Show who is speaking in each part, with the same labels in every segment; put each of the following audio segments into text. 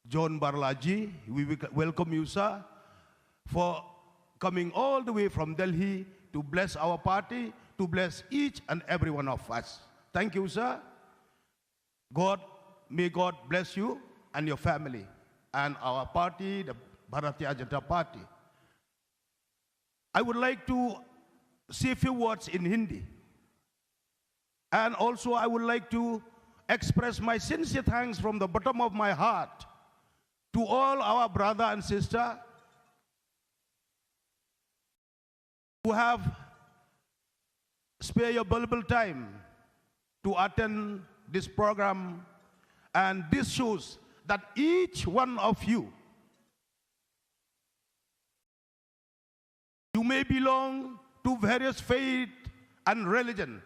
Speaker 1: John Barlaji. We welcome you, sir, for coming all the way from Delhi to bless our party, to bless each and every one of us. Thank you, sir. May God bless you and your family and our party, the Bharatiya Janata Party. I would like to say a few words in Hindi. And also I would like to express my sincere thanks from the bottom of my heart to all our brother and sister who have spared your valuable time to attend this program. And this shows that each one of you may belong to various faith and religion,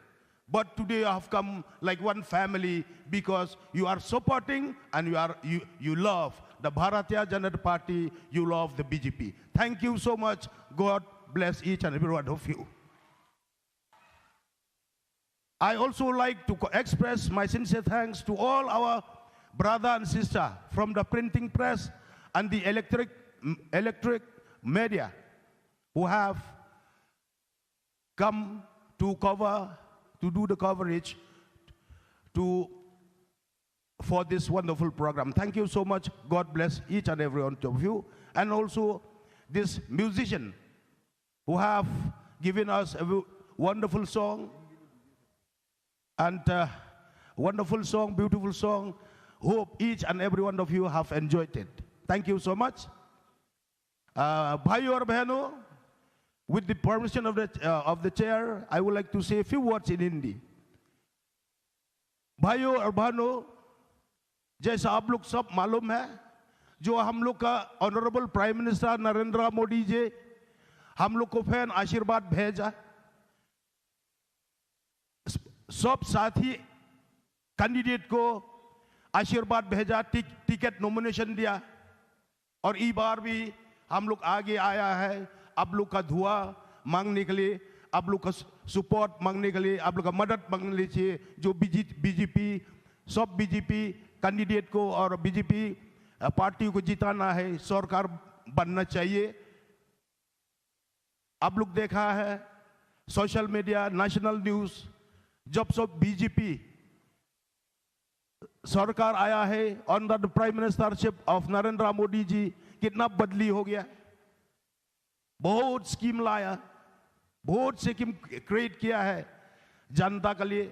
Speaker 1: but today you have come like one family because you are supporting and you love the Bharatiya Janata Party, you love the BJP. Thank you so much. God bless each and every one of you. I also like to express my sincere thanks to all our brother and sister from the printing press and the electric media who have come to do the coverage for this wonderful program. Thank you so much. God bless each and every one of you. And also this musician who have given us a wonderful song, and wonderful song, beautiful song. Hope each and every one of you have enjoyed it. Thank you so much. Bhaiyo aur behno, with the permission of the chair, I would like to say a few words in Hindi. भाइयों और बहनों, जैसा आप लोग सब मालूम है, जो हम लोग का honourable prime minister Narendra Modi ji हम लोग को फैन आशीर्वाद भेजा, सब साथी कैंडिडेट को आशीर्वाद भेजा, टिकट नॉमिनेशन दिया, और इस बार भी हम लोग आगे आया है आप लोग का दुआ मांगने के लिए, आप लोग का सपोर्ट मांगने के लिए, आप लोग का मदद मांगने के लिए, जो बीजेपी सब बीजेपी कैंडिडेट को और बीजेपी पार्टी को जिताना है, सरकार बनना चाहिए। आप लोग देखा है सोशल मीडिया, नेशनल न्यूज़, जब सब बीजेपी सरकार आया है under the prime ministership of Narendra Modi ji, कितना बदली हो गया, बहुत स्कीम लाया, बहुत स्कीम क्रिएट किया है जनता के लिए,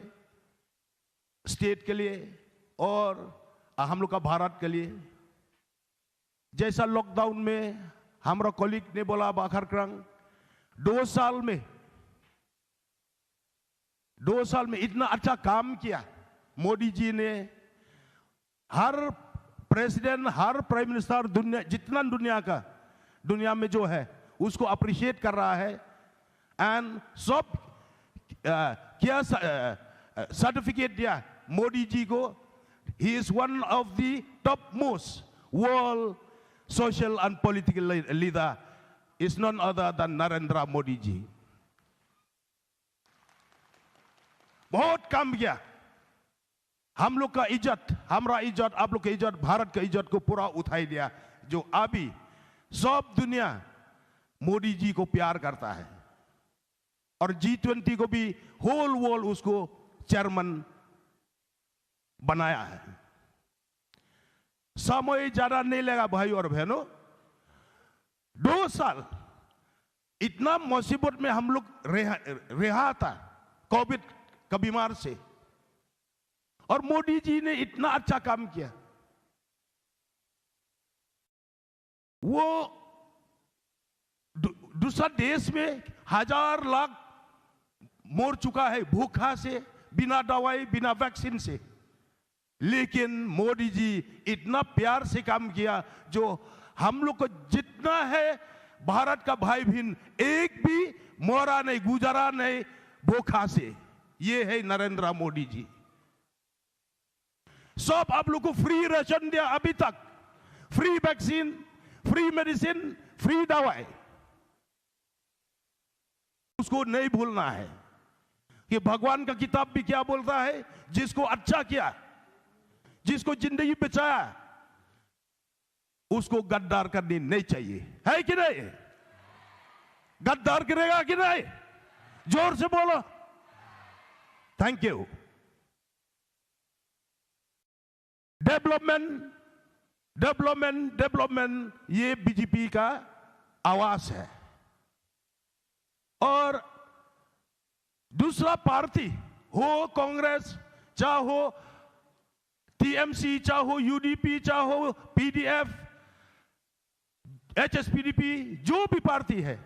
Speaker 1: स्टेट के लिए और हम लोग का भारत के लिए। जैसा लॉकडाउन में हमारा कॉलीग ने बोला बाखर क्रंग, 2 साल में इतना अच्छा काम किया मोदी जी ने। हर प्रेसिडेंट, हर प्राइम मिनिस्टर जितना दुनिया में जो है उसको अप्रिशिएट कर रहा है। एंड सब क्या सर्टिफिकेट दिया मोदी जी को, he is one of the top most world social and political leader, is none other than Narendra Modi ji. बहुत काम किया, हम लोग का इज्जत, हमारा इज्जत, आप लोग का इज्जत, भारत का इज्जत को पूरा उठाई दिया, जो अभी सब दुनिया मोदी जी को प्यार करता है। और G20 को भी होल वर्ल्ड उसको चेयरमैन बनाया है। समय ज्यादा नहीं लगा भाई और बहनों, 2 साल इतना मुसीबत में हम लोग रहा था कोविड का बीमार से, और मोदी जी ने इतना अच्छा काम किया। वो दूसरा देश में 1000 लाख मर चुका है भूखा से, बिना दवाई, बिना वैक्सीन से, लेकिन मोदी जी इतना प्यार से काम किया, जो हम लोग को जितना है भारत का भाई बहन एक भी मरा नहीं, गुजरा नहीं भूखा से। ये है नरेंद्र मोदी जी। सब आप लोग को फ्री राशन दिया अभी तक, free vaccine, free medicine, free दवाई। उसको नहीं भूलना है कि भगवान का किताब भी क्या बोलता है, जिसको अच्छा किया, जिसको जिंदगी बचाया, उसको गद्दार करनी नहीं चाहिए, है कि नहीं? गद्दार करेगा कि नहीं? जोर से बोलो। Thank you. Development development development, ये बीजेपी का आवाज है। और दूसरा पार्टी हो कांग्रेस, चाहे हो टीएमसी, चाहे हो यूडीपी, चाहे हो पीडीएफ, एचएसपीडीपी, जो भी पार्टी है,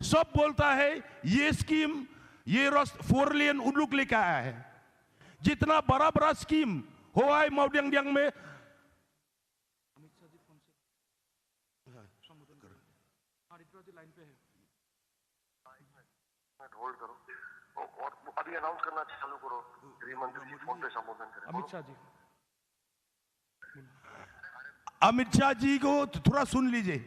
Speaker 1: सब बोलता है ये स्कीम, ये 4 लेन उन्लुक लेकर आया है। जितना बड़ा बड़ा स्कीम हुआ है मोडियांग में,
Speaker 2: होल्ड करो और अभी अनाउंस करना चालू करो। गृह मंत्री जी फोन पे संबोधन करें।
Speaker 3: अमित शाह जी,
Speaker 1: अमित शाह जी को थोड़ा सुन लीजिए।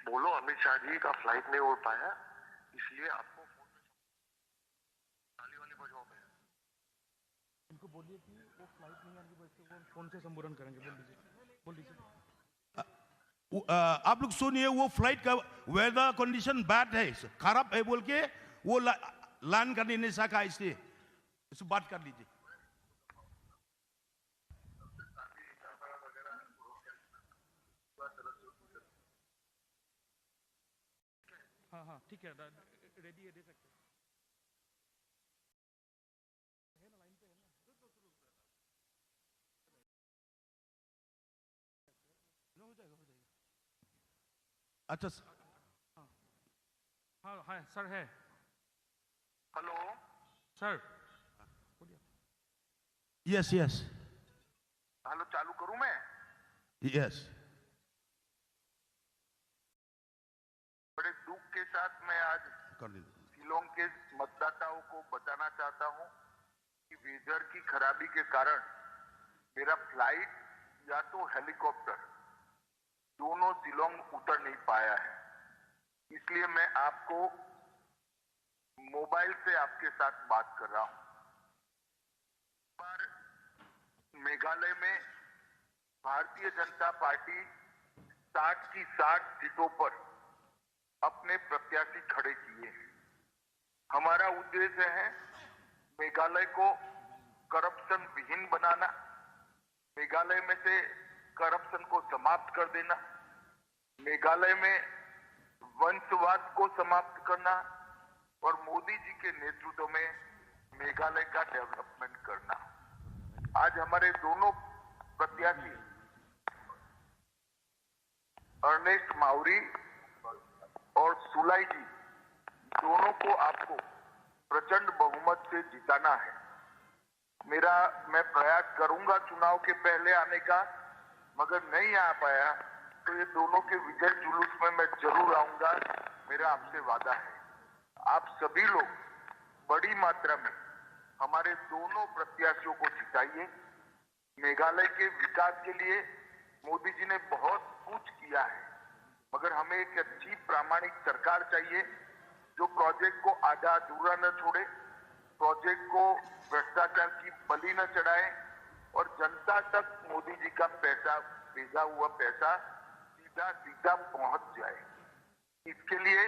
Speaker 2: बोलो, अमित शाह जी का फ्लाइट नहीं उड़ पाया, इसलिए आपको फोन पे ताली वाली बजाओ पे।
Speaker 3: उनको बोलिए कि वो फ्लाइट नहीं आने की वजह से वो फोन से संबोधन करेंगे। बोल दीजिए।
Speaker 1: आप लोग सुनिए, वो फ्लाइट का वेदर कंडीशन बैड है, खराब है बोल के वो लैंड करने नहीं सका, इसलिए इससे बात कर लीजिए।
Speaker 3: हाँ ठीक है, रेडी है, दे सकते हैं।
Speaker 1: अच्छा
Speaker 3: हाँ सर है।
Speaker 2: Hello
Speaker 3: sir
Speaker 1: yes yes
Speaker 2: hello, चालू करूं मैं?
Speaker 1: यस।
Speaker 2: बड़े दुख के साथ मैं आज
Speaker 1: कर लीजिए।
Speaker 2: शिलोंग के मतदाताओं को बताना चाहता हूं कि वेदर की खराबी के कारण मेरा फ्लाइट या तो हेलीकॉप्टर दोनों शिलोंग उतर नहीं पाया है। इसलिए मैं आपको मोबाइल से आपके साथ बात कर रहा हूं। पर मेघालय में भारतीय जनता पार्टी 60 की 60 सीटों पर अपने प्रत्याशी खड़े किए हैं। हमारा उद्देश्य है मेघालय को करप्शन विहीन बनाना, मेघालय में से करप्शन को समाप्त कर देना, मेघालय में वंशवाद को समाप्त करना और मोदी जी के नेतृत्व में मेघालय का डेवलपमेंट करना। आज हमारे दोनों प्रत्याशी अर्नेस्ट माउरी और सुलाई जी, दोनों को आपको प्रचंड बहुमत से जिताना है। मैं प्रयास करूंगा चुनाव के पहले आने का, मगर नहीं आ पाया तो ये दोनों के विजय जुलूस में मैं जरूर आऊंगा, मेरा आपसे वादा है। आप सभी लोग बड़ी मात्रा में हमारे दोनों प्रत्याशियों को जिताइए। मेघालय के विकास के लिए मोदी जी ने बहुत कुछ किया है, मगर हमें एक अच्छी प्रामाणिक सरकार चाहिए जो प्रोजेक्ट को आधा अधूरा न छोड़े, प्रोजेक्ट को भ्रष्टाचार की बलि न चढ़ाए और जनता तक मोदी जी का पैसा, भेजा हुआ पैसा सीधा सीधा पहुंच जाए। इसके लिए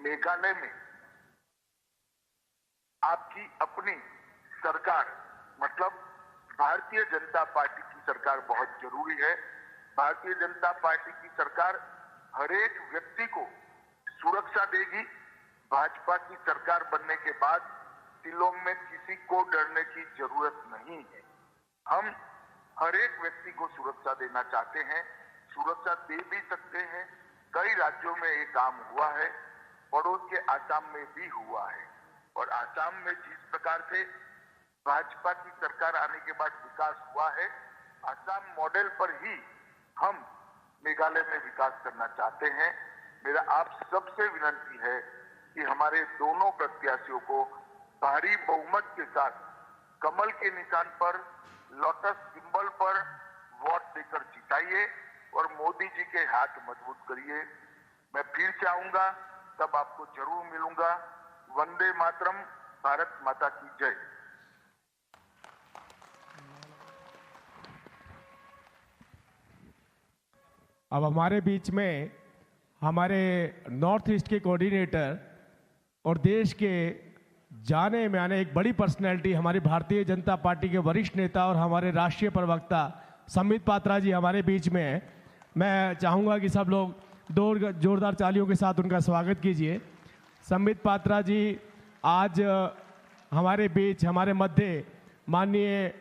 Speaker 2: मेघालय में आपकी अपनी सरकार, मतलब भारतीय जनता पार्टी की सरकार बहुत जरूरी है। भारतीय जनता पार्टी की सरकार हर एक व्यक्ति को सुरक्षा देगी। भाजपा की सरकार बनने के बाद शिलोंग में किसी को डरने की जरूरत नहीं है। हम हर एक व्यक्ति को सुरक्षा देना चाहते हैं, सुरक्षा दे भी सकते हैं। कई राज्यों में ये काम हुआ है, पड़ोस के आसाम में भी हुआ है। और आसाम में जिस प्रकार से भाजपा की सरकार आने के बाद विकास हुआ है, आसाम मॉडल पर ही हम मेघालय में विकास करना चाहते हैं। मेरा आप सबसे विनती है कि हमारे दोनों प्रत्याशियों को भारी बहुमत के साथ कमल के निशान पर, लोटस सिंबल पर वोट देकर जिताइए और मोदी जी के हाथ मजबूत करिए। मैं फिर से आऊंगा, तब आपको जरूर मिलूंगा। वंदे मातरम, भारत माता की जय।
Speaker 4: अब हमारे बीच में हमारे नॉर्थ ईस्ट के कोऑर्डिनेटर और देश के जाने माने एक बड़ी पर्सनैलिटी हमारी भारतीय जनता पार्टी के वरिष्ठ नेता और हमारे राष्ट्रीय प्रवक्ता संबित पात्रा जी हमारे बीच में हैं। मैं चाहूँगा कि सब लोग जोरदार तालियों के साथ उनका स्वागत कीजिए। संबित पात्रा जी आज हमारे बीच हमारे मध्य माननीय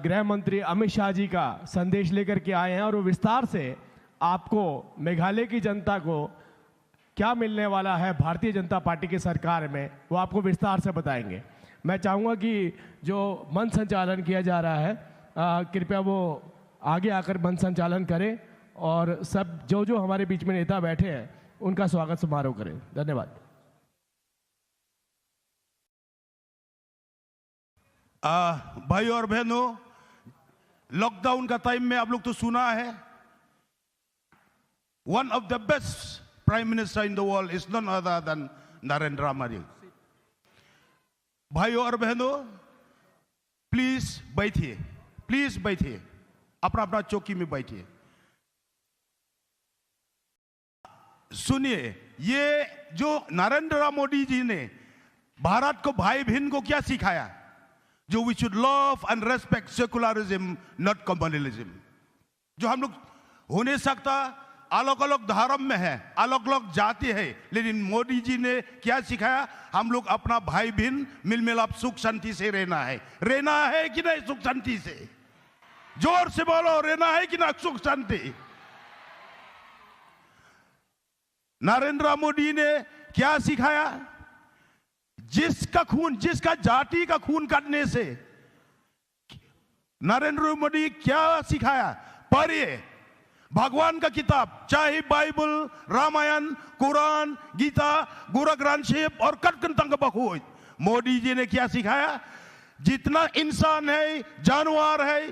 Speaker 4: गृह मंत्री अमित शाह जी का संदेश लेकर के आए हैं और वो विस्तार से आपको मेघालय की जनता को क्या मिलने वाला है भारतीय जनता पार्टी की सरकार में वो आपको विस्तार से बताएंगे। मैं चाहूँगा कि जो मंच संचालन किया जा रहा है कृपया वो आगे आकर मंच संचालन करें और सब जो हमारे बीच में नेता बैठे हैं उनका स्वागत समारोह करें। धन्यवाद।
Speaker 1: भाई और बहनों, लॉकडाउन का टाइम में आप लोग तो सुना है, one of the best prime minister in the world is none other than Narendra Modi. भाइयों और बहनों, प्लीज बैठिए, अपना अपना चौकी में बैठिए। सुनिए, ये जो नरेंद्र मोदी जी ने भारत को भाई बहन को क्या सिखाया, जो we should love and respect secularism not communalism. जो हम लोग हो नहीं सकता, अलग अलग धर्म में है, अलग अलग जाति है, लेकिन मोदी जी ने क्या सिखाया, हम लोग अपना भाई बहन मिल मिलाप सुख शांति से रहना है कि नहीं? सुख शांति से जोर से बोलो, रहना है कि ना सुख शांति? नरेंद्र मोदी ने क्या सिखाया? जिसका जाति का खून काटने से नरेंद्र मोदी क्या सिखाया? पढ़िए भगवान का किताब, चाहे बाइबल, रामायण, कुरान, गीता, गुरु ग्रंथ साहिब और कटकंतंग बखोज। मोदी जी ने क्या सिखाया? जितना इंसान है, जानवर है,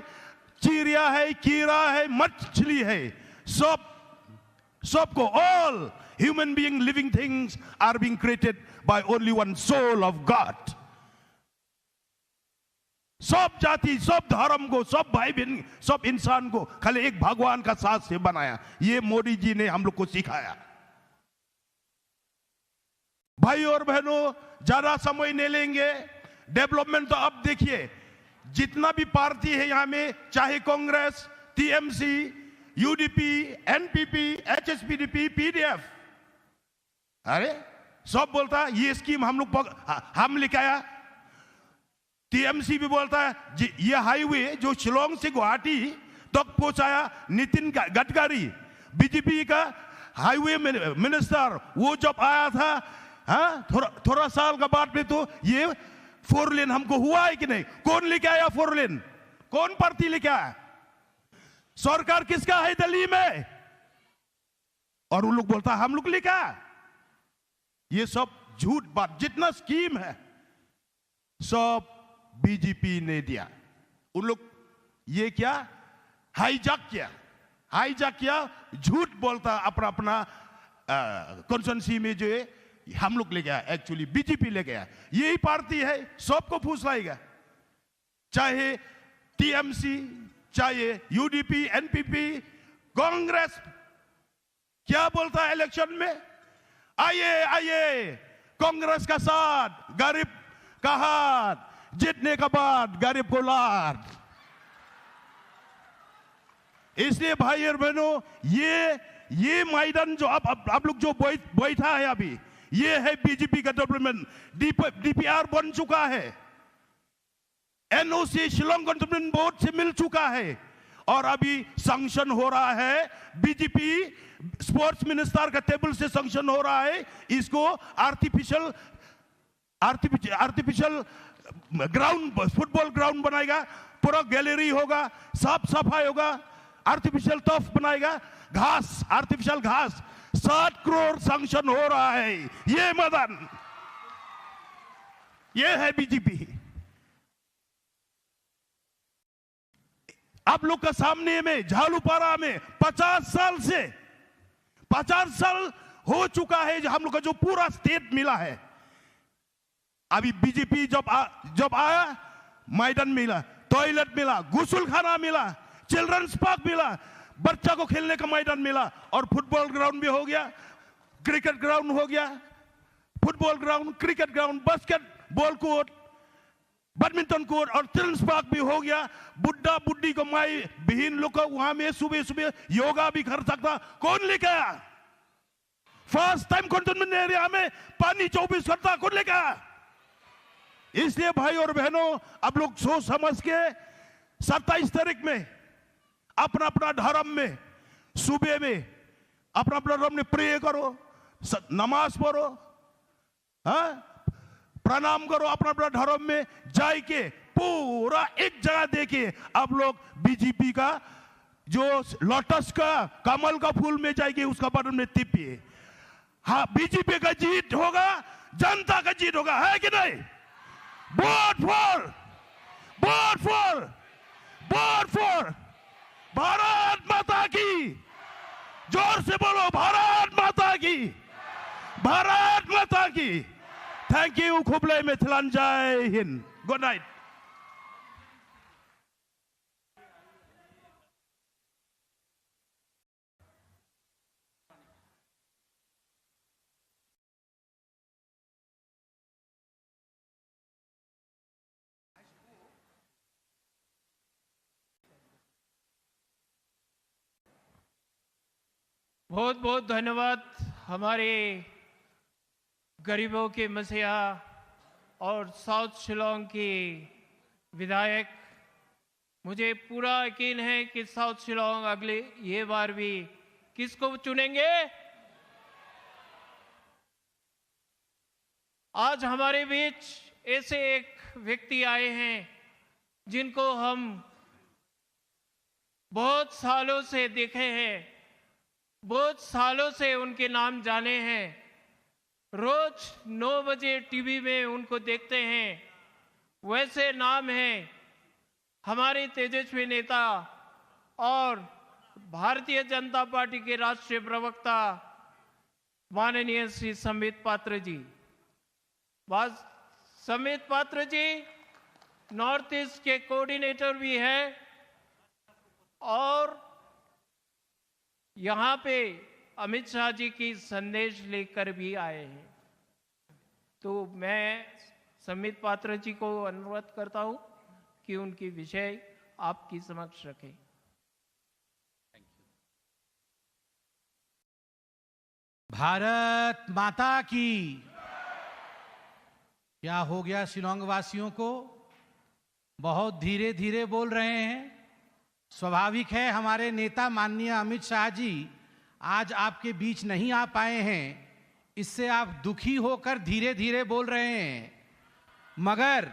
Speaker 1: चिड़िया है, कीड़ा है, मछली है, सबको all human being living things are being created by only one soul of God. सब जाति, सब धर्म को, सब भाई बहन, सब इंसान को खाली एक भगवान का साथ से बनाया। ये मोदी जी ने हम लोग को सिखाया। भाई और बहनों, ज्यादा समय नहीं लेंगे, डेवलपमेंट तो अब देखिए, जितना भी पार्टी है यहाँ में, चाहे Congress, TMC, UDP, NPP, HSPDP, PDF, अरे सब बोलता है ये स्कीम हम लेके आया। टीएमसी भी बोलता है ये हाईवे जो शिलोंग से गुवाहाटी तक पहुंचाया नितिन गडकरी, बीजेपी का हाईवे मिनिस्टर, वो जब आया था, हाँ, थोड़ा साल का बाद में तो ये 4 लेन हमको हुआ है कि नहीं? कौन लेके आया 4 लेन? कौन पार्टी लेके आया? सरकार किसका है दिल्ली में? और उन लोग बोलता हम लोग लेके आया। ये सब झूठ बात। जितना स्कीम है सब बीजेपी ने दिया। उन लोग ये क्या हाईजैक किया, झूठ बोलता अपना कॉन्स्टिट्यूंसी में जो है हम लोग ले गया, एक्चुअली बीजेपी ले गया। यही पार्टी है, सबको फूस लाएगा, चाहे टीएमसी, चाहे यूडीपी, एनपीपी, कांग्रेस। क्या बोलता है इलेक्शन में? आइए कांग्रेस का साथ, गरीब का हाथ, जीतने के बाद गरीब को लात। इसलिए भाई और बहनों, ये मैदान जो आप लोग जो बैठा है अभी, ये है बीजेपी का डेवलपमेंट। डीपीआर बन चुका है, एनओसी शिलोंग कंटोनमेंट बोर्ड से मिल चुका है और अभी सैंक्शन हो रहा है। बीजेपी स्पोर्ट्स मिनिस्टर का टेबल से सैंक्शन हो रहा है। इसको आर्टिफिशियल ग्राउंड, फुटबॉल ग्राउंड बनाएगा, पूरा गैलरी होगा, साफ सफाई होगा, आर्टिफिशियल टर्फ बनाएगा, घास, आर्टिफिशियल घास, 7 करोड़ सैंक्शन हो रहा है। ये मैदान, ये है बीजेपी। आप लोग का सामने में झालूपारा में 50 साल हो चुका है जो हम लोग का जो पूरा स्टेट मिला है। अभी बीजेपी जब आया, मैदान मिला, टॉयलेट मिला, गुसल खाना मिला, चिल्ड्रंस पार्क मिला, बच्चा को खेलने का मैदान मिला, और फुटबॉल ग्राउंड भी हो गया, क्रिकेट ग्राउंड हो गया, football ground, cricket ground, basketball court, badminton court और चिल्ड्रंस पार्क भी हो गया। बुढ़ा बुढ़ी को, माई बहन लोग को वहां में सुबह सुबह योगा भी कर सकता। कौन लेके आया? फर्स्ट टाइम कंटेनमेंट एरिया में पानी 24 घंटा कौन लेके आया? इसलिए भाई और बहनों, आप लोग सोच समझ के 27 तारीख में अपना अपना धर्म में सुबह में अपना अपना धर्म में प्रे करो, नमाज पढ़ो, हाँ, प्रणाम करो अपना अपना धर्म में जाके पूरा एक जगह देखिए। आप लोग बीजेपी का जो लोटस का कमल का फूल में जाएगी उसका बटन में टिपिए। हाँ, बीजेपी का जीत होगा, जनता का जीत होगा, है कि नहीं? Vote for, vote for, vote for Bharat माता की। जोर से बोलो, भारत माता की, भारत माता की। Thank you. खुबले मिथिलान, जय हिंद, गुड नाइट।
Speaker 5: बहुत बहुत धन्यवाद हमारे गरीबों के मसीहा और साउथ शिलोंग की विधायक। मुझे पूरा यकीन है कि साउथ शिलोंग अगले ये बार भी किसको चुनेंगे? आज हमारे बीच ऐसे एक व्यक्ति आए हैं जिनको हम बहुत सालों से देखे हैं, बहुत सालों से उनके नाम जाने हैं, रोज 9 बजे टीवी में उनको देखते हैं। वैसे नाम है हमारे तेजस्वी नेता और भारतीय जनता पार्टी के राष्ट्रीय प्रवक्ता माननीय श्री संबित पात्र जी। संबित पात्र जी नॉर्थ ईस्ट के कोऑर्डिनेटर भी हैं और यहाँ पे अमित शाह जी की संदेश लेकर भी आए हैं। तो मैं संबित पात्र जी को अनुरोध करता हूँ कि उनकी विषय आपकी समक्ष रखें।
Speaker 6: भारत माता की। क्या हो गया शिलोंग वासियों को? बहुत धीरे धीरे बोल रहे हैं। स्वाभाविक है, हमारे नेता माननीय अमित शाह जी आज आपके बीच नहीं आ पाए हैं, इससे आप दुखी होकर धीरे धीरे बोल रहे हैं। मगर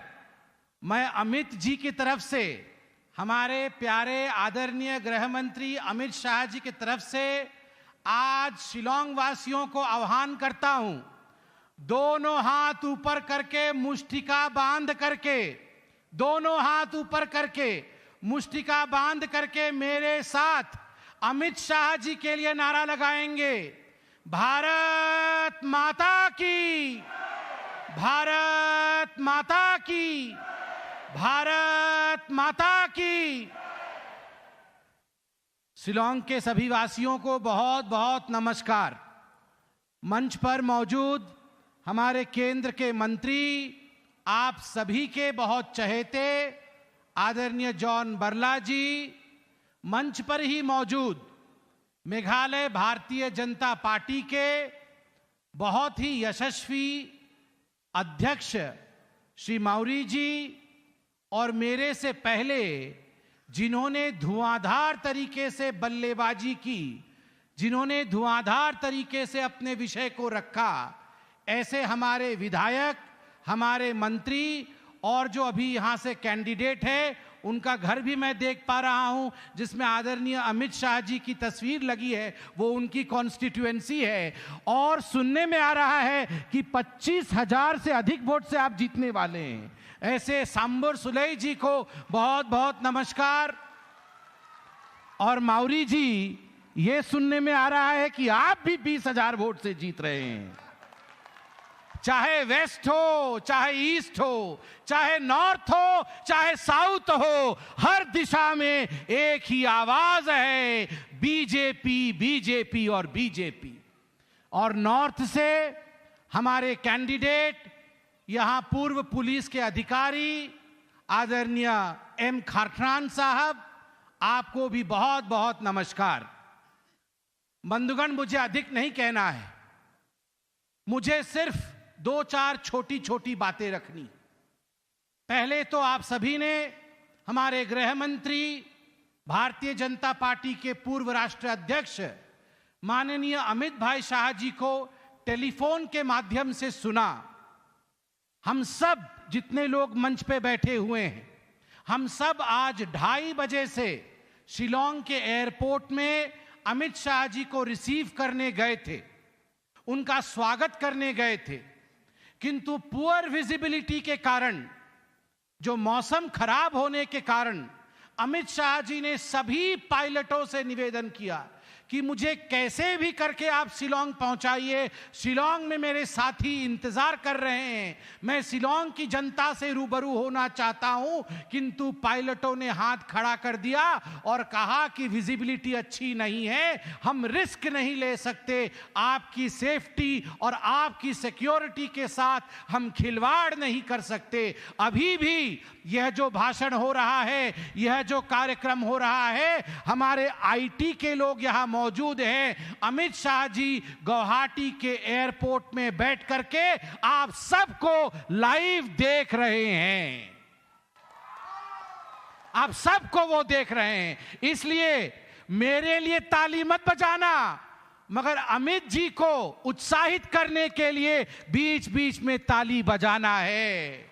Speaker 6: मैं अमित जी की तरफ से, हमारे प्यारे आदरणीय गृह मंत्री अमित शाह जी की तरफ से आज शिलोंग वासियों को आह्वान करता हूं, दोनों हाथ ऊपर करके मुष्टिका बांध करके, दोनों हाथ ऊपर करके मुष्टिका बांध करके मेरे साथ अमित शाह जी के लिए नारा लगाएंगे, भारत माता की, भारत माता की, भारत माता की। शिलोंग के सभी वासियों को बहुत बहुत नमस्कार। मंच पर मौजूद हमारे केंद्र के मंत्री, आप सभी के बहुत चहेते आदरणीय जॉन बरला जी, मंच पर ही मौजूद मेघालय भारतीय जनता पार्टी के बहुत ही यशस्वी अध्यक्ष श्री मौरी जी, और मेरे से पहले जिन्होंने धुआंधार तरीके से बल्लेबाजी की, जिन्होंने धुआंधार तरीके से अपने विषय को रखा, ऐसे हमारे विधायक, हमारे मंत्री और जो अभी यहां से कैंडिडेट है उनका घर भी मैं देख पा रहा हूं, जिसमें आदरणीय अमित शाह जी की तस्वीर लगी है, वो उनकी कॉन्स्टिट्यूएंसी है। और सुनने में आ रहा है कि 25,000 से अधिक वोट से आप जीतने वाले हैं। ऐसे सांबर सुलई जी को बहुत बहुत नमस्कार। और मौरी जी, ये सुनने में आ रहा है कि आप भी 20,000 वोट से जीत रहे हैं। चाहे वेस्ट हो, चाहे ईस्ट हो, चाहे नॉर्थ हो, चाहे साउथ हो, हर दिशा में एक ही आवाज है, बीजेपी बीजेपी और बीजेपी। और नॉर्थ से हमारे कैंडिडेट, यहां पूर्व पुलिस के अधिकारी आदरणीय एम खारखान साहब, आपको भी बहुत बहुत नमस्कार। बंधुगण, मुझे अधिक नहीं कहना है, मुझे सिर्फ 2-4 छोटी छोटी बातें रखनी। पहले तो आप सभी ने हमारे गृह मंत्री, भारतीय जनता पार्टी के पूर्व राष्ट्रीय अध्यक्ष माननीय अमित भाई शाह जी को टेलीफोन के माध्यम से सुना। हम सब जितने लोग मंच पे बैठे हुए हैं, हम सब आज 2:30 बजे से शिलांग के एयरपोर्ट में अमित शाह जी को रिसीव करने गए थे, उनका स्वागत करने गए थे। किंतु पुअर विजिबिलिटी के कारण, जो मौसम खराब होने के कारण, अमित शाह जी ने सभी पायलटों से निवेदन किया कि मुझे कैसे भी करके आप शिलांग पहुंचाइए, शिलांग में मेरे साथी इंतजार कर रहे हैं, मैं शिलांग की जनता से रूबरू होना चाहता हूं। किंतु पायलटों ने हाथ खड़ा कर दिया और कहा कि विजिबिलिटी अच्छी नहीं है, हम रिस्क नहीं ले सकते, आपकी सेफ्टी और आपकी सिक्योरिटी के साथ हम खिलवाड़ नहीं कर सकते। अभी भी यह जो भाषण हो रहा है, यह जो कार्यक्रम हो रहा है, हमारे आईटी के लोग यहां मौजूद हैं। अमित शाह जी गुवाहाटी के एयरपोर्ट में बैठ करके आप सबको लाइव देख रहे हैं, आप सबको वो देख रहे हैं। इसलिए मेरे लिए ताली मत बजाना, मगर अमित जी को उत्साहित करने के लिए बीच बीच में ताली बजाना है।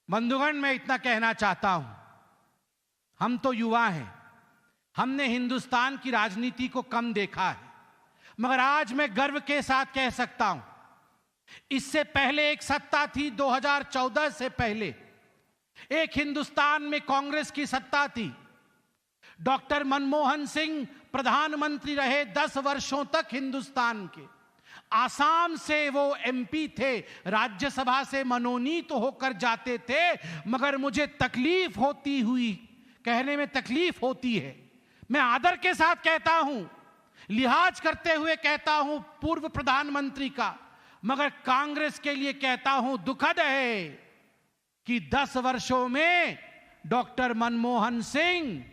Speaker 6: बंधुगण, मैं इतना कहना चाहता हूं, हम तो युवा हैं, हमने हिंदुस्तान की राजनीति को कम देखा है, मगर आज मैं गर्व के साथ कह सकता हूं, इससे पहले एक सत्ता थी, 2014 से पहले एक हिंदुस्तान में कांग्रेस की सत्ता थी। डॉक्टर मनमोहन सिंह प्रधानमंत्री रहे 10 वर्षों तक हिंदुस्तान के। आसाम से वो एमपी थे, राज्यसभा से मनोनीत होकर जाते थे, मगर मुझे तकलीफ होती हुई, कहने में तकलीफ होती है, मैं आदर के साथ कहता हूं, लिहाज करते हुए कहता हूं पूर्व प्रधानमंत्री का, मगर कांग्रेस के लिए कहता हूं दुखद है कि 10 वर्षों में डॉक्टर मनमोहन सिंह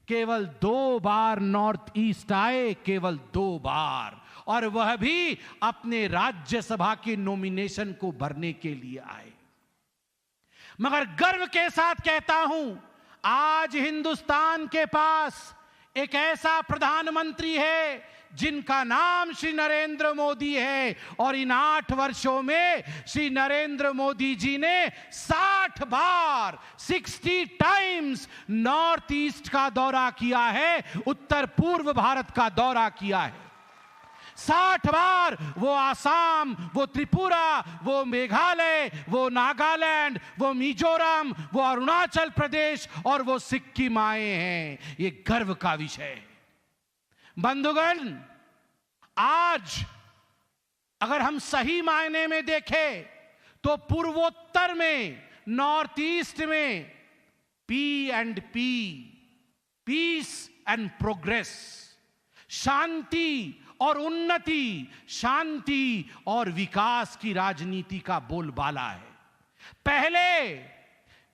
Speaker 6: केवल 2 बार नॉर्थ ईस्ट आए, केवल 2 बार, और वह भी अपने राज्यसभा के नॉमिनेशन को भरने के लिए आए। मगर गर्व के साथ कहता हूं, आज हिंदुस्तान के पास एक ऐसा प्रधानमंत्री है जिनका नाम श्री नरेंद्र मोदी है, और इन 8 वर्षों में श्री नरेंद्र मोदी जी ने 60 बार 60 टाइम्स नॉर्थ ईस्ट का दौरा किया है, उत्तर पूर्व भारत का दौरा किया है। 60 बार वो आसाम, वो त्रिपुरा, वो मेघालय, वो नागालैंड, वो मिजोरम, वो अरुणाचल प्रदेश और वो सिक्किम आए हैं। ये गर्व का विषय है। बंधुगण, आज अगर हम सही मायने में देखें तो पूर्वोत्तर में, नॉर्थ ईस्ट में P&P, पीस एंड प्रोग्रेस, शांति और उन्नति, शांति और विकास की राजनीति का बोलबाला है। पहले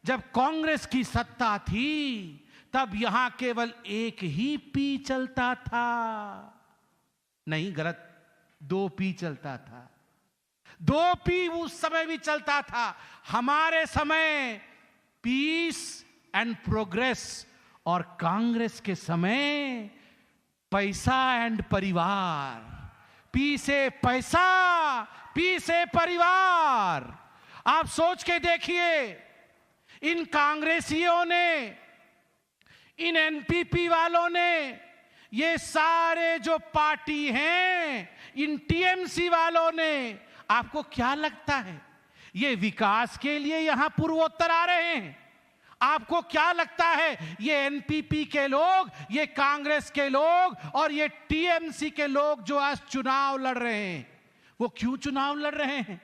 Speaker 6: जब कांग्रेस की सत्ता थी तब यहां केवल एक ही पी चलता था, नहीं गलत, 2 पी चलता था, 2 पी उस समय भी चलता था। हमारे समय पीस एंड प्रोग्रेस, और कांग्रेस के समय पैसा एंड परिवार, पी से पैसा, पी से परिवार। आप सोच के देखिए, इन कांग्रेसियों ने, इन एनपीपी वालों ने, ये सारे जो पार्टी हैं, इन टीएमसी वालों ने, आपको क्या लगता है ये विकास के लिए यहां पूर्वोत्तर आ रहे हैं? आपको क्या लगता है ये एनपीपी के लोग, ये कांग्रेस के लोग और ये टीएमसी के लोग जो आज चुनाव लड़ रहे हैं, वो क्यों चुनाव लड़ रहे हैं?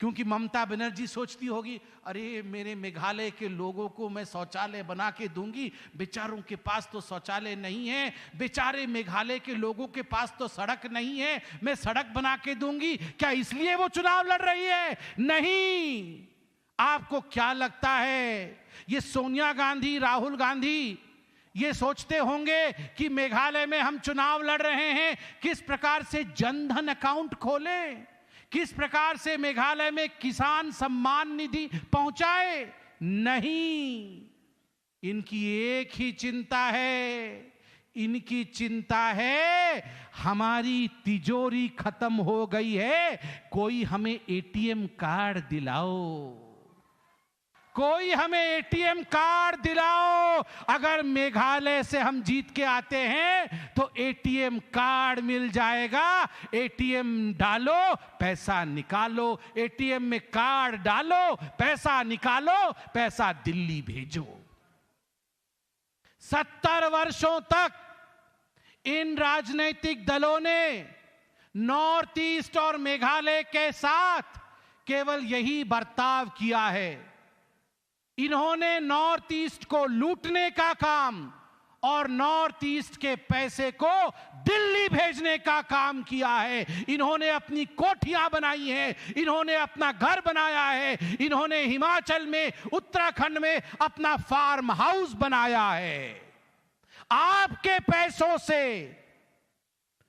Speaker 6: क्योंकि ममता बनर्जी सोचती होगी, अरे मेरे मेघालय के लोगों को मैं शौचालय बना के दूंगी, बेचारों के पास तो शौचालय नहीं है, बेचारे मेघालय के लोगों के पास तो सड़क नहीं है, मैं सड़क बना के दूंगी। क्या इसलिए वो चुनाव लड़ रही है? नहीं। आपको क्या लगता है ये सोनिया गांधी, राहुल गांधी ये सोचते होंगे कि मेघालय में हम चुनाव लड़ रहे हैं, किस प्रकार से जनधन अकाउंट खोलें, किस प्रकार से मेघालय में किसान सम्मान निधि पहुंचाए? नहीं, इनकी एक ही चिंता है, इनकी चिंता है हमारी तिजोरी खत्म हो गई है, कोई हमें एटीएम कार्ड दिलाओ, कोई हमें एटीएम कार्ड दिलाओ। अगर मेघालय से हम जीत के आते हैं तो एटीएम कार्ड मिल जाएगा, एटीएम डालो पैसा निकालो, एटीएम में कार्ड डालो पैसा निकालो, पैसा दिल्ली भेजो। 70 वर्षों तक इन राजनीतिक दलों ने नॉर्थ ईस्ट और मेघालय के साथ केवल यही बर्ताव किया है। इन्होंने नॉर्थ ईस्ट को लूटने का काम और नॉर्थ ईस्ट के पैसे को दिल्ली भेजने का काम किया है। इन्होंने अपनी कोठियां बनाई हैं, इन्होंने अपना घर बनाया है, इन्होंने हिमाचल में, उत्तराखंड में अपना फार्म हाउस बनाया है। आपके पैसों से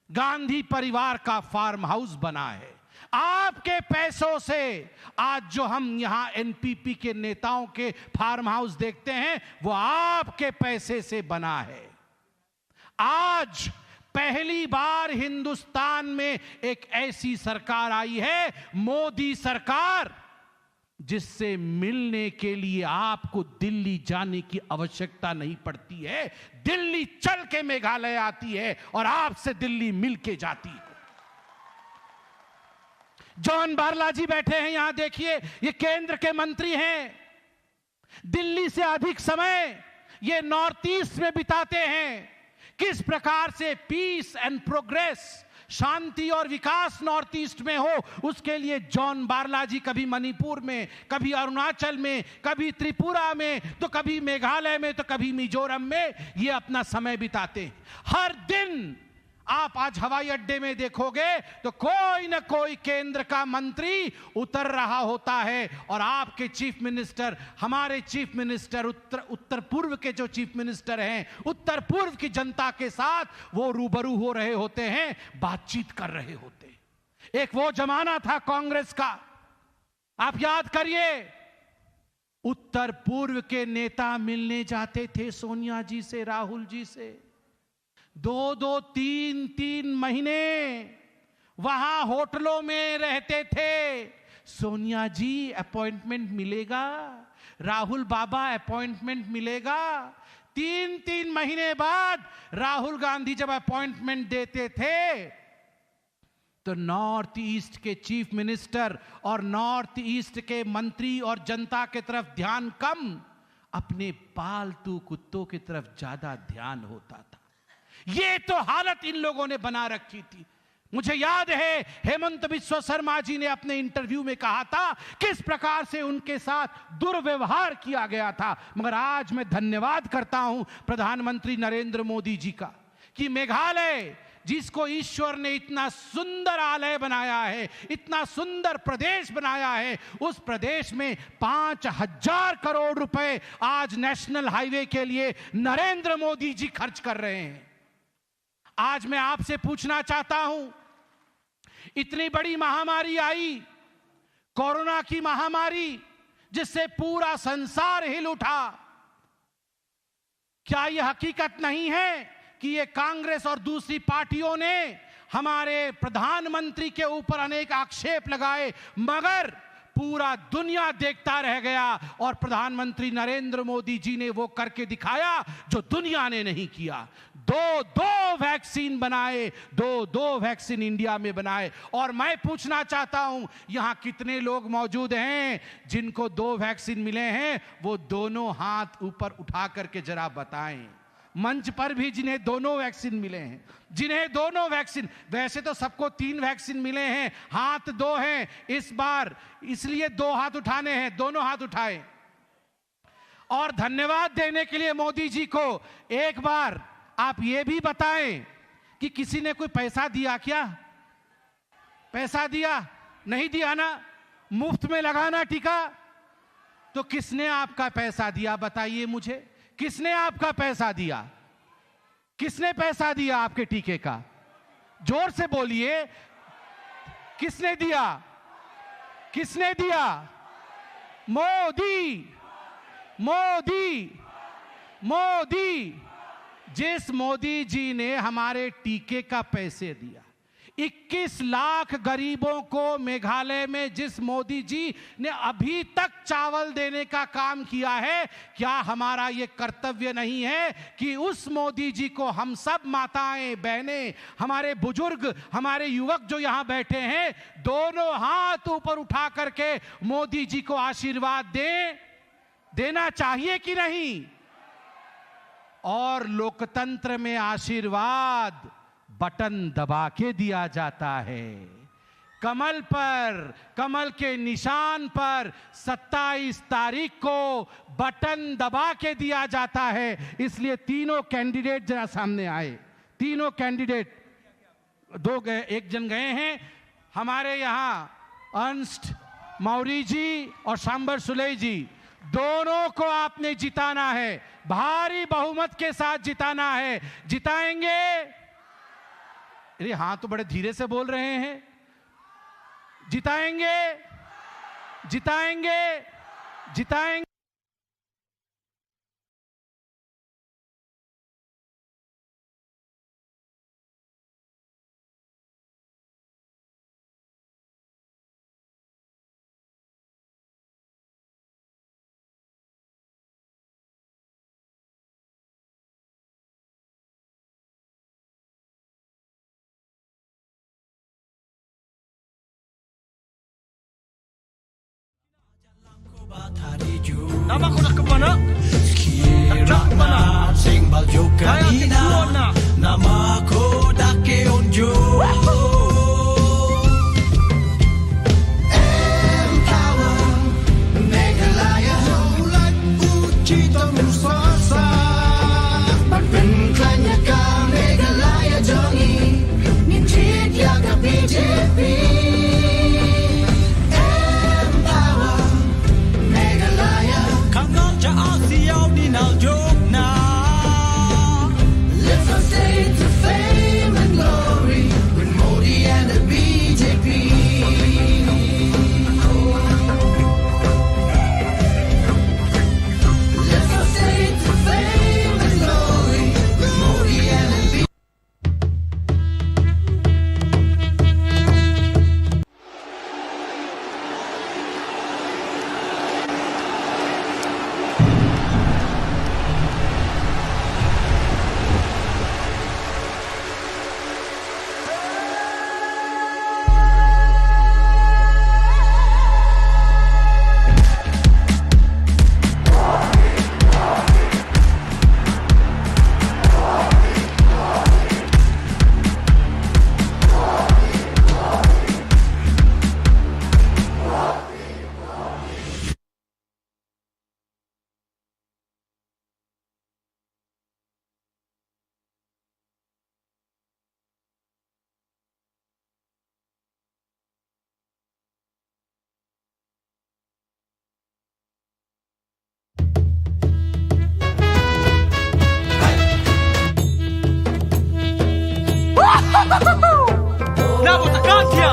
Speaker 6: गांधी परिवार का फार्म हाउस बना है, आपके पैसों से आज जो हम यहां एनपीपी के नेताओं के फार्म हाउस देखते हैं वो आपके पैसे से बना है। आज पहली बार हिंदुस्तान में एक ऐसी सरकार आई है, मोदी सरकार, जिससे मिलने के लिए आपको दिल्ली जाने की आवश्यकता नहीं पड़ती है। दिल्ली चल के मेघालय आती है और आपसे दिल्ली मिल के जाती है। जॉन बारलाजी बैठे हैं यहां, देखिए, ये केंद्र के मंत्री हैं। दिल्ली से अधिक समय ये नॉर्थ ईस्ट में बिताते हैं। किस प्रकार से पीस एंड प्रोग्रेस, शांति और विकास नॉर्थ ईस्ट में हो, उसके लिए जॉन बारलाजी कभी मणिपुर में, कभी अरुणाचल में, कभी त्रिपुरा में, तो कभी मेघालय में, तो कभी मिजोरम में ये अपना समय बिताते हैं। हर दिन आप आज हवाई अड्डे में देखोगे तो कोई ना कोई केंद्र का मंत्री उतर रहा होता है और आपके चीफ मिनिस्टर, हमारे चीफ मिनिस्टर, उत्तर पूर्व के जो चीफ मिनिस्टर हैं, उत्तर पूर्व की जनता के साथ वो रूबरू हो रहे होते हैं, बातचीत कर रहे होते हैं। एक वो जमाना था कांग्रेस का, आप याद करिए, उत्तर पूर्व के नेता मिलने जाते थे सोनिया जी से, राहुल जी से, 2-2, 3-3 महीने वहां होटलों में रहते थे। सोनिया जी अपॉइंटमेंट मिलेगा, राहुल बाबा अपॉइंटमेंट मिलेगा। 3-3 महीने बाद राहुल गांधी जब अपॉइंटमेंट देते थे तो नॉर्थ ईस्ट के चीफ मिनिस्टर और नॉर्थ ईस्ट के मंत्री और जनता की तरफ ध्यान कम, अपने पालतू कुत्तों की तरफ ज्यादा ध्यान होता था। ये तो हालत इन लोगों ने बना रखी थी। मुझे याद है हेमंत बिस्वा शर्मा जी ने अपने इंटरव्यू में कहा था किस प्रकार से उनके साथ दुर्व्यवहार किया गया था। मगर आज मैं धन्यवाद करता हूं प्रधानमंत्री नरेंद्र मोदी जी का कि मेघालय, जिसको ईश्वर ने इतना सुंदर आलय बनाया है, इतना सुंदर प्रदेश बनाया है, उस प्रदेश में 5000 करोड़ रुपए आज नेशनल हाईवे के लिए नरेंद्र मोदी जी खर्च कर रहे हैं। आज मैं आपसे पूछना चाहता हूं, इतनी बड़ी महामारी आई, कोरोना की महामारी, जिससे पूरा संसार हिल उठा, क्या यह हकीकत नहीं है कि ये कांग्रेस और दूसरी पार्टियों ने हमारे प्रधानमंत्री के ऊपर अनेक आक्षेप लगाए, मगर पूरा दुनिया देखता रह गया और प्रधानमंत्री नरेंद्र मोदी जी ने वो करके दिखाया जो दुनिया ने नहीं किया। 2 वैक्सीन बनाए, 2 वैक्सीन इंडिया में बनाए। और मैं पूछना चाहता हूं, यहां कितने लोग मौजूद हैं जिनको 2 वैक्सीन मिले हैं? वो दोनों हाथ ऊपर उठा करके जरा बताएं। मंच पर भी जिन्हें दोनों वैक्सीन मिले हैं, जिन्हें दोनों वैक्सीन, वैसे तो सबको 3 वैक्सीन मिले हैं, हाथ 2 हैं इस बार, इसलिए 2 हाथ उठाने हैं, दोनों हाथ उठाएं। और धन्यवाद देने के लिए मोदी जी को एक बार आप ये भी बताएं कि किसी ने कोई पैसा दिया क्या? पैसा दिया? नहीं दिया ना? मुफ्त में लगाना टीका? तो किसने आपका पैसा दिया बताइए मुझे, किसने आपका पैसा दिया? किसने पैसा दिया आपके टीके का? जोर से बोलिए, किसने दिया? किसने दिया? मोदी, मोदी, मोदी। जिस मोदी जी ने हमारे टीके का पैसे दिया, 21 लाख गरीबों को मेघालय में जिस मोदी जी ने अभी तक चावल देने का काम किया है, क्या हमारा यह कर्तव्य नहीं है कि उस मोदी जी को हम सब माताएं, बहनें, हमारे बुजुर्ग, हमारे युवक जो यहां बैठे हैं, दोनों हाथ ऊपर उठा करके मोदी जी को आशीर्वाद दें? देना चाहिए कि नहीं? और लोकतंत्र में आशीर्वाद बटन दबा के दिया जाता है। कमल पर, कमल के निशान पर 27 तारीख को बटन दबा के दिया जाता है। इसलिए तीनों कैंडिडेट जरा सामने आए। तीनों कैंडिडेट, 2 गए, 1 जन गए हैं। हमारे यहां अंस्ट मौरी जी और सांबर सुलेई जी, दोनों को आपने जिताना है, भारी बहुमत के साथ जिताना है। जिताएंगे? अरे हाँ, तो बड़े धीरे से बोल रहे हैं। जिताएंगे? जिताएंगे? जिताएंगे?
Speaker 7: Nama ko nak ke mana? Nak ke mana? Sing baljo kanina. Nama ko dak ke unju. Empower Meghalaya Hulat Uchi Tamusasa. Ban klanya ka Meghalaya Jongi. Ninjit ya ka BJP. Let's not stay to fame and glory with Modi and the BJP. Let's not stay to fame and glory with Modi and the BJP. Nabo Takantia!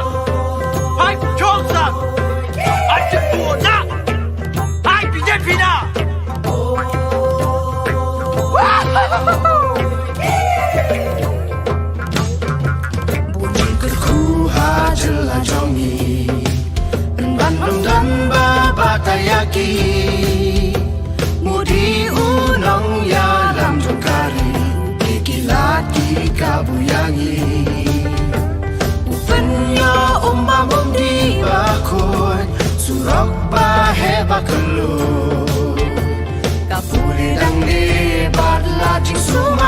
Speaker 7: Hai Johnson! Hai Tipuna! Hai BJP na! Bunyi kerkuha jelang jongi Bandung dan babatayaki Mudi unong ya lam jokari Ikilat di kabuyangi Upenya umam di bakoi Surok bahe bakelu Kapuri dang di badla jing suma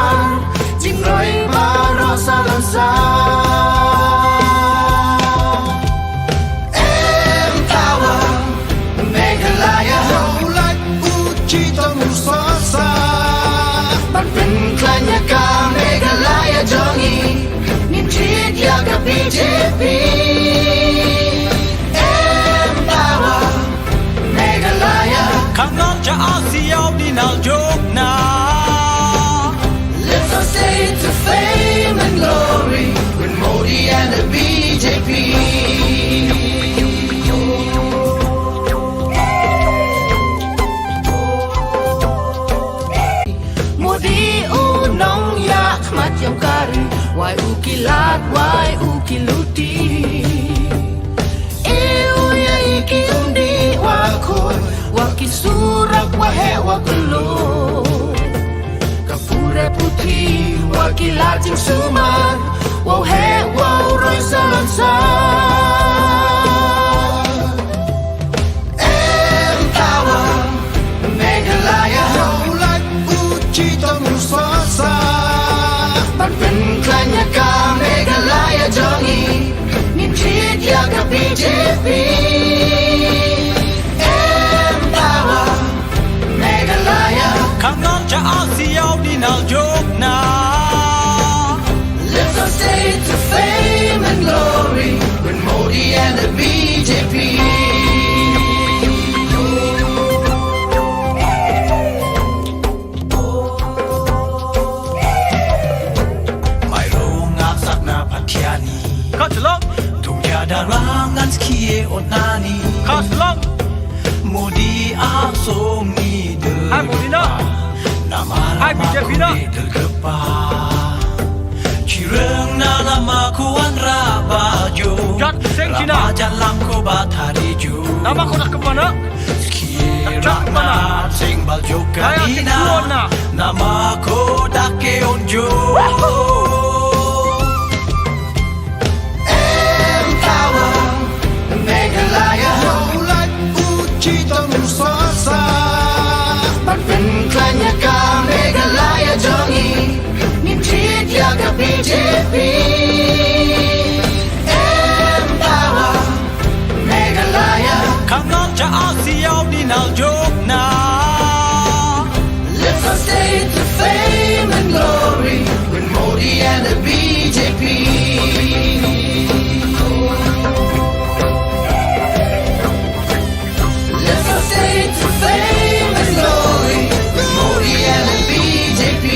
Speaker 7: BJP Empower Meghalaya ข้างนอกจะอาเซียนดินเอาโยกนา Lift our state to fame and glory with Modi and the BJP Modi unong yak mat yang kari wai ukilat wai ukiluti ya iki undi wakoi wakisurak wahe wakulu kapure putih wakilat yang suman wow he wow roy salonsa Empower Meghalaya Haulat uji tamusasa Panpenklannya ka Meghalaya jongi Ninjit ya ka BJP Empower Meghalaya ข้างนอกจะอาเซียนดินเอาโยกนา Lift our state to fame and glory with Modi and the BJP Mai rongak sakna Pathiani Kaslong Tungyada rangan skie onani Kaslong Modi asong ni de Hai Modi na Hai BJP na Tergepa Cireng na lama kuan rabajo Jat seng Cina Rabajalang ko bathariju Nama ko nak ke mana? Jat mana? Seng baljo kanina Nama ko dake onjo Empower Meghalaya Haulat uji tamusasa Panpenklannya ka Meghalaya jongi Ninjit ya ka BJP Empower Meghalaya ข้างนอกจะอาเซียนดินเอาโยกนา Lift our state to fame and glory with Modi and the BJP Lift our state to fame and glory with Modi and the BJP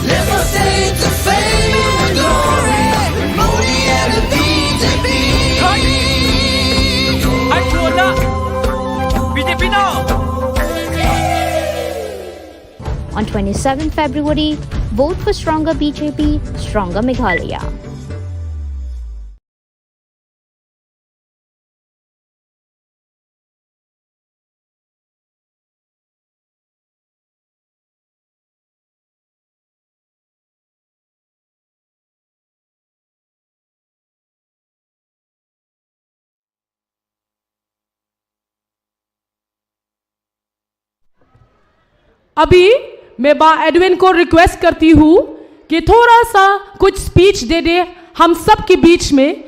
Speaker 7: Lift our state to fame and glory with Modi and the BJP Hai Purna BJP now
Speaker 8: On 27 February, vote for Stronger BJP, Stronger Meghalaya.
Speaker 9: अभी मैं बा Edwin को request करती हूँ कि थोड़ा सा कुछ स्पीच दे दे हम सब के बीच में।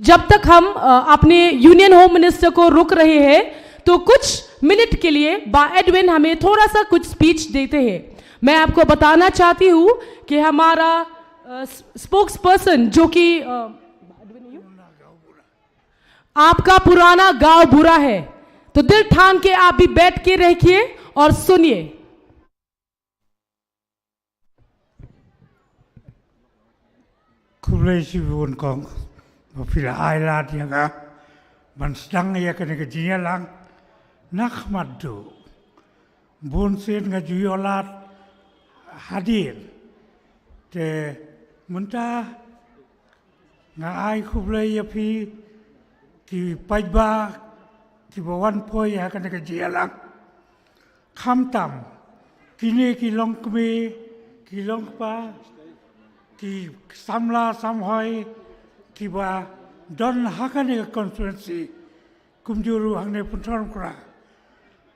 Speaker 9: जब तक हम अपने यूनियन होम मिनिस्टर को रुक रहे हैं तो कुछ मिनट के लिए बा एडविन हमें थोड़ा सा कुछ स्पीच देते हैं। मैं आपको बताना चाहती हूँ कि हमारा स्पोक्स पर्सन जो कि आपका पुराना गांव बुरा है, तो दिल ठान के आप भी बैठ के रखिए और सुनिए।
Speaker 10: Kulesiwon kong mapila ailat yaga banstang ya kene kejinya lang nakmadu bonsen ngajuyolat hadir te munta nga ai kublai ya pi ki paiba ki bawan poi ya kene kejinya lang kamtam kini ki long kme ki long pa ki samla samhoi ki ba don hakane constituency kumjuru hangne punton kra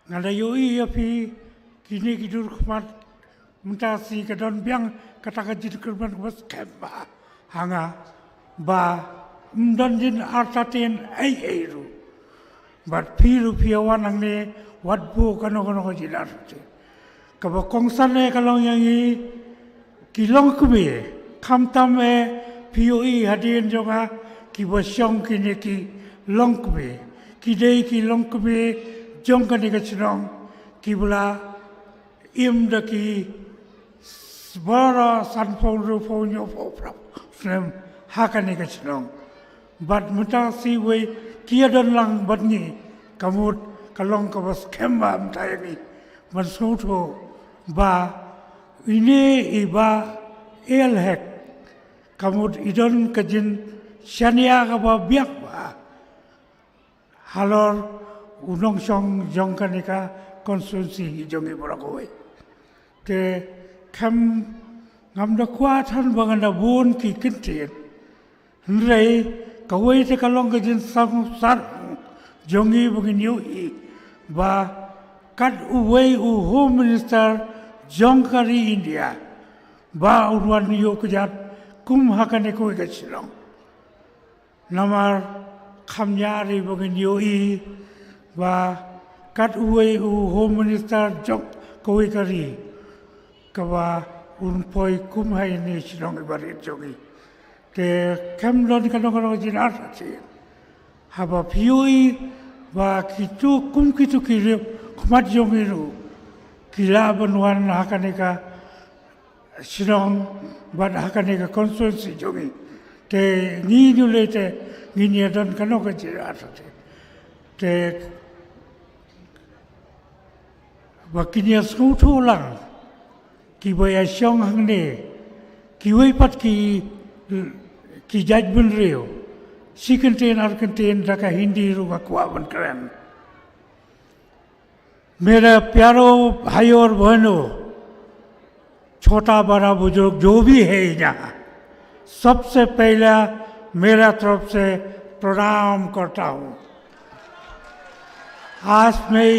Speaker 10: ngala yoi api kini ki dur khmat muntasi ka don biang kata ka jit kurban bas kemba hanga ba don jin artaten ai airu bat phiru phiawan hangne wat bo kano kano jilar kaba kongsane kalong yangi kilong kubi kamtame POE hadin jonga ki bosyong kini ki long kubi ki dei ki long kubi jong kani ka chinong ki bula im da ki bara san phong ru phong yo phong prap sem hakani ka chinong bat muta si we kia don lang bat ni kamut kalong ka bas kemba mtai ni man suto ba ini iba el hek kamut idon kajin shania ka ba biak ba halor unong song jong kanika konstitusi jong ibora kowe te kam ngam da kwa than bangan da bon ki kintin rei kawai te kalong kajin sang sar jongi bugin yu i ba kat uwei u home minister jongkari India ba urwan yu kujat kum hakane ko ga silong namar khamyari bugin yu i ba kat uwei u home minister jong koi kari kawa un poi kum hai ni silong ibarit jongi te kem lon kanong jin arti haba POE ba kitu kum kitu kiri kumat jongiru kila banwan hakaneka silong ba hakaneka konstitusi jongi te ni nulete ni ni don kanong jin arti te ba kinya skutu lang ki boya syong hang ne ki wei pat ki judgment reo si contain ar contain raka Hindi ruga kwaban kran मेरा प्यारो भाई और बहनों छोटा बड़ा बुजुर्ग जो भी है यहाँ सबसे पहला मेरा तरफ से प्रणाम करता हूँ आज मैं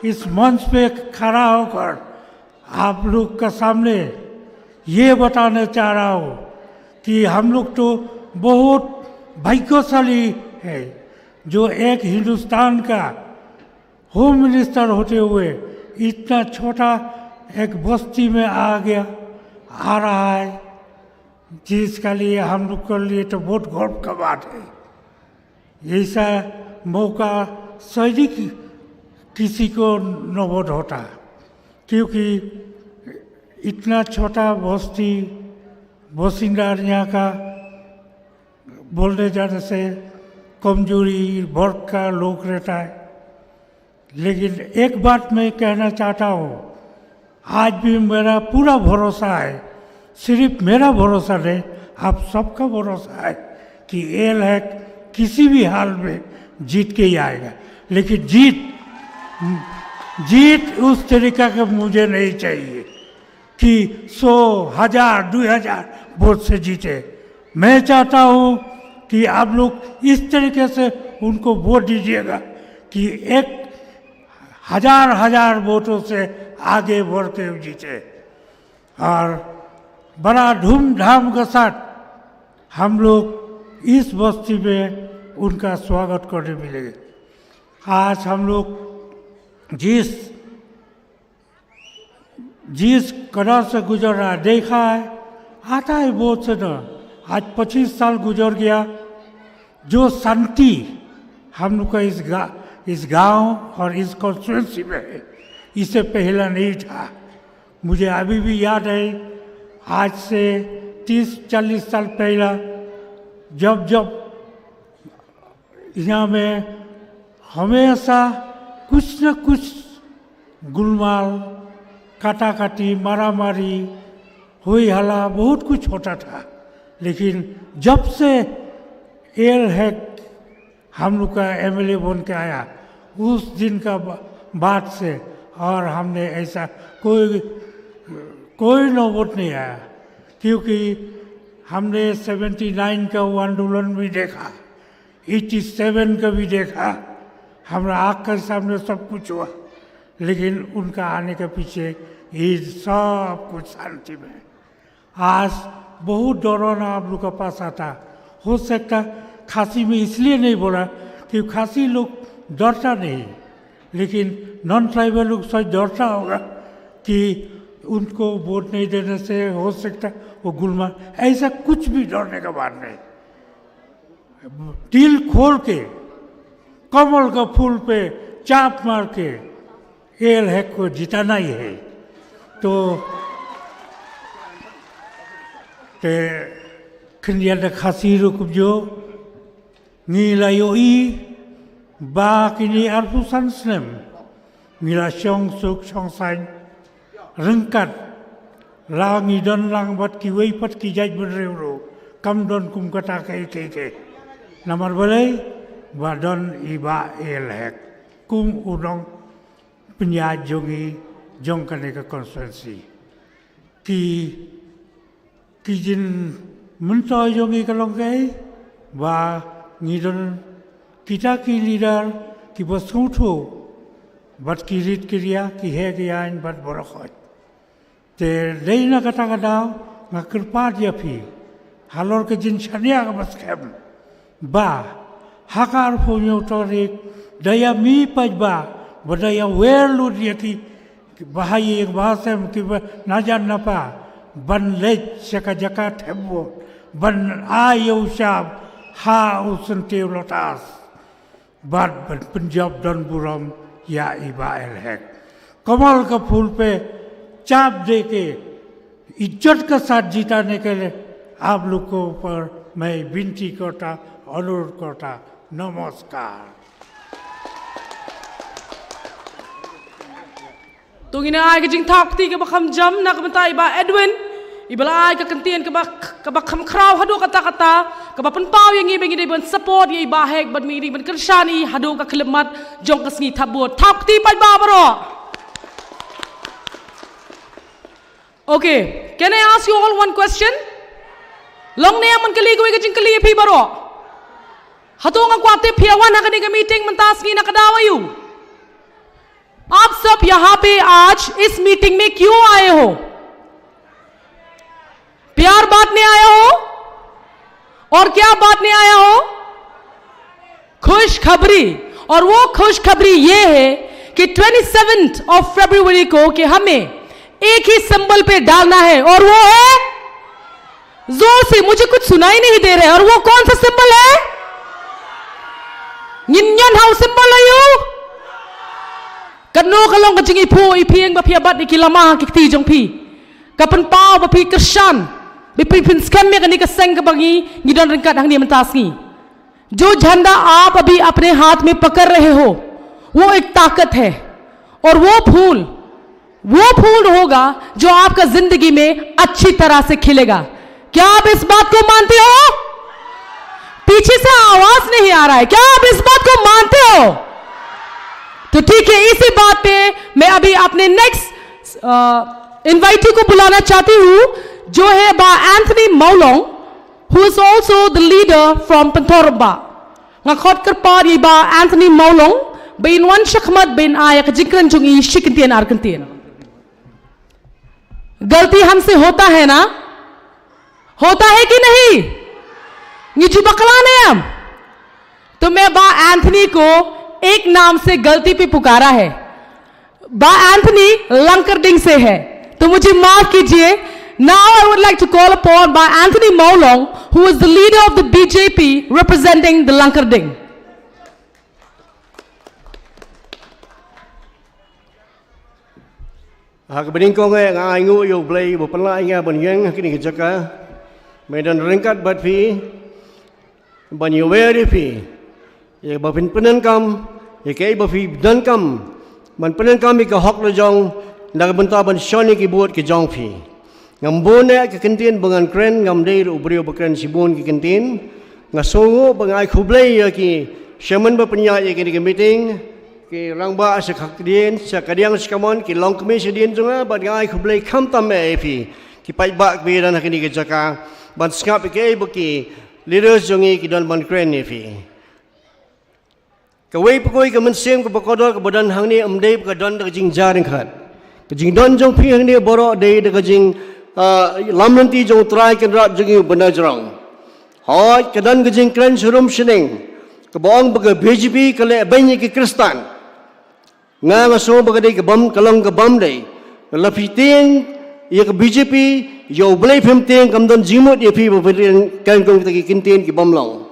Speaker 10: इस मंच पे खड़ा होकर आप लोग का सामने ये बताना चाह रहा हूँ कि हम लोग तो बहुत भाग्यशाली है जो एक हिंदुस्तान का होम मिनिस्टर होते हुए इतना छोटा एक बस्ती में आ रहा है जिसके लिए हम लोग के लिए तो बहुत गर्व का बात है ऐसा मौका सही किसी को न बहुत होता क्योंकि इतना छोटा बस्ती बसिंदा यहाँ का बोलने जाने से कमजोरी वर्ग का लोग रहता है लेकिन एक बात मैं कहना चाहता हूँ आज भी मेरा पूरा भरोसा है सिर्फ मेरा भरोसा नहीं आप सबका भरोसा है कि एल है किसी भी हाल में जीत के ही आएगा लेकिन जीत उस तरीका का मुझे नहीं चाहिए कि 100, 1000, 2000 वोट से जीते मैं चाहता हूँ कि आप लोग इस तरीके से उनको वोट दीजिएगा कि 1000 वोटों से आगे बढ़ के जीते और बड़ा धूमधाम के साथ हम लोग इस बस्ती में उनका स्वागत करने मिलेंगे आज हम लोग जिस कदर से गुजर रहा देखा है आता है बहुत से न आज 25 साल गुजर गया जो शांति हम लोग का इस गांव और इस कॉन्स्टिट्यूंसी में है इससे पहला नहीं था मुझे अभी भी याद है आज से 30-40 साल पहला जब यहाँ में हमेशा कुछ न कुछ गुलमाल काटाकाटी मारामारी हुई हला बहुत कुछ होता था लेकिन जब से एल है हम लोग का MLA बन के आया उस दिन का बाद से और हमने ऐसा कोई नौबत नहीं आया क्योंकि हमने 79 का वो आंदोलन भी देखा 87 का भी देखा हमारा आँख के सामने सब कुछ हुआ लेकिन उनका आने के पीछे ये सब कुछ शांति में आज बहुत डराना आप लोग का पास आता हो सकता खासी में इसलिए नहीं बोला कि खासी लोग डरता नहीं लेकिन नॉन ट्राइबल लोग शायद डरता होगा कि उनको वोट नहीं देने से हो सकता वो गुलमार, ऐसा कुछ भी डरने का बात नहीं। दिल खोल के कमल का फूल पे चाप मार के एल हैक को जिताना ही है। तो खनिया खासी रुकुब जो ngilayoi ba kini arpusan snem mila syong suk syong sain rengkat langi don lang bat ki wei pat ki jaj bereu kam don kum kata ke namar balai ba don iba el hek kum udong penya jongi jong kane ka constituency ki jin mun so jongi ka long kai ba ngidon kita ki leader ki bosutho bat ki rit kriya ki he gyan bat borokhot te leina kata kata ngakirpa dia phi halor ke jin chania ka bas kem ba hakar phonyo torik daya mi pajba badaya werlu dia ki bahai bahasem ki najan napa ban lech chaka jaka thebo ban ayo shab ha usun teolotas bad Punjab dan Buram या इबा L hack कमल का फूल पे चाप दे के इज्जत का साथ जिताने के लिए आप लोगों पर मैं विनती करता अनुरोध करता नमस्कार।
Speaker 9: तो ina ai ka jing thak ti ka bakham jam na ka mata iba Edwin ibala ai ka kantien ka ba kham khrau hadu kata ka ba pan pau yang ngi bengi de ban support ye ba hek ban mi ri ban kershani hadu ka khlemat jong ka sngi thabot thak ti pai ba baro. Okay, can I ask you all one question? Long ne man kali ko ka jing kali phi baro hatu nga kwate phiawan ha ka ni ka meeting man ta sngi na ka dawayu आप सब यहां पे आज इस meeting में क्यों आए हो? प्यार बांटने आए हो और क्या बांटने आया हो? खुशखबरी। और वो खुशखबरी ये है कि 27th of February को कि हमें एक ही सिंबल पे डालना है और वो है जोर से मुझे कुछ सुनाई नहीं दे रहे और वो कौन सा सिंबल है? निन्यन हाउ सिंबल है you Kanu kalong kajing ipu ipieng ba pia bat ikilama kikti jong pi kapan pau ba pi kershan bi pi pin scam me kani ka seng ka bangi ngidon ringkat hang ni mentas ni जो झंडा आप अभी अपने हाथ में पकड़ रहे हो वो एक ताकत है और वो फूल होगा जो आपका जिंदगी में अच्छी तरह से खिलेगा। क्या आप इस बात को मानते हो? पीछे से आवाज नहीं आ रहा है। क्या आप इस बात को मानते हो? तो ठीक है, इसी बात पे मैं अभी अपने नेक्स्ट इनवाइटी को बुलाना चाहती हूं जो है बा Anthony मौलोंग who is also the leader from Pantorba. Ngakot kerpa di ba Anthony Maulong bin wan shakmat bin aya kajikran jungi shikintian arkantian. गलती हमसे होता है ना? होता है कि नहीं? नीचू बकलाने हम तो मैं बा एंथनी को एक नाम से गलती पे पुकारा है। बा एंथनी लंकरडिंग से है तो मुझे माफ कीजिए। Now I would like to call upon by Anthony Maulong, who is the leader of the BJP representing the Lankarding.
Speaker 11: Kebening kau ngai ngu yo play berpala ingat banyang kini kejaka medan ringkat bat pi banyu weri pi ye bapin penan kam ye kai bafi dan kam man penan kam ke hok le jong nak bentar ban shoni ki buat ke jong pi ngambone ke kentin bangan kren ngamde ubrio bakran sibun ke kentin ngasongo bangai khublei ki shaman ba penya ye ke meeting ki rangba sakadien sakadiang skamon ki long commission junga bangai khublei kham tam e pi ki pai ba bi dan kini ke jaka ban skap ke baki leaders jongi ki don ban kren ni pi ka wei pokoi ka mensem ka bakodor ka badan hang ni amde ka don ka jing jaring khat ka jing don jong pi hang ni boro de ka jing lam nanti jong try kan rat jing bana jarang hoi ka don ka jing kren surum sining ka bong ba ka BJP ka le banyi ki kristan nga nga so ba ka de ka bam kalong ka bam de la phi tieng ye ka BJP yo blai phim tieng kam don jimut ye phi bo kan kong ta ki kin tien ki bom long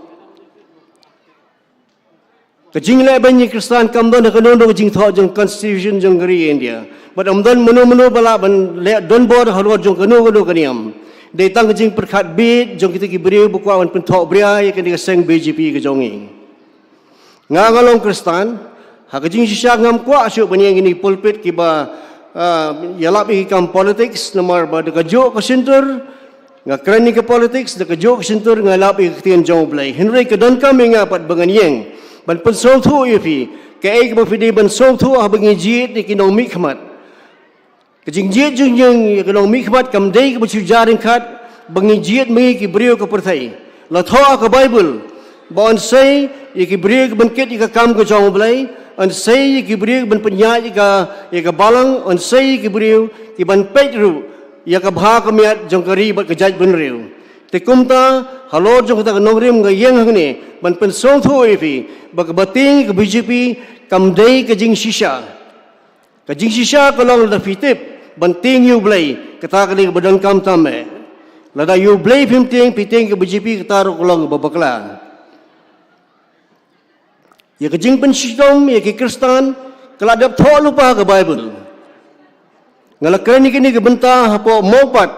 Speaker 11: ka jing le ban ni Kristan kam don ka non do jing tho jong constitution jong gari India but am don mano bala ban le don bor halwa jong kanu kaniam de tang jing perkhat bit jong kita ki beri bu kwa wan pen tho bria ye kan ka seng BJP ka jong ing nga ngalong Kristan ha ka jing sisa ngam kwa syu ban yang ini pulpit ki ba yalap ki kam politics nomor ba de ka jo ka center nga krani ka politics de ka jo ka center nga lap ki tien jong blai henry ka don kam nga pat bangan yeng ban pen so thu ye fi ka ek ba fi de ban so thu ha bangi ji de ki nong mi khmat ka jing ji jung jung ka nong mi khmat kam dei ka bu chu jaring khat bangi ji mi ki brio ka perthai la tho ka bible bon say ye ki brio ka ban ket ka kam ka jong blai an say ki brio ban penya ka balang an say ki brio ki ban petru ya ka bha ka miat jong kari bat ka jaj ban riu te kumta halo jong ta nong rim ga yeng hang ni ban pen song thu e fi ba ka bating ka BJP kam dei ka jing shisha ka long da fitip ban ting yu blai ka ta ka ni badan kam tam me la da yu blai phim ting piting ka BJP ka ta ro long ba bakla ya ka jing pen shidom ya ki Kristan kala dap tho lupa ka Bible ngala krani kini ka benta hapo mopat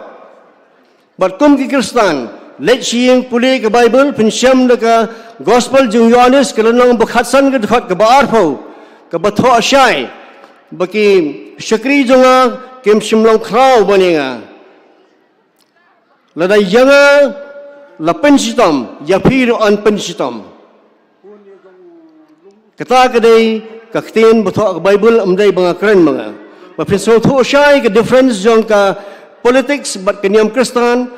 Speaker 11: bat kum ki Kristan let sieng puli ka Bible pensyam da ka gospel jung Yohanes kelanang bakhatsan ka dhat ka baar pho ka batho asyai baki syakri jonga kem simlong khrau baninga ladai yanga la pensitam ya phir an pensitam kata kadai ka ktin batho ka Bible amdai banga kren mga ba penso tho asyai ka difference jong ka politics bat kaniam Kristan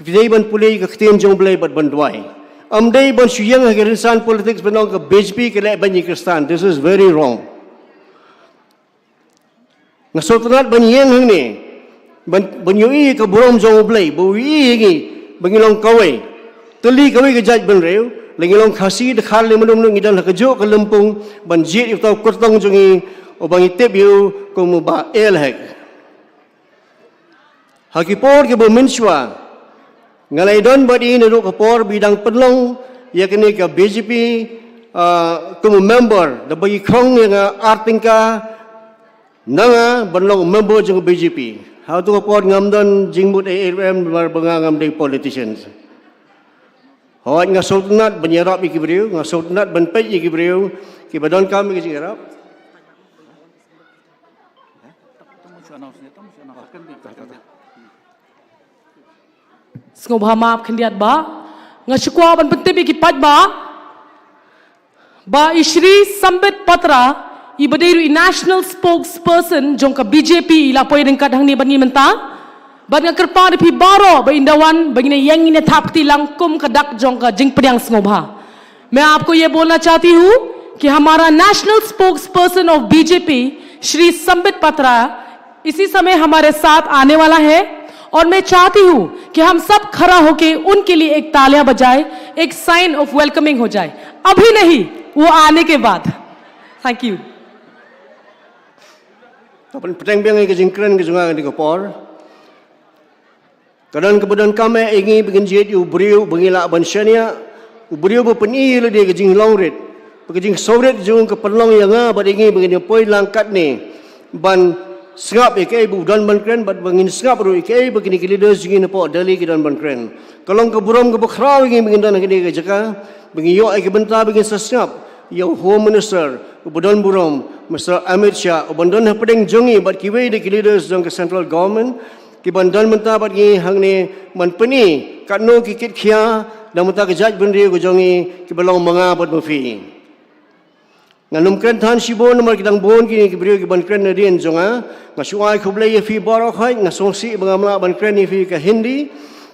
Speaker 11: kidai ban pulei ka ktin jong blai bat bandwai amdai ban suyang ha rinsan politics banong ka BJP ka le ban Kristan this is very wrong ngasotanat ban yeng hang ni ban yui ka burom jong blai bo wi ngi bangilong kawai teli kawai ka jaj ban reu lengilong khasi de khal le manum ngidan ka jo ka lempung ban jit itaw kurtong jongi o bang itep yu ko mo ba el hek hakipor ke bo menswa ngalai don badi ne ro ka por bidang penlong ya kene ka BJP ko mo member da bagi khong nga artingka nanga banlong member jong BJP how to ka por ngam don jingmut ARM bar bangangam de politicians hawat nga sultanat banyarap iki brio nga sultanat ban pej iki brio ki badon kami ki jingarap
Speaker 9: Sngobha maaf khendiat ba nga shukwa ban pentim ki paj ba Shri Sambit Patra i baderu national spokesperson jong ka BJP ila poi ringkat hang ni ban ni menta ban nga kerpa di pi baro ba indawan bagine yang ine thapti langkum kadak jong का जिंग पड़ियांग स्नोभा मैं आपको ये बोलना चाहती हूँ कि हमारा national spokesperson of BJP Shri Sambit पत्रा इसी समय हमारे साथ आने वाला है और मैं चाहती हूँ कि हम सब खड़ा होके उनके लिए एक तालियां बजाए एक साइन ऑफ वेलकमिंग हो जाए अभी नहीं वो आने के बाद thank you
Speaker 11: upon petang biang ke jingkran ke junga ni ko por kadang kemudian kami ingin bikin jid yu beriu bengila bansyania beriu berpeni le dia ke jing longret ke jing sowret jung ke penlong yang ba ingin bikin poi langkat ni ban sengap ke ibu dan bankren bat bangin sengap ru ke bikin ke leaders jing po dali ke dan bankren kalong ke burom ke bekhrau ingin bikin dan ke dia jaka bangin yo ke benta bikin sesengap yo home minister Ubadan Burom, Mr. Amit Shah, Ubandan Hapadeng Jungi, but kiway the leaders jong central government, Kibandan Manta but ye hang ne manpani, Katno Kikit Kia, Namata Jaj Bundri Gujongi, Kibalong Manga but Mufi. Nanum Krentan Shibon, Markidang Bon, Kibri Ban Krenadi and Jonga, Nasuai Kublay Fi Borok, Nasonsi, Bangamla Ban Kreni Fi Hindi,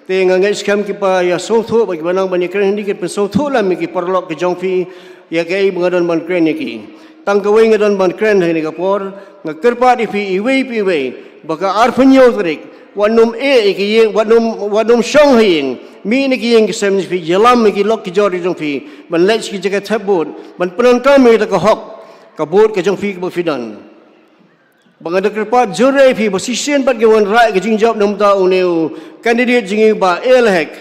Speaker 11: the Nangais Kam Kipa Yasoto, but Banang Banikren Hindikit Sotola Miki Porlok Jongfi. Ya kay mga ban kren niki tangkaway nga ban kren ni kapor nga kerpa di fi iway baka arfanyo trik wanum iki wanum shong hing mi niki yang sem fi jalam niki lok ki jori jong fi ban lech ki jaga tabut ban penon kami ta ka hok kabut ka jong fi bo fidan Bangada kerpat jure pi posisien pat gawan rai ke jing job nam ta uneu candidate jing ba elhek.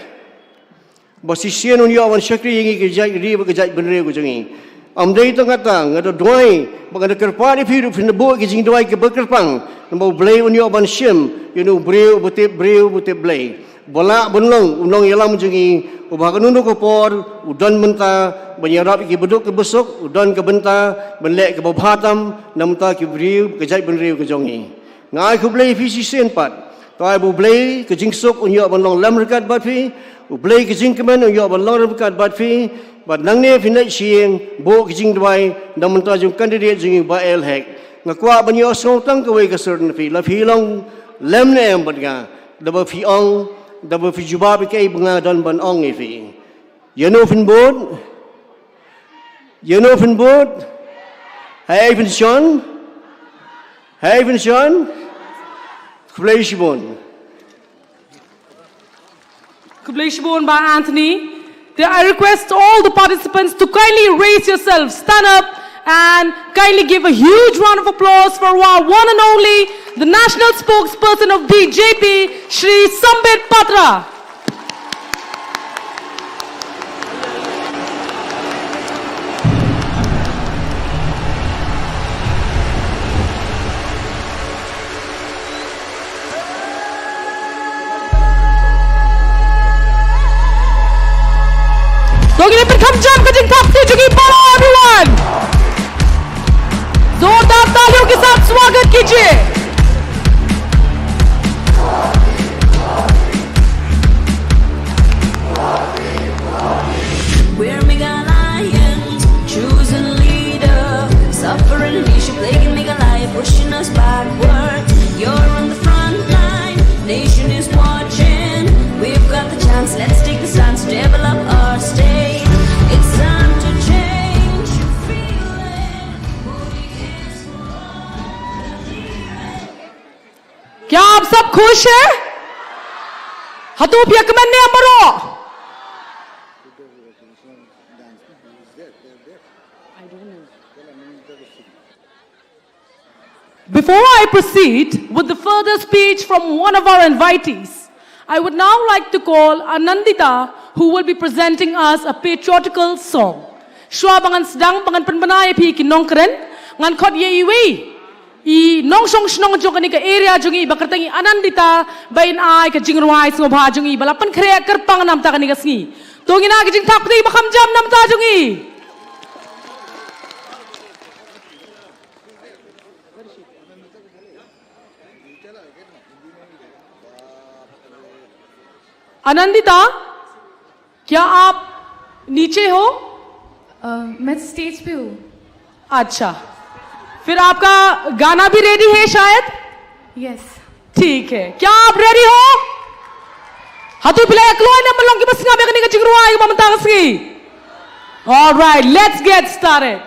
Speaker 11: Posisien un yawan syakri yang ke jai ri ke jai benre ku jing. Amdai tengah tang ada doi bangada kerpat pi ru fin bo ke jing doi ke berkerpang nambau blai un yawan syem you breu bute blai. Bola benlong unong yalam jing ubah kanunu ko por udan menta banyarap ki beduk ke besok udan ke benta benlek ke babhatam namta ki briu ke jai benriu ke jongi ngai ku blai fi sisen pat tai bu blai ke jingsuk unyo benlong lam rekat bat fi u blai ke jing kemen unyo benlong rekat bat fi bat nangne finai sieng bo ke jing dwai namta jung candidate jing ba el hek ngakwa banyo so tang ke we ke certain fi la fi long lem ne am bat ga da fi ong double fi juba ke bunga don ban ong fi you know fin board hey fin Sean Kubleshibon
Speaker 9: by Anthony. I request all the participants to kindly raise yourselves, stand up and kindly give a huge round of applause for our one and only, the national spokesperson of BJP, Shri Sambit Patra. जम के जिंग थपती चुकी बोलो everyone जोरदार तालियों के साथ स्वागत कीजिए
Speaker 12: We're mega lions, choosing leader, suffering leadership, plaguing mega life, pushing us backward. You're on the front line, nation is watching. We've got the chance, let's take the chance to develop our state. It's time to change, you feel it.
Speaker 9: क्या आप सब खुश हैं? हतूप यकमन्ने अमरो Before I proceed with the further speech from one of our invitees, I would now like to call Anandita, who will be presenting us a patriotical song. Shwa bangan sedang bangan penbanaya pi kinong keren, ngan khot ye iwi. I nong song snong jong ni ka area jongi bakartangi Anandita bain ai ka jingruai ngobha jongi balapan khre kerpang nam ta kani kasngi. Tongina ka jing thapti bakam jam nam ta jongi. Anandita, क्या आप नीचे हो?
Speaker 13: मैं stage पे हूँ।
Speaker 9: अच्छा, फिर आपका गाना भी रेडी है शायद?
Speaker 13: यस।
Speaker 9: ठीक है, क्या आप रेडी हो? हतु पिला keluar ni melong ki basinga be kani ka jingruwa ay mamantang ski. All right, let's get started.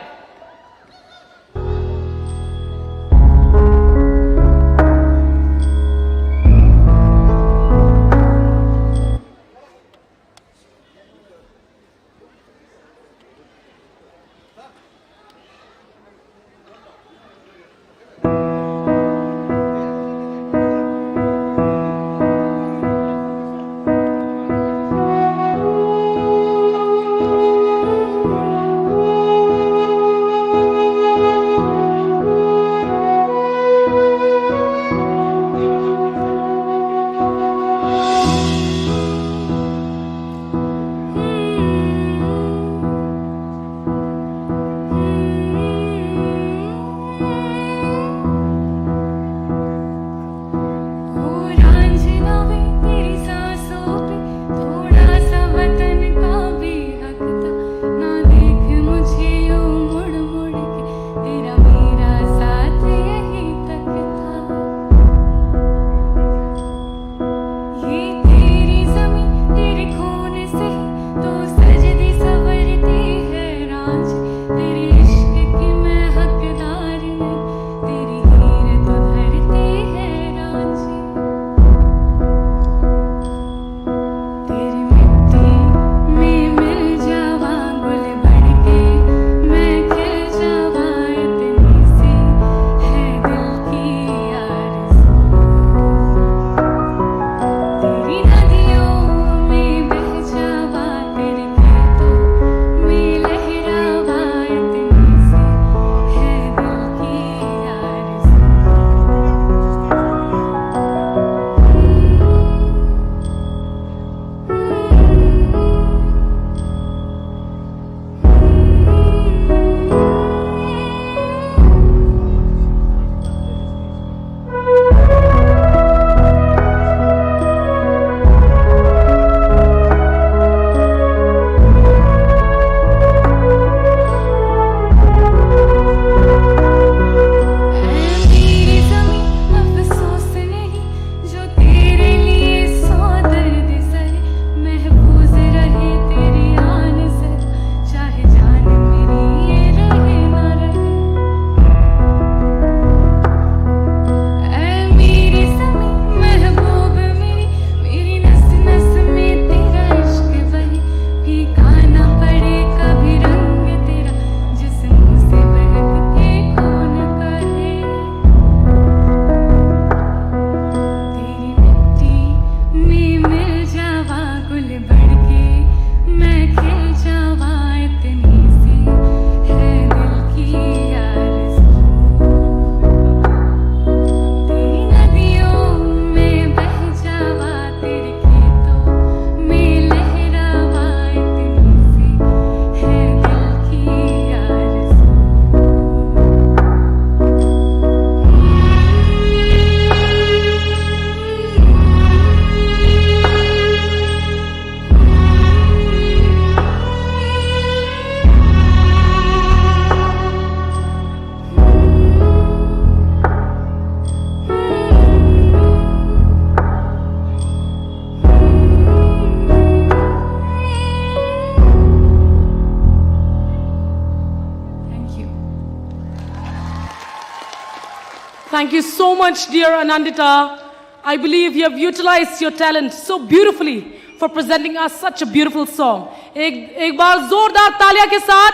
Speaker 9: Thank you so much, dear Anandita. I believe you have utilized your talent so beautifully for presenting us such a beautiful song. एक बार जोरदार तालियां के साथ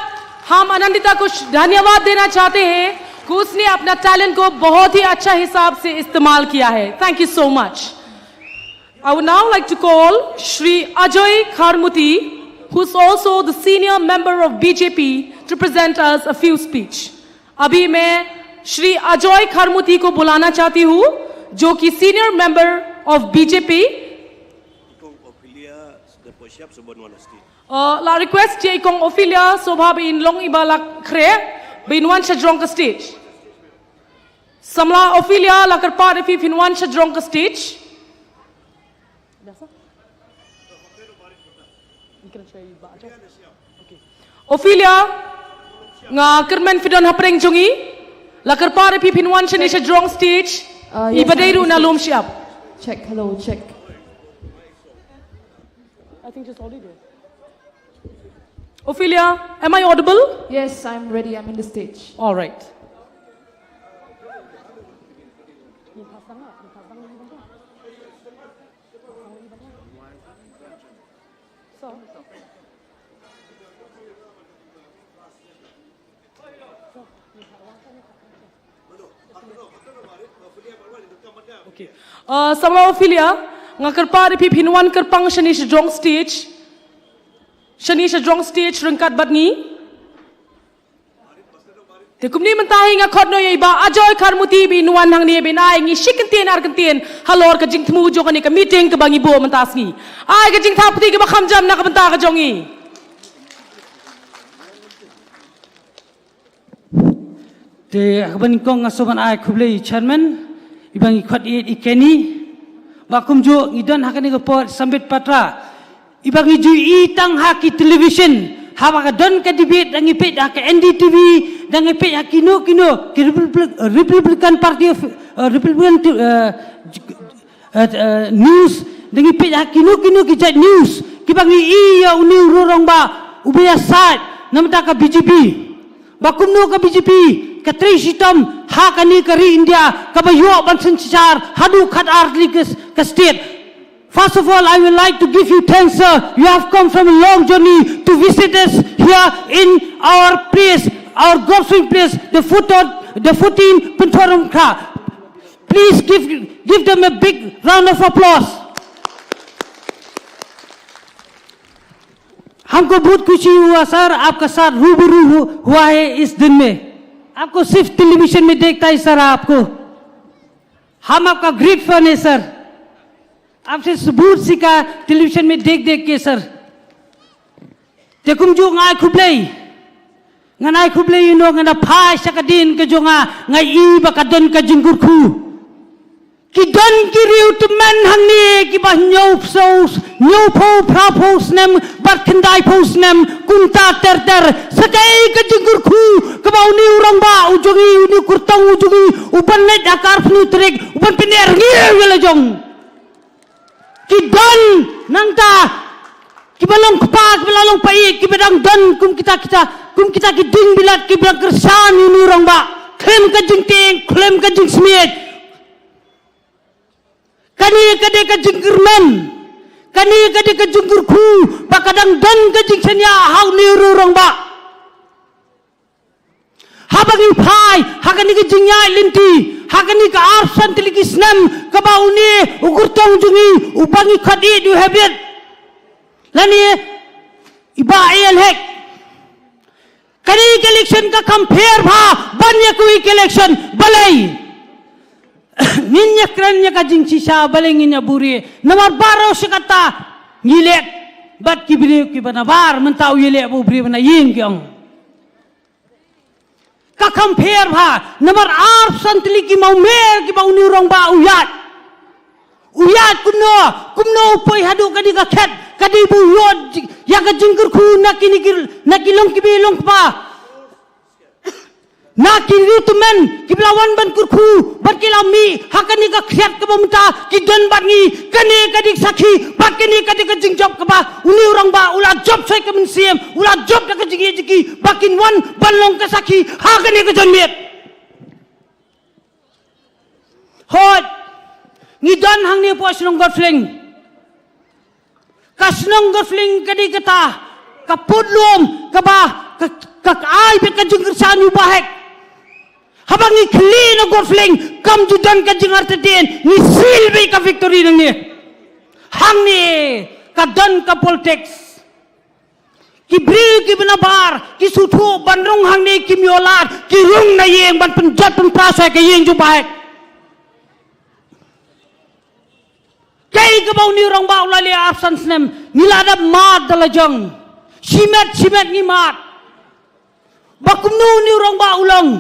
Speaker 9: हम आनंदिता को धन्यवाद देना चाहते हैं कि उसने अपना टैलेंट को बहुत ही अच्छा हिसाब से इस्तेमाल किया है. Thank you so much. I would now like to call Shri Ajoy Kharmuti, who is also the senior member of BJP, to present us a few speech. अभी मैं श्री अजय खरमुती को बुलाना चाहती हूँ, जो कि senior member of BJP. La request je ikong Ophelia sobha bin long iba la kre bin wan shadrong ka stage. Samla Ophelia la karpa refi bin wan shadrong ka stage. Ophelia nga kermen fidon hapreng jongi la karpa refi bin wan shadrong stage. Ibadairu na lom siap.
Speaker 13: Check, hello, check.
Speaker 9: I think just already there. Ophelia, am I audible?
Speaker 13: Yes, I'm ready. I'm in the stage.
Speaker 9: All right. Okay. Sama Ophelia, ngakarpa repi pinwan kerpang shanish drong stage. Shanish drong stage rengkat batni. Tekumni mentahi nga khotno ye ba Ajoy Kharmuti binuan hang ni bina ngi shikentien arkentien halor ka jingtmu jo ka meeting ka bangi bo mentasngi. Ai ka jingtha pati ka bakham jam na ka benta ka jongi.
Speaker 14: Te akban kong asoban ai khublei chairman ibang ikhot ikeni bakum jo idan hakani ko por sambit patra ibang iju itang haki television hawa ka don ka debate dangi pe ka NDTV dangi pe kino Republican Party of Republican news dangi pe kino ki jat news kibang iya uni rorong ba ubaya sat namta ka BJP bakum no ka BJP Katri sitam hakani kari India kabayo bansen char hadu khat artli ka state. First of all, I would like to give you thanks, sir. You have come from a long journey to visit us here in our place, our Gopswing place, the 14 Pentorum Kra. Please give them a big round of applause. हमको बहुत खुशी हुआ sir, आपका साथ रूबरू हुआ है इस दिन में. आपको सिर्फ टेलीविजन में देखता है सर. आपको हम आपका ग्रेट फैन है सर. आपसे सबूत सीखा टेलीविजन में देख के सर. तेकुम जो ngai khublei you know ngana phai sakadin ke jonga ngai I bakadon ka jinggur khu ki don ki riut man hangni ki ba nyop sos nyopo prapos nem barkhandai pos nem kunta ter sakai ka jinggur khu ka ba uni urang ba ujogi uni kurtang ujogi uban net akar pnu trek uban piner ngi wala jong ki don nangta ki balong kpa ki balong pai ki bedang don kum kita ki ding bilat ki brak kersan uni urang ba klem ka jingting klem ka jing smiet kani kade ka jinggerman kani kade ka jinggur khu bakadang don ka jingsenya hau ni rurong ba habagi phai hakani ka jingnya linti hakani ka arsan tiliki snam ka ba uni ugurtong jungi ubangi khadi du habit lani iba el hek kani election ka compare bha banya kui election balai ninya kranya ka jingsi sa balenginya buri nomor baro sekata ngilek bat kibri ki bana bar mentau yelek bu bri bana yin kyong ka compare bha nomor arp santli ki mau mer ki mau nurong ba uyat kumno poi hadu ka di ka khet ka di bu yod ya ka jingkur khu nakilong ki bilong pa na kiri tu men kiblawan ban kurku berkilami hakani ka khiat ka bamta ki don bangi kani kadik sakhi bakini kadik jing job ka ba uni orang ba ula job sai ka min siem ula job ka jigi bakin wan banlong ka sakhi hakani ka jon miet hot ni don hang ni po snong gofling ka snong gofling kadi kata ka pudlum ka ba ka ai be ka jing sanu bahek habang ni clean gofling kam ju don ka jing artedin ni silbi ka victory nang ni hang ni ka don ka politics ki bri ki benabar ki sutu bandrung hang ni ki miolat ki rung na yeng ban penjat pen prasai ka yeng ju bahek kay ka bau ni rong bau la le absence nem nilada mat dalajang simet ni mat bakumnu ni rong bau long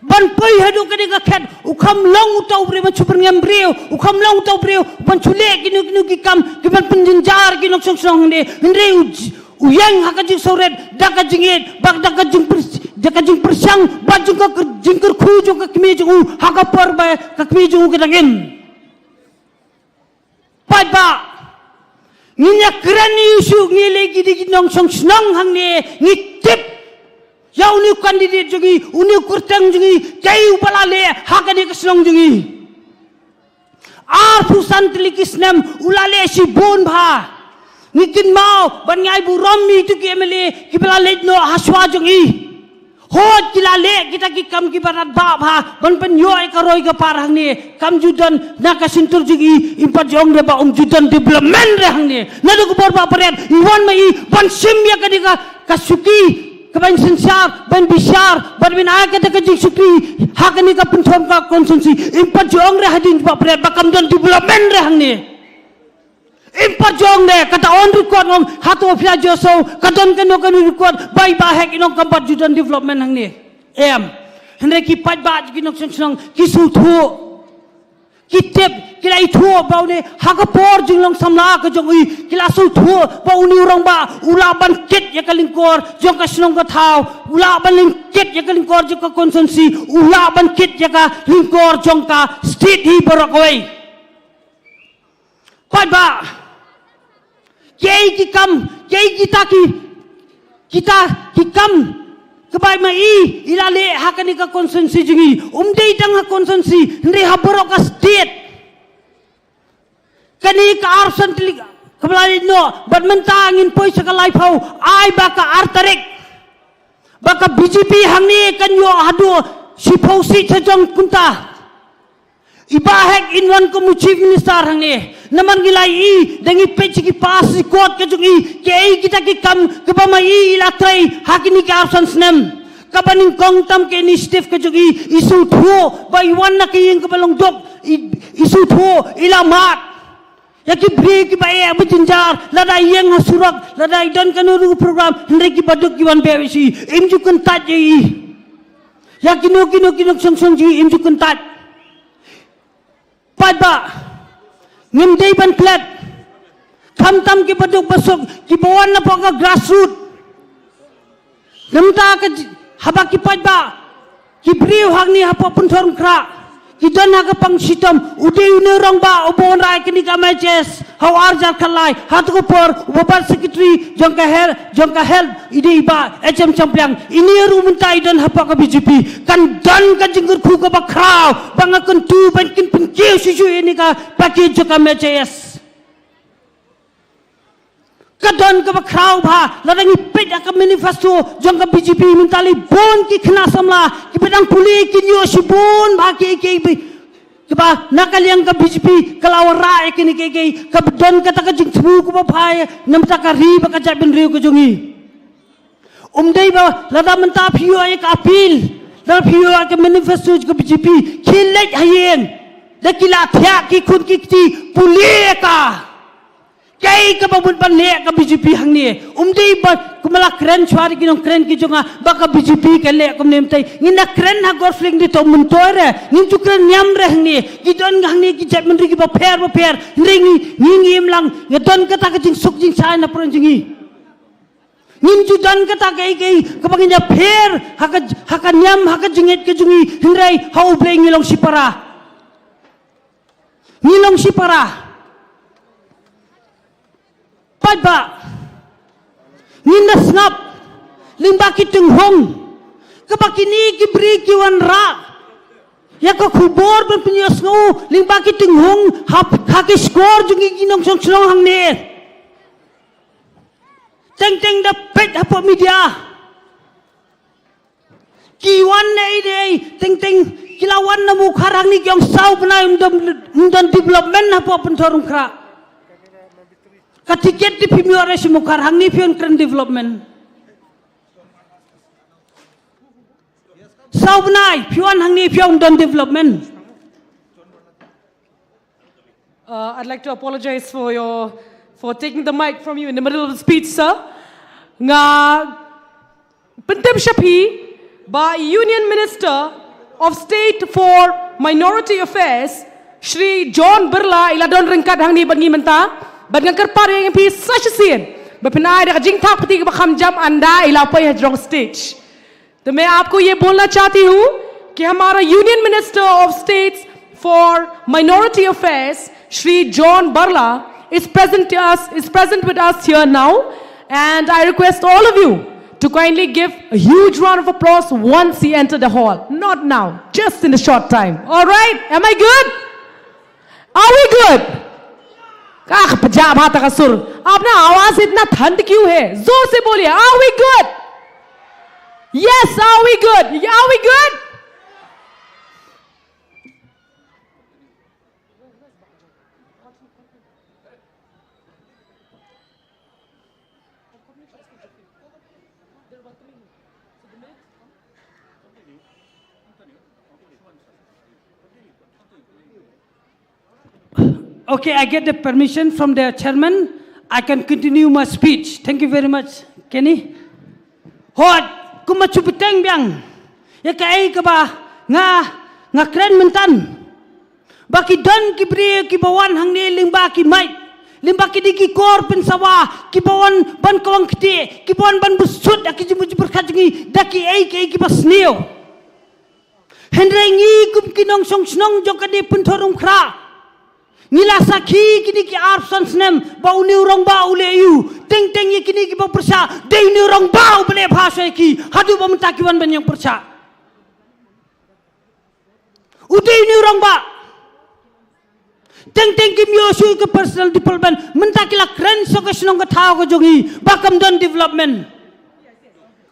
Speaker 14: ban poi hadu ka ni ka khet ukam long utau bre ma chuper ngam breu ukam long utau breu ban chule ki nu ki kam ki ban penjenjar ki nok song song ni ndre uyang ha ka jing soret da ka jingit bak da ka jing persang baju ka jingker khu jo ka kmi ju ha ka por ba ka kmi ju ka dangin pai ba ninya kran isu ngile ki di nong song snong hang ni ni tip ya uni candidate jungi uni kurtang jungi kai upala le hakani kesnong jungi ar pusan telikisnem ulale si bon bha nikin mau ban ngai bu romi tu ki emele ki bala le no haswa jungi hot kila le kita ki kam ki barat ba bha ban pen yo ai karoi ka parang ni kam judan na ka sintur jungi impat jong de ba judan development re hang ni na du ko bor ba paren iwan mai ban sim ya ka diga kasuki kaban sensar ban bishar ban bin ay ka jing sukri hakani ka punthom ka konsensi impat jong re hadin ba pren bakam don development re hang ni impat jong re kata on record ngom hatu ofia joso kadon kano record bai ba hek inong kampat judan development hang ni henre ki pat ba ki nok song ki su thu ki tep kila itu bau ne haga por jing long samla ka jong i kila su thu bau ni urang ba ula ban kit ya kalingkor jong ka snong ka thau ula ban ling kit ya kalingkor jong ka konsensi ula ban kit ya ka lingkor jong ka state hi borok oi pai ba kei ki kam kei kita ki kam kebai mai ilale hakani ka konsensi jungi umdei dang ha konsensi ndre ha borok ka state kani ka arsan tili kebalai no badmenta ngin poi sakalai phau ai ba ka artarek ba ka BJP hangni kan yo hadu sipau si chajong kunta iba hek inwan ko mu chief minister hangni naman gilai i dangi pech ki pas si court ke jungi kei kita ki kam ke bamai ilatrai hakini ka absence nem kabaning kong tam ke initiative ke jungi isu thuo bai wan na ki ing kabalong dok isu thuo ilamat yaki bri ki bai ab jinjar ladai yang hasurak ladai don kanuru program hendai ki baduk ki wan besi imju kan tat ji yaki no song song ji imju kan tat pada ngimdei ban plat kam tam ki baduk basuk ki bawan na paka grassroot ngamta ka haba ki pada ki briu hangni hapa punthorm kra ki don ha ka pang sitom udei une rong ba obon rai kini ka matches how arjar khalai hat ko por ubal secretary jongka hel idei ba hm champiang ini ru minta idon hapa ka BJP kan don ka jinggur khu ka ba khrau banga kan tu ban kin pin kiu sisu ini ka package ka matches kadon ka ba khrau bha ladangi pet ka manifesto jongka BJP minta li bon ki khna samla ki pedang puli ki nyo si bon bha ki ba nakaliang ka BJP kalawara ekini ke ka don ka ta ka jing thu ko ba phai namta ka ri ba ka ja bin riu ko jungi umdei ba lada menta phiyo ek appeal la phiyo ka manifesto ka BJP khilek hayeng da kila thya ki khun ki ti puli ka kei ka babun ban le ka BJP hangni umdei ba kumala kren chwari ki nong kren ki jonga ba ka BJP ka le kum nem tai ngina kren ha gorfling di to mun toire nin tu kren nyam re hangni ki don hangni ki jat menteri ki ba pher ringi ngim lang ngedon ka ta ka jing suk jing sai na pron jingi nim ju don ka ta kei ka bangin ja pher haka nyam haka jinget ke jungi hindrai hau bleng ngilong sipara pada nina snap limba ki tunghong kabakini ki bri ki wan ra ya ko khubor ban pinyos ngo lingba ki tinghong hap khaki score jungi kinong song song hang ne teng teng da pet hapo media ki wan nei dei teng teng kilawan na mu kharang ni kyong sau panai undon development hapo pentorung kra ka tiket di pimiore si mu kharang ni pion kren development sau panai pion hang ni pion undon development.
Speaker 9: I'd like to apologize for taking the mic from you in the middle of the speech, sir. Nga Pentem Shapi by Union Minister of State for Minority Affairs, Shri John Birla iladon ringkat hang ni bangi menta, badngkar pare yang pi sashisian, bapinai dak jing thak pati bakam jam anda ilapai hajrong stage. तो मैं आपको ये बोलना चाहती हूँ कि हमारा union minister of states for minority affairs Shri John Barla is present with us here now, and I request all of you to kindly give a huge round of applause once he entered the hall. Not now, just in a short time. All right? Am I good? Are we good? Punjab हाथ का सुर, आपने आवाज इतना ठंड क्यों है? जोर से बोलिए. Are we good? Yes, are we good? Are we good?
Speaker 14: Okay, I get the permission from the chairman. I can continue my speech. Thank you very much, Kenny. Hot. Kuma cupiteng biang, ya kai kaba nga keren mentan, baki don kibri kibawan hang ni limba ki mai, limba ki diki kor pensawa kibawan ban kawang kiti, kibawan ban busut aki jimu berkajungi daki ai kibas neo. Hendrengi kum kinong song snong jokade pentorong kra. Nila sakhi kini ki arsan snem bau ni urang bau le yu teng teng ye kini ki bau persa dei ni urang bau bele bhasha ki hadu bam takiwan ban yang persa udei ni urang ba teng teng ki myo su ke personal development mentakila kren so ke snong ka thao ko jongi bakam don development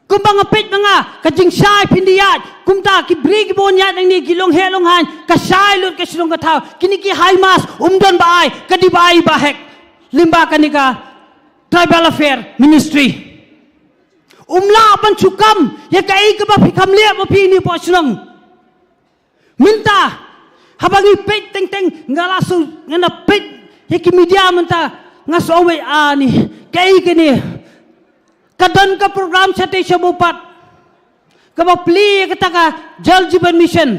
Speaker 14: kumbang apet manga kajing sai pindiat kumta ki brig bonya nang ni gilong helong han ka sai lut ke silong ka thau kini ki high mass umdon bai ka di bai bahek limba kanika tribal affair ministry umla ban chukam ya kai ka ba phikam le ba pi ni po silong minta habangi pet teng teng ngalasu ngana pet ya ki media minta ngasowe ani kai kini kadon ka program sate shabupat kaba pli kata ka jal jiban mission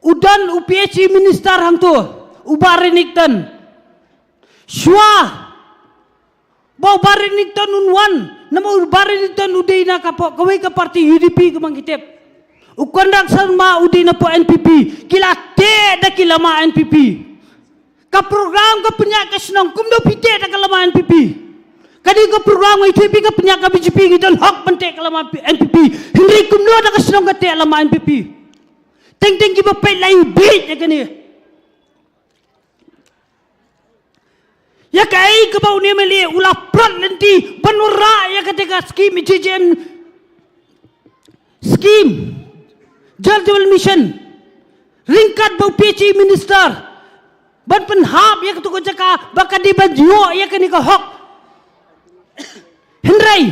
Speaker 14: udan UPHC minister hang tu ubareniktan shwa bau bareniktan unwan nama ubareniktan udaina ka kawai ka parti UDP ka mangitep ukondak sama udaina po NPP kila te da kila ma NPP ka program ka punya ka senang kumdo pite da kala ma NPP kadi ko program itu pi ka penya ka BJP gidan hak pentek lama NPP hindi kumno da ka senong ka te lama NPP teng teng ki ba pe lai beat ya kani ya kai ka ba uni meli ula prat lenti panura ya ketika scheme JJM scheme jal jewel mission ringkat bau PHC minister ban penhap ya ketu ko jaka bakadi banjo ya kani ka hak Hendrai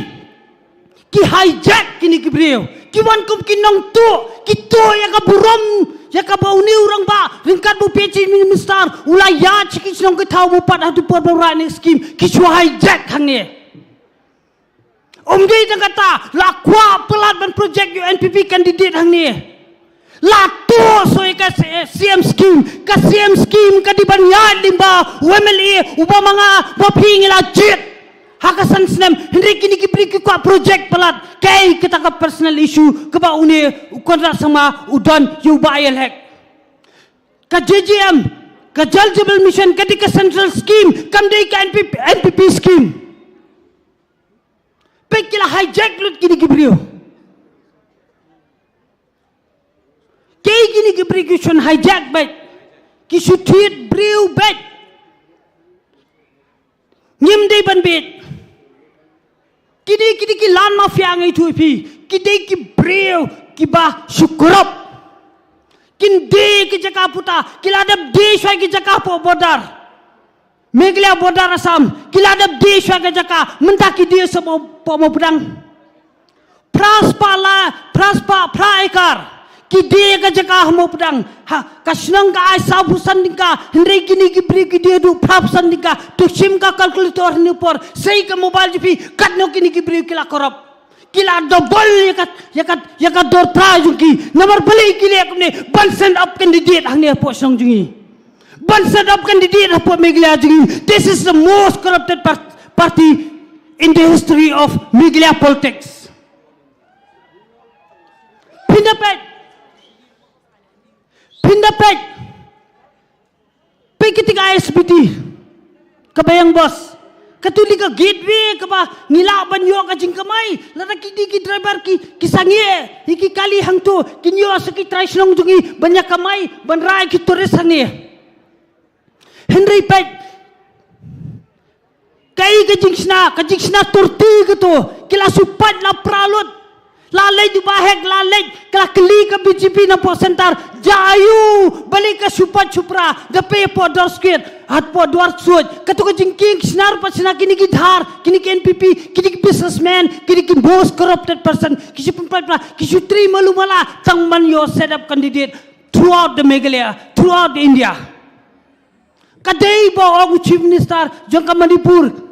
Speaker 14: ki hijack kini ki beliau ki wan kum kinong tu ki tu ya ka burom ya ka bau ni urang ba ringkat bu PHC minister ulai ya chiki snong ke thau bu pat hatu por bau ni scheme ki chu hijack hang ni dei tang kata la kwa pelat ban project UNPP candidate hang ni la tu so ka CM scheme ka di ban ya limba UMLA uba mga ba pingila chit hakasan snem hindi kini ki beri kwa project pelat kai kita ka personal issue ke ba uni kontrak sama udan yu bayel hek ka JJM ka jal jebel mission ka di ka central scheme kam dei ka NPP scheme pekila hijack lut kini ki beri kai gini ki beri kisun hijack bet. Kisu tweet briu bet. Ngim dei ban bet. Kini ki lan mafia ngai tu pi. Kidei ki briu ki ba syukurop. Kin de ki jaka puta. Kiladap de shwai ki jaka po border. Meghalaya border Assam. Kiladap de shwai ki jaka. Mentaki dia semua po mo pedang. Praspa praekar. Kidea ka jaka mo pedang. Kasnang ka ay sabusan ka. Hindi kini kibri kidea du prapsan ka. Tuksim ka kalkulator ni por. Say ka mobile jipi. Katno kini kibri kila korap. Kila double yakat dor pra jungi. Nomor beli kili akne ban send up candidate hangni po song jungi. Ban send up candidate po Meghalaya jungi. This is the most corrupted party in the history of Meghalaya politics. Pindapet Pekitika SPT Kabayang bos Katuli ka gateway ka ba Ngila banyo ka jing kamay Lara ki driver ki sangye Iki kali hang tu Kinyo sa ki try sinong jungi Banyak kamay Banray ki turis hangye Henry Pet Kay ka jing sna turti ka to Kila supat la pralot Lalai di bahek lalai kala keli ka BJP na po sentar jayu balik ka supat supra gape po dorskit at po dwar suot kato ka jingking sinar pa sina kini gidhar kini ki NPP kini ki businessman kini ki most corrupted person kisi pempatla kisi tri malumala tangman yo set up candidate throughout the Meghalaya throughout India kadai bo og chief minister jangka Manipur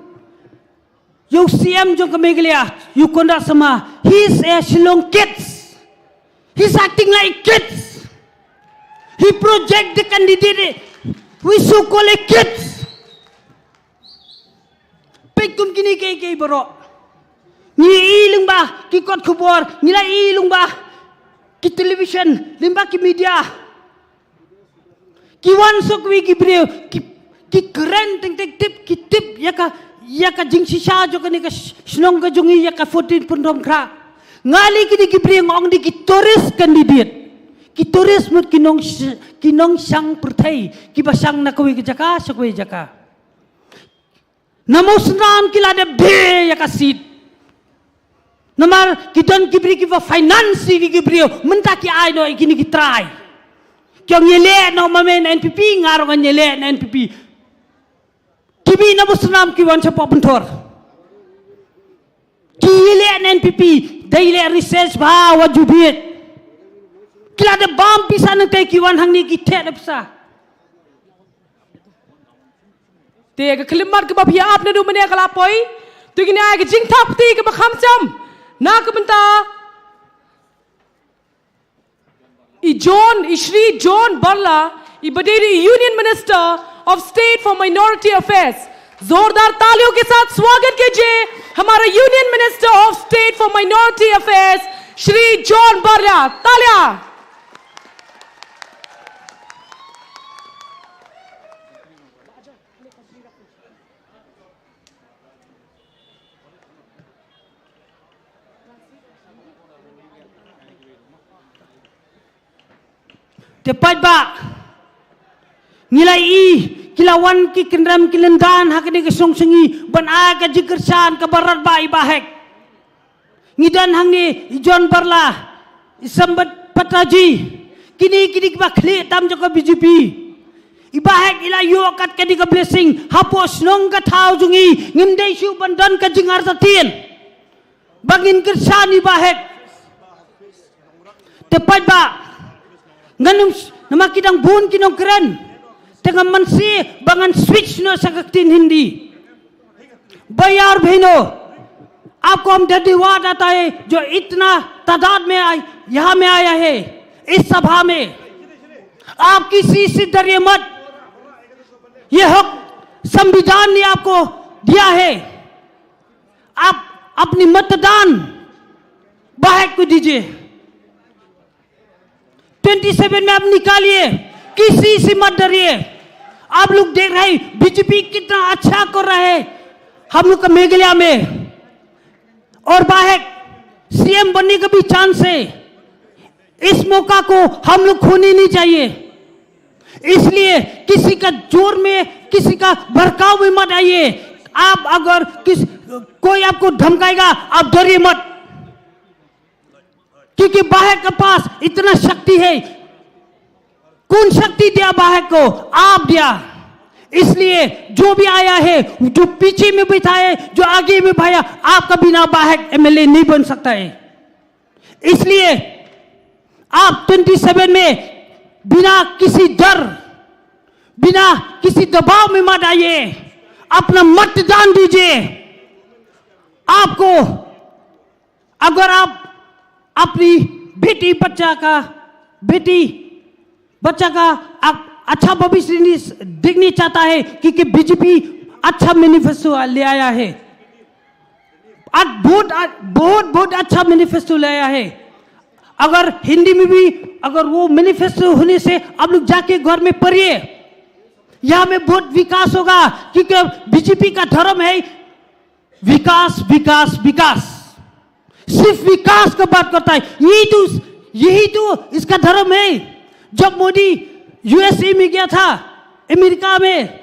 Speaker 14: Yung CM jong ka Meghalaya, yung konda sama, he's a Shillong kids. He's acting like kids. He project the candidate. We so call it kids. Pagkum kini kay baro. Ni ilung ba ki kot kubor, nila ilung ba ki television, limba ki media. Ki wan sok wi ki brio, ki keren ting tip ki tip yaka jing sisa jo kani ka snong ka jungi yaka 14 pundom kra ngali kini kibri ngong di ki tourist candidate ki tourist mut kinong sang perthai ki basang na kawi jaka sakwi jaka namosnan kilade be yaka seat namar kiton kibri ki va finance ki kibri menta ki ai no kini ki try kyong yele no mamen NPP ngaro kan yele NPP Kibi na musnam ki wan sa papuntor. Kile NPP, daily research ba wajubit. Kila de bam pisa nang tay ki wan hang ni ki the dapsa.
Speaker 9: Te ka klimar ka ba phia apne du mane kala poi. Tu gini ay ka jing thap ti ka ba kham cham. Na ka banta. Shri John Barla, Baderi Union Minister of State for Minority Affairs. जोरदार तालियों के साथ स्वागत कीजिए हमारा union minister of state for minority affairs Shri John Barla. तालियां.
Speaker 14: Tepat ba nilai kilawan ki kendram kilendan hakni ke songsengi ban aga jikersan ke barat ba ibahek ngidan hangni John Barla sambat pataji kini ba khli tam joko BJP ibahek ila yokat ke di ke blessing hapos nong ka thau jungi ngimdei shu bandan ka jingar tatin bangin kersan ibahek tepat ba nganum nama kidang bun kinong keren tengah mansi bangan switch no sakaktin Hindi bayar बहनों आपको हम धन्यवाद आता है जो इतना तादाद में यहाँ में आया है इस सभा में आप किसी से डरिए मत ये हक संविधान ने आपको दिया है आप अपनी मतदान बाहर को दीजिए 27 में आप निकालिए किसी से मत डरिए आप लोग देख रहे हैं बीजेपी कितना अच्छा कर रहा है हम लोग का मेघालय में और बाहर सीएम बनने का भी चांस है इस मौका को हम लोग खोने नहीं चाहिए। इसलिए किसी का जोर में, किसी का भड़काव में मत आइए। आप अगर कोई आपको धमकाएगा, आप डरिए मत, क्योंकि बाहर के पास इतना शक्ति है। कौन शक्ति दिया बाहर को? आप दिया। इसलिए जो भी आया है, जो पीछे में बैठा है, जो आगे में भाया, आपका बिना बाहर एमएलए नहीं बन सकता है। इसलिए आप 27 में बिना किसी डर, बिना किसी दबाव में मत आइए, अपना मतदान दीजिए। आपको अगर आप अपनी बेटी बच्चा का आप अच्छा भविष्य देखने चाहता है, क्योंकि बीजेपी अच्छा मैनिफेस्टो ले आया है, आज बहुत अच्छा मैनिफेस्टो ले आया है। अगर हिंदी में भी अगर वो मैनिफेस्टो होने से आप लोग जाके घर में पढ़िए, यहां में बहुत विकास होगा, क्योंकि बीजेपी का धर्म है विकास विकास विकास, सिर्फ विकास का बात करता है। यही तो इसका धर्म है। जब मोदी यूएसए में गया था, अमेरिका में,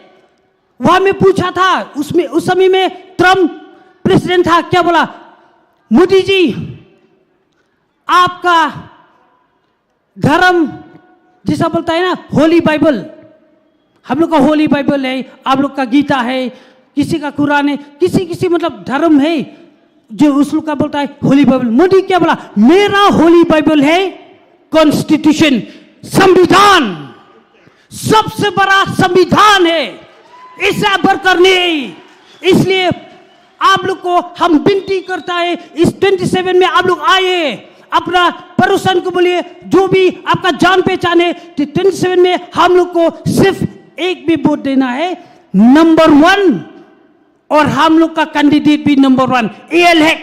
Speaker 14: वहां में पूछा था, उसमें उस समय में ट्रम्प प्रेसिडेंट था, क्या बोला? मोदी जी, आपका धर्म जैसा बोलता है ना, होली बाइबल, हम लोग का होली बाइबल है, आप लोग का गीता है, किसी का कुरान है, किसी मतलब धर्म है जो उस लोग का बोलता है होली बाइबल। मोदी क्या बोला? मेरा होली बाइबल है कॉन्स्टिट्यूशन, संविधान, सबसे बड़ा संविधान है, इसे बढ़कर नहीं। इसलिए आप लोग को हम विनती करता है, इस 27 में आप लोग आए, अपना पड़ोसन को बोलिए, जो भी आपका जान पहचान है, 27 में हम लोग को सिर्फ एक भी वोट देना है, नंबर 1, और हम लोग का कैंडिडेट भी नंबर 1 AL है।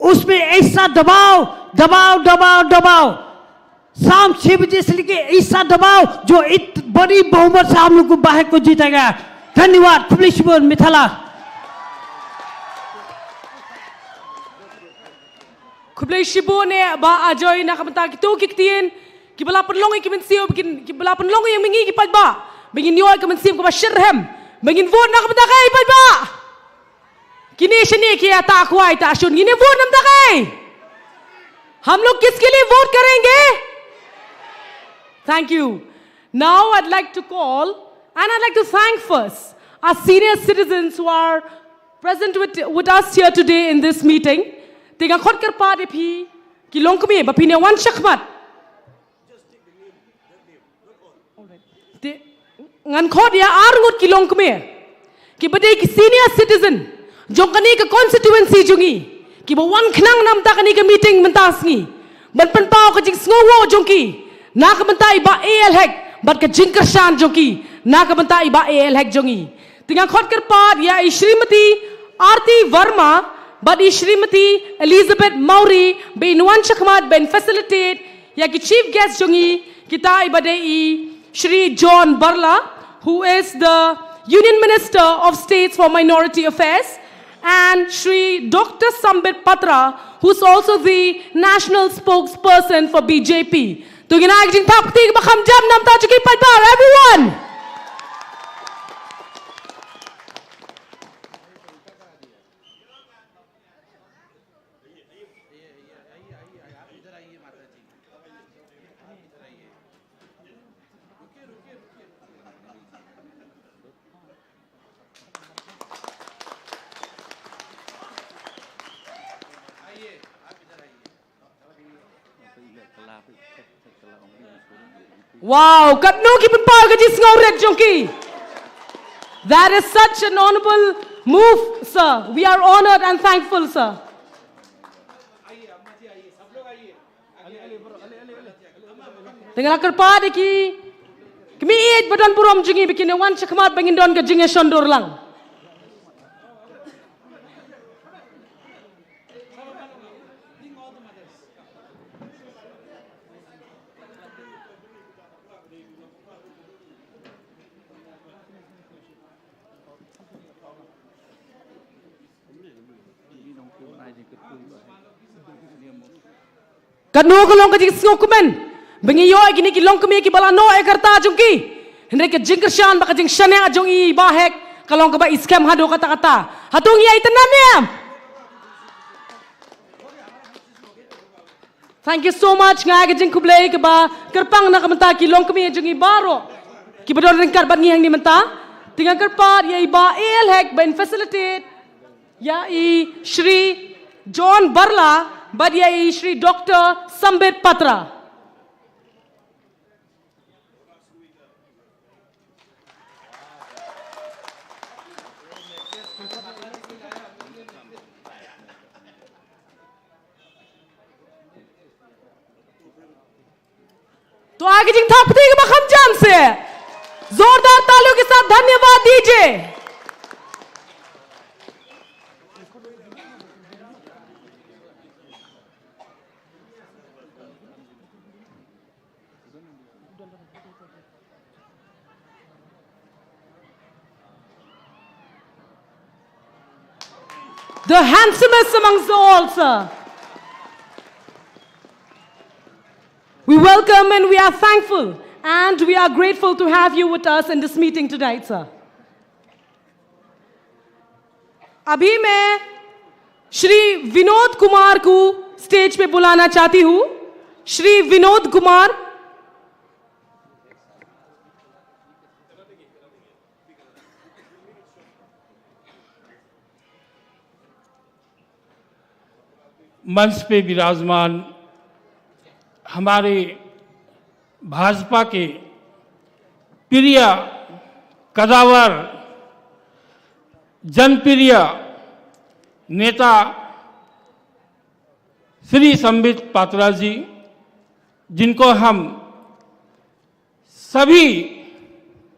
Speaker 14: उसमें ऐसा दबाव शाम 6 बजे से लेके ऐसा दबाव जो बड़ी बहुमत से हम लोग को बाहर को जीतेगा। धन्यवाद। खुबलेशिबोर Methala.
Speaker 9: Kublai ne ba ajoy na kamata kitu kiktien kibala penlong ki mensiu bikin kibala penlong yang mengi ki ba bengin yoy ke mensim ko ba shirhem bengin vote na kamata kai ba kini shini ki ata khwai ta shun gine vote nam ta kai हम लोग किसके लिए vote करेंगे? Thank you. Now I'd like to call and I'd like to thank first our senior citizens who are present with us here today in this meeting. Tiga khot kar pa de phi ki long kami ba phi ne wan shakmat ngan khot ya arngut ki long kami ki bade ki senior citizen jong kani ka constituency jungi ki ba wan khnang nam ta kani ka meeting mentas ngi ban pan pau ka jing sngowo jong ki na ka bantai ba AL hek bat ka jing kershan jong ki na ka bantai ba AL hek jongi tiga khot kar pa ya Shrimati Arti Verma but Shrimati Elizabeth Mauri ben wan shakmat ben facilitate ya ki chief guest jongi kita ibadei Shri John Barla, who is the Union Minister of States for Minority Affairs, and Shri Dr. Sambit Patra, who's also the national spokesperson for BJP. To ginaig jing tapti bakam jam nam ta chuki palpar everyone. Wow, katno ki pampa ka jis ngauret jonki. That is such an honorable move, sir. We are honored and thankful, sir. Tengah kerpa de ki kami eat badan purom jongi bikin wan chakmat bangin don ka jinge shondor lang. Kanu kalong ka jing dokumen. Bengiyo ay gini kilong kami ki bala no ay karta jungki. Henry ke jing kersyan baka jing shane ajong I bahek kalong ka ba iskam hado kata-kata. Hatung iya itenam ya. Thank you so much ngai ke jing kublai ke ba kerpang na kamenta kilong kami ajong I baro. Ki bador ringkar bat ngi hang ni menta. Tinggal kerpat ya I ba el hek ben facilitate. Ya I Shri John Barla but ya I Shri Dr. Sambit Patra. तो आगे जिंग थापते के मखम जान से जोरदार तालियों के साथ धन्यवाद दीजिए. The handsomest amongst all, sir. We welcome and we are thankful and we are grateful to have you with us in this meeting tonight, sir. अभी मैं श्री विनोद कुमार को स्टेज पे बुलाना चाहती हूँ. श्री विनोद कुमार.
Speaker 15: मंच पे विराजमान हमारे भाजपा के प्रिय कदावर जनप्रिय नेता श्री संबित पात्रा जी, जिनको हम सभी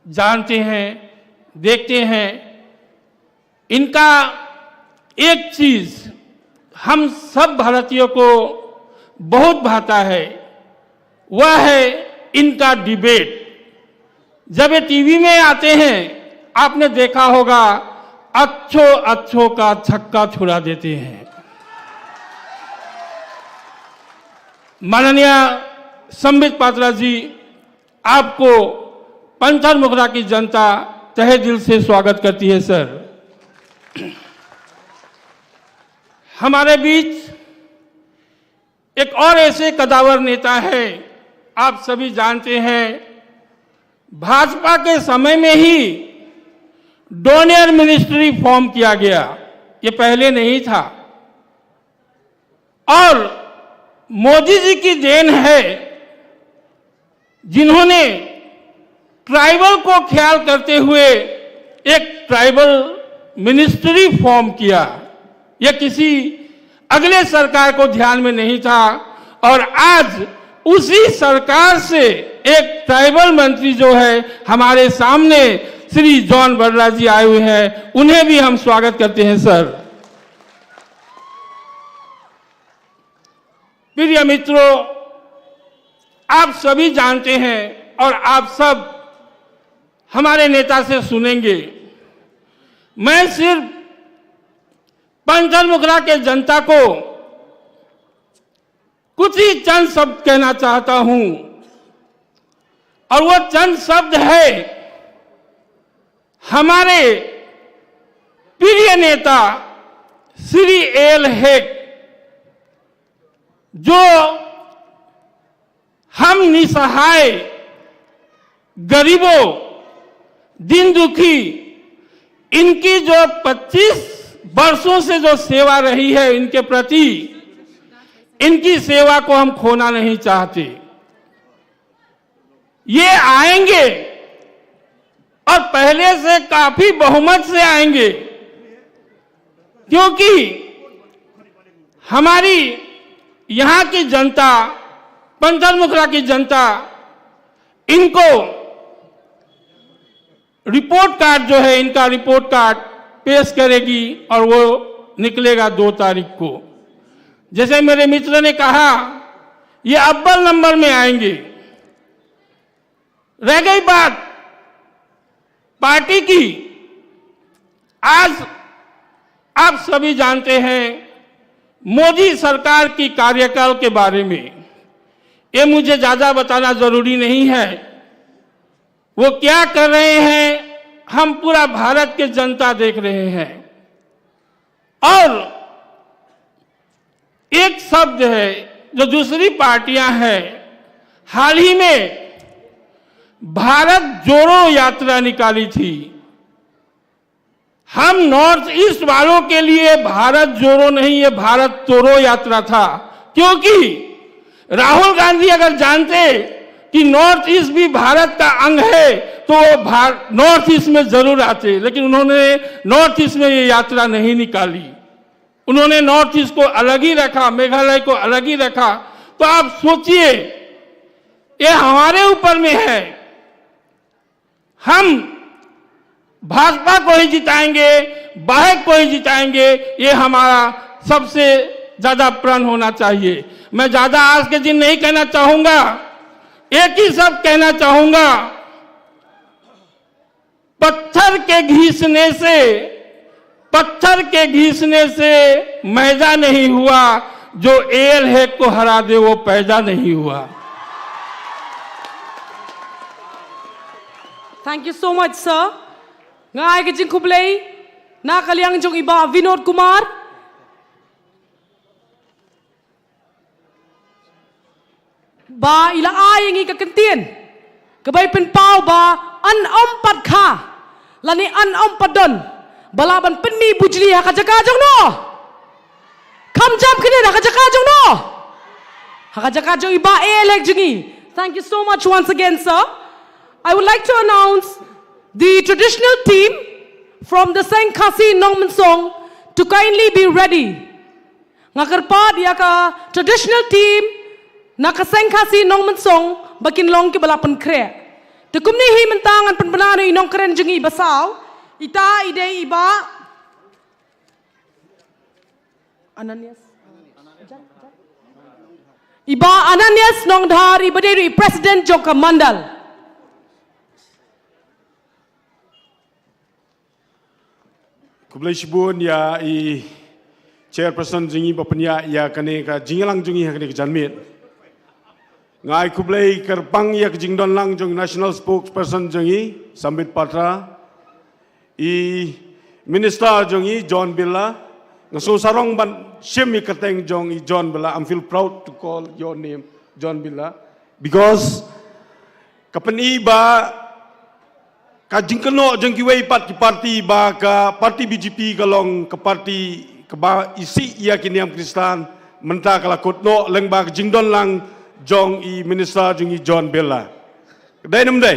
Speaker 15: जानते हैं, देखते हैं, इनका एक चीज हम सब भारतीयों को बहुत भाता है, वह है इनका डिबेट. जब ये टीवी में आते हैं आपने देखा होगा अच्छों का छक्का छुड़ा देते हैं. माननीय संबित पात्रा जी, आपको पंथर मुखरा की जनता तहे दिल से स्वागत करती है. सर, हमारे बीच एक और ऐसे कदावर नेता है, आप सभी जानते हैं, भाजपा के समय में ही डोनियर मिनिस्ट्री फॉर्म किया गया, ये पहले नहीं था. और मोदी जी की देन है जिन्होंने ट्राइबल को ख्याल करते हुए एक ट्राइबल मिनिस्ट्री फॉर्म किया. यह किसी अगले सरकार को ध्यान में नहीं था और आज उसी सरकार से एक ट्राइबल मंत्री जो है हमारे सामने श्री जॉन बर्ला जी आए हुए हैं, उन्हें भी हम स्वागत करते हैं. सर, प्रिय मित्रों, आप सभी जानते हैं और आप सब हमारे नेता से सुनेंगे. मैं सिर्फ पंथर मुखरा के जनता को कुछ ही चंद शब्द कहना चाहता हूं और वो चंद शब्द है हमारे प्रिय नेता श्री एल हेक, जो हम निसहाय गरीबों, दिन दुखी, इनकी जो 25 वर्षों से जो सेवा रही है इनके प्रति, इनकी सेवा को हम खोना नहीं चाहते. ये आएंगे और पहले से काफी बहुमत से आएंगे, क्योंकि हमारी यहां की जनता, पंथर मुखरा की जनता, इनको रिपोर्ट कार्ड जो है, इनका रिपोर्ट कार्ड पेश करेगी और वो निकलेगा 2 तारीख को. जैसे मेरे मित्र ने कहा, ये अव्वल नंबर में आएंगे. रह गई बात पार्टी की, आज आप सभी जानते हैं मोदी सरकार की कार्यकाल के बारे में. ये मुझे ज्यादा बताना जरूरी नहीं है। वो क्या कर रहे हैं हम पूरा भारत के जनता देख रहे हैं। और एक शब्द है जो दूसरी पार्टियां हैं, हाल ही में भारत जोड़ो यात्रा निकाली थी। हम नॉर्थ ईस्ट वालों के लिए भारत जोड़ो नहीं, ये भारत तोड़ो यात्रा था। क्योंकि राहुल गांधी अगर जानते कि नॉर्थ ईस्ट भी भारत का अंग है तो वो नॉर्थ ईस्ट में जरूर आते, लेकिन उन्होंने नॉर्थ ईस्ट में ये यात्रा नहीं निकाली। उन्होंने नॉर्थ ईस्ट को अलग ही रखा, मेघालय को अलग ही रखा। तो आप सोचिए, ये हमारे ऊपर में है। हम भाजपा को ही जिताएंगे, बाहेक को ही जिताएंगे, ये हमारा सबसे ज्यादा प्रण होना चाहिए। मैं ज्यादा आज के दिन नहीं कहना चाहूंगा, एक ही शब्द कहना चाहूंगा, पत्थर के घिसने से मैदा नहीं हुआ, जो एल हैक को हरा दे वो पैदा नहीं हुआ।
Speaker 9: Thank you so much, sir. Ngai ke jing kublai, na kaliang jong iba Vinod Kumar. Ba ila ay ngi ka kentien. Kabay penpau ba an pat kha. Lani an padon. Balaban penmi bujli ha ka jaka jong no. Kam jam kini ha ka jaka jong no. Ha ka jaka jong iba elek jingi. Thank you so much once again, sir. I would like to announce the traditional team from the Sengkhasi Nongman song to kindly be ready. Ngakarpad ya ka traditional team naka Sengkhasi Nongman song bakin long ki balapan kre. Te kumni hi mentangan penbenano inong keren jengi basaw ita ide iba Ananias Iba Ananias Nongdhar iba dari President Joka Mandal.
Speaker 16: Kublai Shibun ya i chairperson jingi bapanya ya kane ka jingalang jingi ha kane ka janmit. Ngai kublai kerpang ya jingdon lang jong national spokesperson jingi Sambit Patra. I minister jingi John Billa. Ngaso sarong ban shemi kateng jong i John Billa. I'm feel proud to call your name John Billa because kapan iba ka jingkano jeng kiwei pat ki parti ba ka parti BJP kalong ka parti ka ba isi ya kiniam Kristan menta kala kotno leng ba jingdon lang jong i minister jeng i John Bella dai nam dai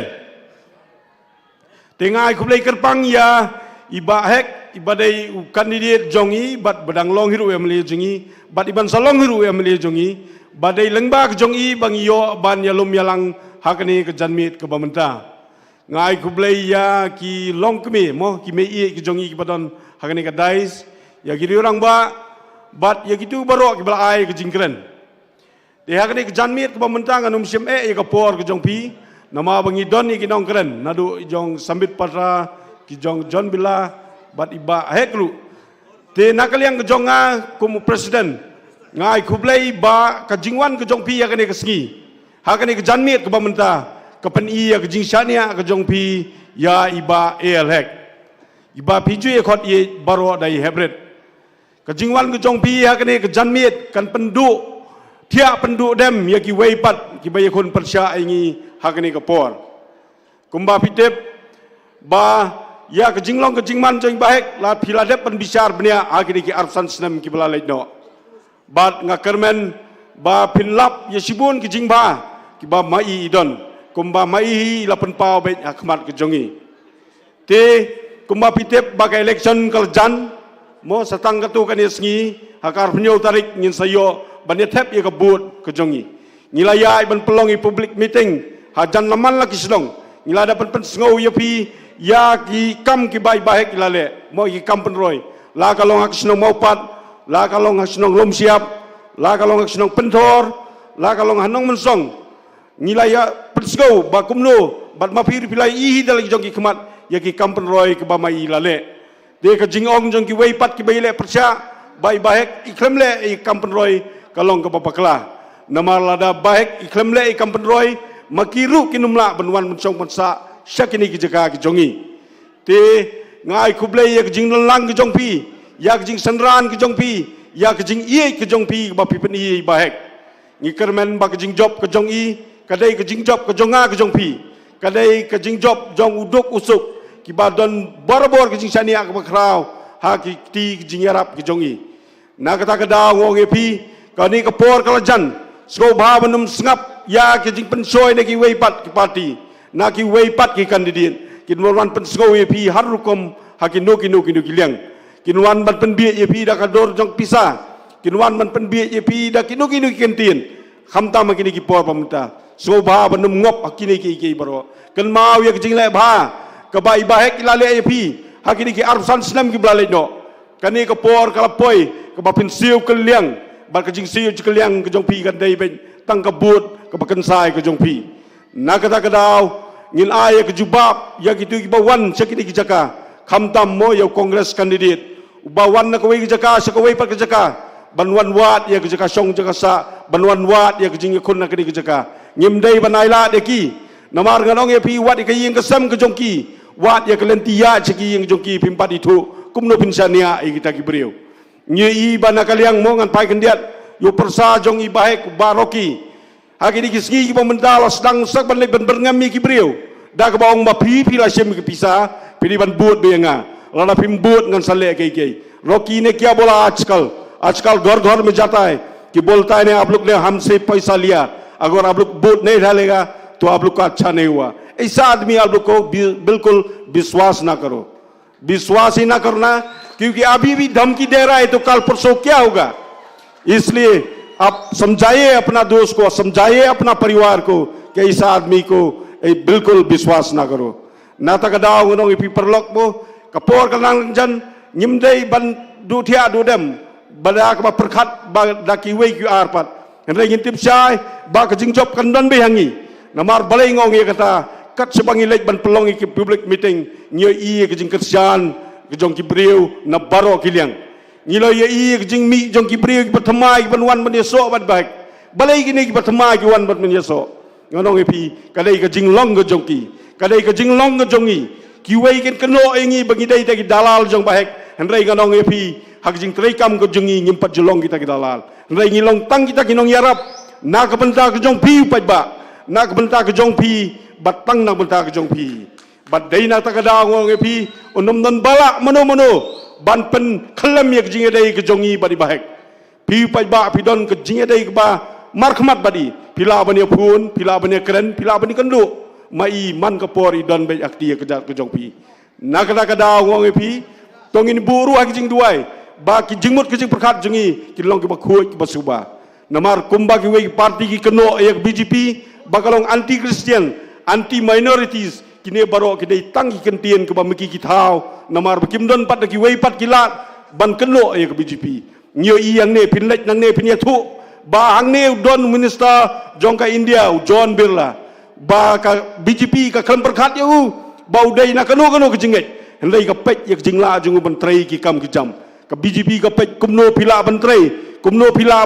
Speaker 16: tengai kublai kerpang ya iba hek iba dai candidate jong i bat badang long hiru emli jeng i bat iban salong hiru emli jong i badai leng ba jong i bang yo ban ya lum yalang hakani ke janmit ke bamenta ngai kublai ya ki long kemi mo ki mei ki jongi ki badon hagani ka dais ya ki orang ba bat ya gitu baro ki bala ai ki jingkren de hagani ki janmit ki bamentang anum sim ya ka por ki jong pi nama bangi don ni ki nong kren nadu jong Sambit Patra ki jong John Billa bat iba heklu te nakaliang ki jonga kum president ngai kublai ba ka jingwan ki jong pi ya kani ka sngi hagani ki janmit ki bamenta kapan iya ke jingshania ke jongpi ya iba elhek iba piju ye khot ye baro dai hebret ke jingwan ke jongpi ya kene ke janmit kan pendu thia pendu dem ya ki weipat ki baye khon persya ingi hakene ke por kumba pitep ba ya ke jinglong ke jingman jong bahek la philadep pen bicar benia hakene ki arsan snem ki bala leino bat ngakermen ba pinlap ye sibun ki jingba ki ba mai idon kumba mai lapan pau bet akmat ke jongi te kumba pitep bagai election kaljan mo satang katu kan yesngi hakar penyo tarik ngin sayo banit tep ye kabut ke jongi ngilaya iban pelongi public meeting hajan laman laki sedong ngila dapat pen sngau ye pi ya ki kam ki bai bahek ilale mo ki kam penroy la kalong hak senong maupat la kalong hak senong lom siap la kalong hak senong pentor la kalong hanong mensong ngilaya persgo ba kumno bat mapir pilai ihi dalang jong ki kemat ya ki kampen roy ke bamai lale de ka jingong jong ki weipat ki baile persya bai bahek ikremle i kampen roy kalong ke bapakla namar lada baik iklam le ikam penroy makiru kinumla benwan mencong pensa syakini ki jaga ki jongi te ngai kuble yak jing lang ki jong pi yak jing sanran ki jong pi yak jing ie ki jong pi ba pi pen i baik ngi kermen ba ki jing job ki jong i kadai ki jing job ki jonga ki jong pi kadai ki jing job jong uduk usuk ki ba don bor ki jing sania ki ba kraw ha ki ti ki jing yarap ki jong i na kata kada ngong e pi ka ni ka por kala jan sko ba benum sngap ya ki jing pensoi ne ki wei pat ki parti na ki wei pat ki candidate kin wan pen sko e pi har rukom ha ki no ki liang kin wan ban pen bie e pi da ka dor jong pisa kin wan ban pen bie e pi da ki no ki kentin kham ta ma ki ni ki por pamta so ba benum ngop akini ki baro kan mau ya ki jing le ba ka bai ba hek ila le e pi ha ki ni ki arsan snam ki blalai no kan ni ka por kala poi ka ba pin siu ke liang ba ka jing siu ke liang ke jong pi kan dei ben tang ka but ka ba kan sai ke jong pi na kata kadau ngin ai ke jubab ya ki tu ki bawan sakini ki jaka kham tam mo ya congress candidate bawan na ka wei ki jaka sa ka wei pa ki jaka banwan wat ya ki jaka song jaka sa banwan wat ya ki jing kun na ki jaka ngim dei banai la de ki namar nganong ya pi wat ka ying ka sam ke jong ki wat ya ka lentia chiki ying jong ki pim pa di thu kumno pinsania i kita ki beriu nye i bana kaliang mo ngan pai kendiat yo persa jong i baik baroki hagi di kisgi ki pemendal sedang sak ban lek ban berngami ki beriu da ka baong ba pi la sem ki pisa pili ban buat benga lana pim buat ngan sale ke roki ने क्या बोला आजकल घर घर में जाता है कि बोलता है ने आप लोग ने हमसे पैसा लिया अगर आप लोग वोट नहीं डालेगा तो आप लोग का अच्छा नहीं हुआ ऐसा आदमी आप लोग को बिल्कुल विश्वास ना करो विश्वास ही ना करना क्योंकि अभी भी धमकी दे रहा है तो कल परसों क्या होगा इसलिए आप समझाइए अपना दोस्त को समझाइए अपना परिवार को कि ऐसा आदमी को बिल्कुल विश्वास ना करो ना तक दाव नोंग इपी परलोक बो कपोर कनांग जन निमदे बन दुथिया दुदम बदा का परखत बा दाकी वे क्यू आर pat henry ngintip syai ba ka jingjob kandan be hangi namar balai ngong ye kata kat sebangi lek ban pelong ki public meeting nyo i ke jing kersian ke jong ki briu na baro kiliang ngilo ye i ke jing mi jong ki briu ki pertama ki ban wan ban yeso ban baik balai ki ni ki pertama ki wan ban yeso ngonong epi kadai ke jing long ke jong ki kadai ke jing long ke jong i ki wei ken keno engi bagi dai ta ki dalal jong baik henry ngonong epi hak jing trekam ke jong i ngimpat jolong kita ki dalal henry ngilong tang kita ki nong yarap na ka benta ke jong pi pai ba na ka benta ke jong pi batang na benta ke jong pi bat dai na ta ka da ngong epi onom non bala mano ban pen khalam ye jing dai ke jong i badi baik pi pai ba pi don ke jing dai ke ba markhmat badi pila bani phun pila bani keren pila bani kendu mai man ka pori don be akti ke jong pi na ka da ngong epi tongin buru hak jing duai ba ki jingmut ki jing perkhat jingi ki long ki ba khuoi ki ba suba namar kumba ki wei parti ki keno ek BJP bakalong anti Christian anti minorities kini baro ki dei tang ki kentien ke ba meki ki thau namar bakim don pat ki wei pat ki lat ban keno ek BJP nyo i yang ne pinlek nang ne pinya thu ba hang ne don minister jongka India John Birla ba ka BJP ka klam perkhat yu ba udai na keno ki jinget hendai ka pek yak jingla jungu ban trei ki kam ki jam ka BJP ka pek kumno pila ban trei kumno pila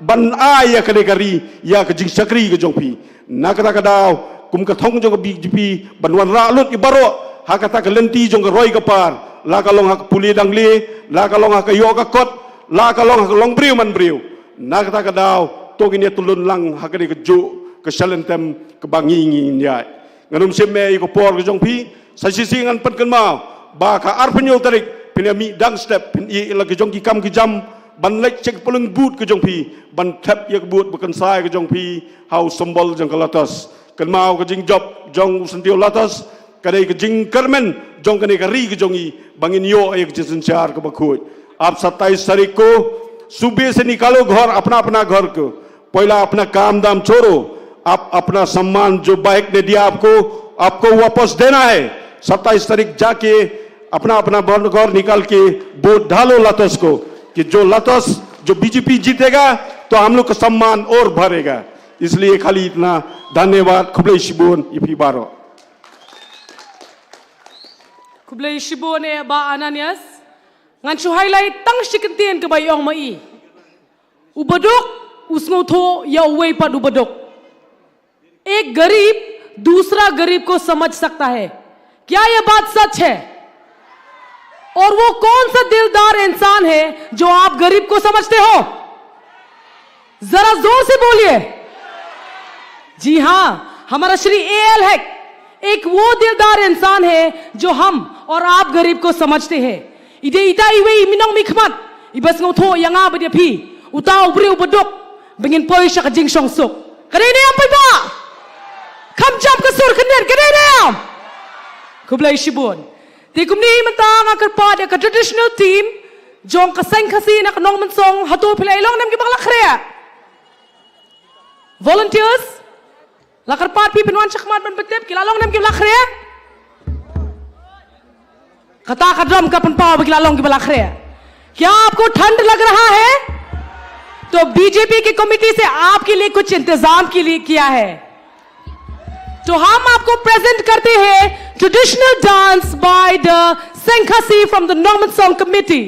Speaker 16: ban ai ya kade kari ya ka jing sakri ka jongpi na kata kadau kum ka thong jong ka BJP ban wan ra lut ibaro ha kata ka lenti jong ka roi ka par la ka long ha puli dangli la ka long ha ka yo ka kot la ka long ha long briu man briu na kata kadau to gini tulun lang ha kade ka ju ka salentem ka bangi ngi ya nganum seme ko por ka jongpi sa sisingan pan kan mau ba ka arpenyol tarik pinami dang step pin i la ka jong ki kam ki jam ban lek cek pelung boot ke jong pi ban tap ya boot bukan sai ke jong pi how sembol jong kalatas kan mau ke jing job jong sentio latas kadai ke jing kermen jong kane kari ke jong i bangin yo ek jisen char ke bakhoi आप 27 तारीख को सुबह से निकालो घर अपना घर को पहला अपना काम दाम छोड़ो आप अपना सम्मान जो बाइक ने दिया आपको वापस देना है 27 तारीख जाके अपना घर निकाल के वोट डालो लातोस को कि जो लातोस जो बीजेपी जीतेगा तो हम लोग का सम्मान और भरेगा इसलिए खाली इतना धन्यवाद खुबले शिबोन इपी बारो
Speaker 9: खुबले शिबोन ने बा Ananias ngan chu highlight tang sikentien ke bayong mai ubaduk उसमें थो या वे पर उबदोक। एक गरीब दूसरा गरीब को समझ सकता है। क्या यह बात सच है? और वो कौन सा दिलदार इंसान है जो आप गरीब को समझते हो? जरा जोर से बोलिए। जी हां, हमारा श्री एएल है एक वो दिलदार इंसान है जो हम और आप गरीब को समझते हैं। इदे इता इवे इमिनों मिखमत ibas ngotho yanga badia phi utau bre ubodok bengin poi sha jing song sok kadai ne am pai ba kham jam ka sur knen kadai ne am kublai shibon ti kumni mata nga kar pa de ka traditional team jong ka sang khasi na ka nong man song hatu philai long nam ki bang lakhre volunteers lakar pat pi pinwan chakmat ban betep ki lalong nam ki lakhre kata ka drum ka pan pa ba ki lalong ki lakhre। क्या आपको ठंड लग रहा है? तो BJP की committee से आपके लिए कुछ इंतजाम के लिए किया है। तो हम आपको प्रेजेंट करते हैं ट्रेडिशनल डांस बाय द सेंखासी फ्रॉम द नॉर्मन सॉन्ग committee.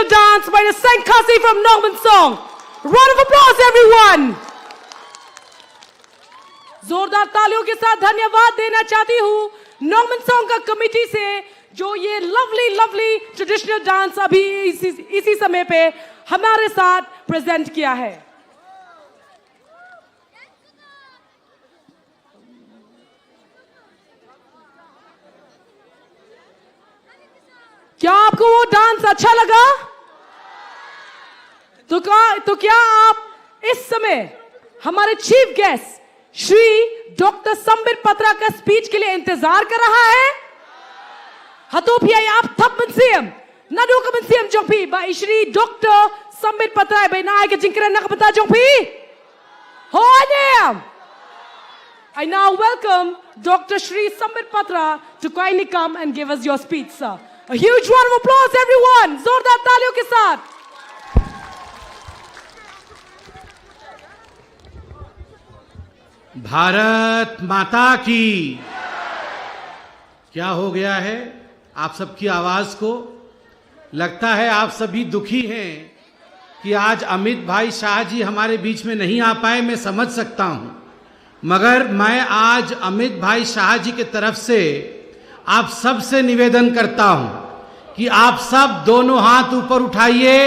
Speaker 9: traditional dance by the Sankasi from Norman Song. Round of applause, everyone. जोरदार तालियों के साथ धन्यवाद देना चाहती हूँ नॉर्मन सॉन्ग का कमेटी से, जो ये लवली ट्रेडिशनल डांस अभी इसी समय पे हमारे साथ प्रेजेंट किया है। क्या आपको वो डांस अच्छा लगा? तो क्या आप इस समय हमारे chief guest Shri doctor Sambit पत्रा का स्पीच के लिए इंतजार कर रहा है? हतोपिया आप थप मनसियम नडो का मनसियम जोपी बाई श्री डॉक्टर संबित पत्रा बाई नाय के जिंकरा ना पता जोपी हो आनेम। I now welcome Dr. Shri Sambit Patra to kindly come and give us your speech, sir. A huge round of applause, everyone. जोरदार तालियों के साथ।
Speaker 6: भारत माता की। क्या हो गया है आप सबकी आवाज को? लगता है आप सभी दुखी हैं कि आज अमित भाई शाह जी हमारे बीच में नहीं आ पाए। मैं समझ सकता हूं, मगर मैं आज अमित भाई शाह जी की तरफ से आप सब से निवेदन करता हूं कि आप सब दोनों हाथ ऊपर उठाइए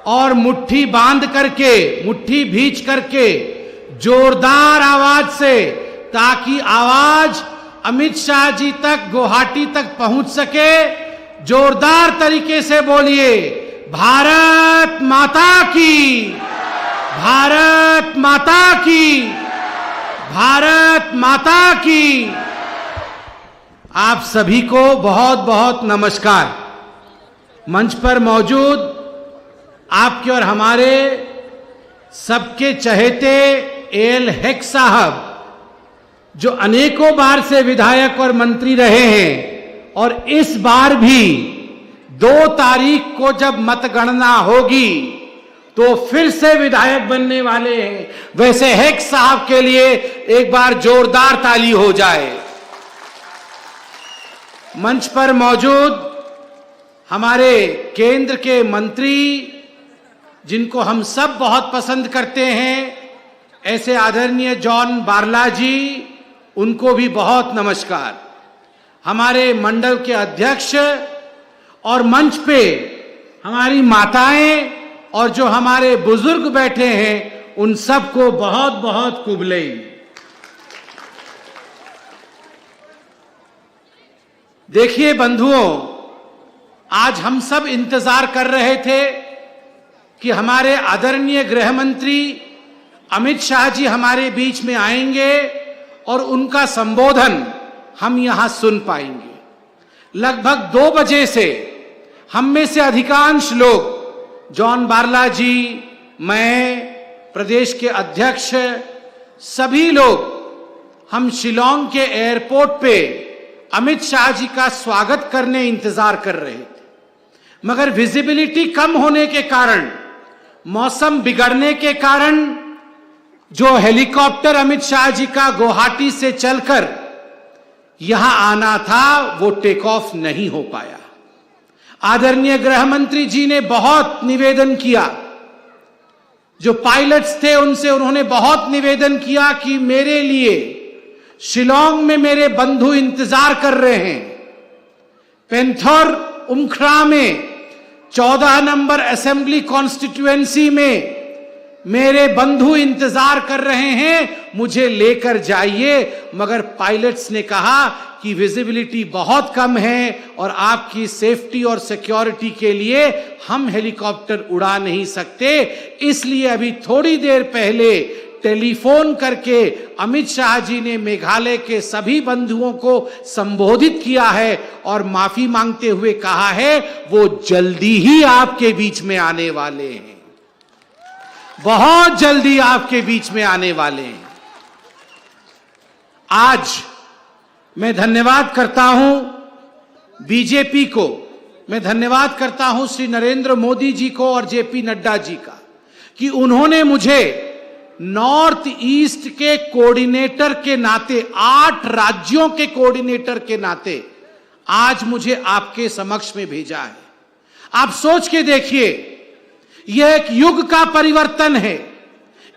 Speaker 6: और मुट्ठी बांध करके, मुट्ठी भींच करके जोरदार आवाज से, ताकि आवाज अमित शाह जी तक, गुवाहाटी तक पहुंच सके, जोरदार तरीके से बोलिए, भारत माता की, भारत माता की, भारत माता की। आप सभी को बहुत बहुत नमस्कार। मंच पर मौजूद आपके और हमारे सबके चहेते एल हेक साहब, जो अनेकों बार से विधायक और मंत्री रहे हैं और इस बार भी 2 तारीख को जब मतगणना होगी तो फिर से विधायक बनने वाले हैं, वैसे हेक साहब के लिए एक बार जोरदार ताली हो जाए। मंच पर मौजूद हमारे केंद्र के मंत्री, जिनको हम सब बहुत पसंद करते हैं, ऐसे आदरणीय जॉन बारला जी, उनको भी बहुत नमस्कार। हमारे मंडल के अध्यक्ष और मंच पे हमारी माताएं और जो हमारे बुजुर्ग बैठे हैं, उन सबको बहुत बहुत कुबले। देखिए बंधुओं, आज हम सब इंतजार कर रहे थे कि हमारे आदरणीय गृह मंत्री अमित शाह जी हमारे बीच में आएंगे और उनका संबोधन हम यहां सुन पाएंगे। लगभग 2 बजे से हम में से अधिकांश लोग, जॉन बारला जी, मैं, प्रदेश के अध्यक्ष, सभी लोग, हम शिलांग के एयरपोर्ट पे अमित शाह जी का स्वागत करने इंतजार कर रहे थे, मगर विजिबिलिटी कम होने के कारण, मौसम बिगड़ने के कारण, जो हेलीकॉप्टर अमित शाह जी का गुवाहाटी से चलकर यहां आना था, वो टेक ऑफ नहीं हो पाया। आदरणीय गृह मंत्री जी ने बहुत निवेदन किया, जो पायलट्स थे उनसे उन्होंने बहुत निवेदन किया कि मेरे लिए शिलांग में मेरे बंधु इंतजार कर रहे हैं। पेंथर उमखरा में 14 नंबर असेंबली कॉन्स्टिट्यूएंसी में मेरे बंधु इंतजार कर रहे हैं, मुझे लेकर जाइए। मगर पायलट्स ने कहा कि विजिबिलिटी बहुत कम है और आपकी सेफ्टी और सिक्योरिटी के लिए हम हेलीकॉप्टर उड़ा नहीं सकते, इसलिए अभी थोड़ी देर पहले टेलीफोन करके अमित शाह जी ने मेघालय के सभी बंधुओं को संबोधित किया है और माफी मांगते हुए कहा है वो जल्दी ही आपके बीच में आने वाले हैं, बहुत जल्दी आपके बीच में आने वाले हैं। आज मैं धन्यवाद करता हूं बीजेपी को, मैं धन्यवाद करता हूं श्री नरेंद्र मोदी जी को और जेपी नड्डा जी का, कि उन्होंने मुझे नॉर्थ ईस्ट के कोऑर्डिनेटर के नाते, 8 राज्यों के कोऑर्डिनेटर के नाते आज मुझे आपके समक्ष में भेजा है। आप सोच के देखिए, यह एक युग का परिवर्तन है।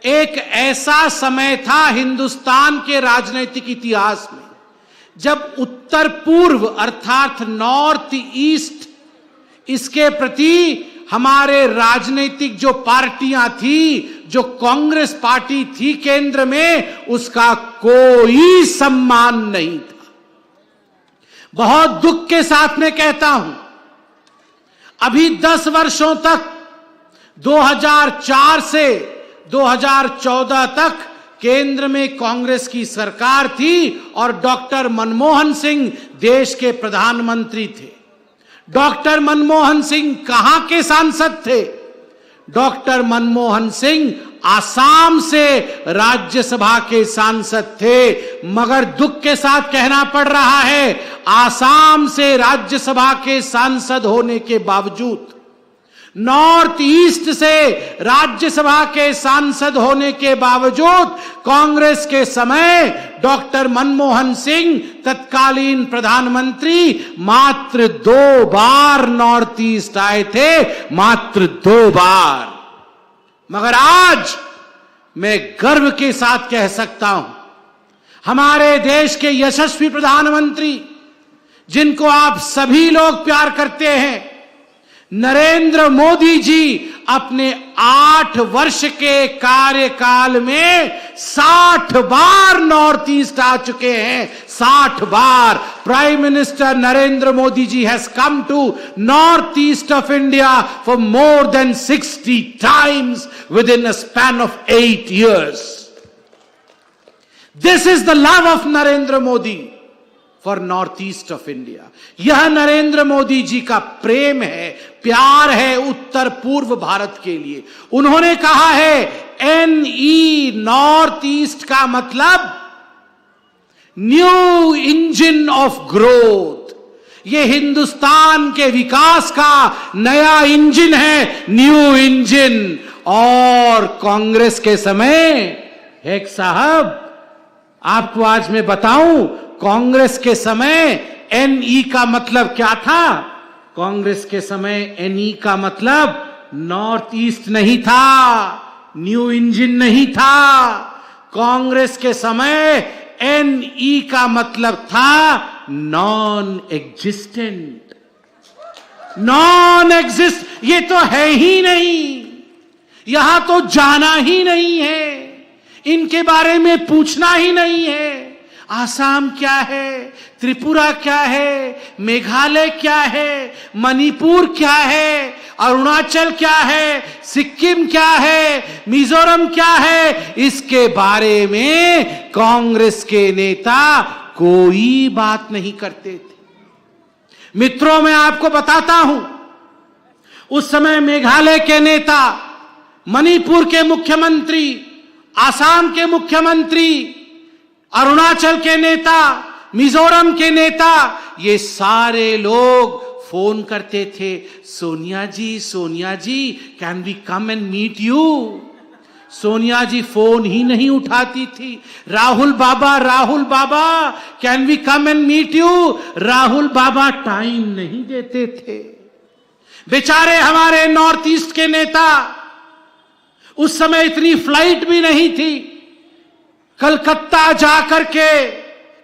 Speaker 6: एक ऐसा समय था हिंदुस्तान के राजनीतिक इतिहास में जब उत्तर पूर्व अर्थात नॉर्थ ईस्ट, इसके प्रति हमारे राजनीतिक जो पार्टियां थी, जो कांग्रेस पार्टी थी केंद्र में, उसका कोई सम्मान नहीं था। बहुत दुख के साथ में कहता हूं, अभी 10 वर्षों तक 2004 से 2014 तक केंद्र में कांग्रेस की सरकार थी और डॉक्टर मनमोहन सिंह देश के प्रधानमंत्री थे। डॉक्टर मनमोहन सिंह कहां के सांसद थे? डॉक्टर मनमोहन सिंह आसाम से राज्यसभा के सांसद थे। मगर दुख के साथ कहना पड़ रहा है, आसाम से राज्यसभा के सांसद होने के बावजूद, नॉर्थ ईस्ट से राज्यसभा के सांसद होने के बावजूद, कांग्रेस के समय डॉक्टर मनमोहन सिंह तत्कालीन प्रधानमंत्री मात्र 2 बार नॉर्थ ईस्ट आए थे, मात्र 2 बार। मगर आज मैं गर्व के साथ कह सकता हूं, हमारे देश के यशस्वी प्रधानमंत्री, जिनको आप सभी लोग प्यार करते हैं, नरेंद्र मोदी जी अपने 8 वर्ष के कार्यकाल में 60 बार नॉर्थ ईस्ट आ चुके हैं। 60 बार prime minister Narendra Modi ji has come to North East of India for more than 60 times within a span of 8 years. This is the love of Narendra Modi for North East of India. यह नरेंद्र मोदी जी का प्रेम है, प्यार है उत्तर पूर्व भारत के लिए। उन्होंने कहा है NE नॉर्थ ईस्ट का मतलब न्यू इंजन ऑफ ग्रोथ। ये हिंदुस्तान के विकास का नया इंजन है, न्यू इंजन। और कांग्रेस के समय एक साहब, आपको आज मैं बताऊं, कांग्रेस के समय NE का मतलब क्या था? कांग्रेस के समय NE का मतलब नॉर्थ ईस्ट नहीं था, न्यू इंजन नहीं था। कांग्रेस के समय NE का मतलब था नॉन एग्जिस्टेंट। नॉन एग्जिस्ट, ये तो है ही नहीं, यहां तो जाना ही नहीं है, इनके बारे में पूछना ही नहीं है। आसाम क्या है, त्रिपुरा क्या है, मेघालय क्या है, मणिपुर क्या है, अरुणाचल क्या है, सिक्किम क्या है, मिजोरम क्या है, इसके बारे में कांग्रेस के नेता कोई बात नहीं करते थे। मित्रों, मैं आपको बताता हूं, उस समय मेघालय के नेता, मणिपुर के मुख्यमंत्री, आसाम के मुख्यमंत्री, अरुणाचल के नेता, मिजोरम के नेता, ये सारे लोग फोन करते थे, Sonia ji can we come and meet you. Sonia ji phone ही नहीं उठाती थी। राहुल बाबा can we come and meet you. Rahul बाबा टाइम नहीं देते थे। बेचारे हमारे नॉर्थ ईस्ट के नेता, उस समय इतनी फ्लाइट भी नहीं थी, कलकत्ता जाकर के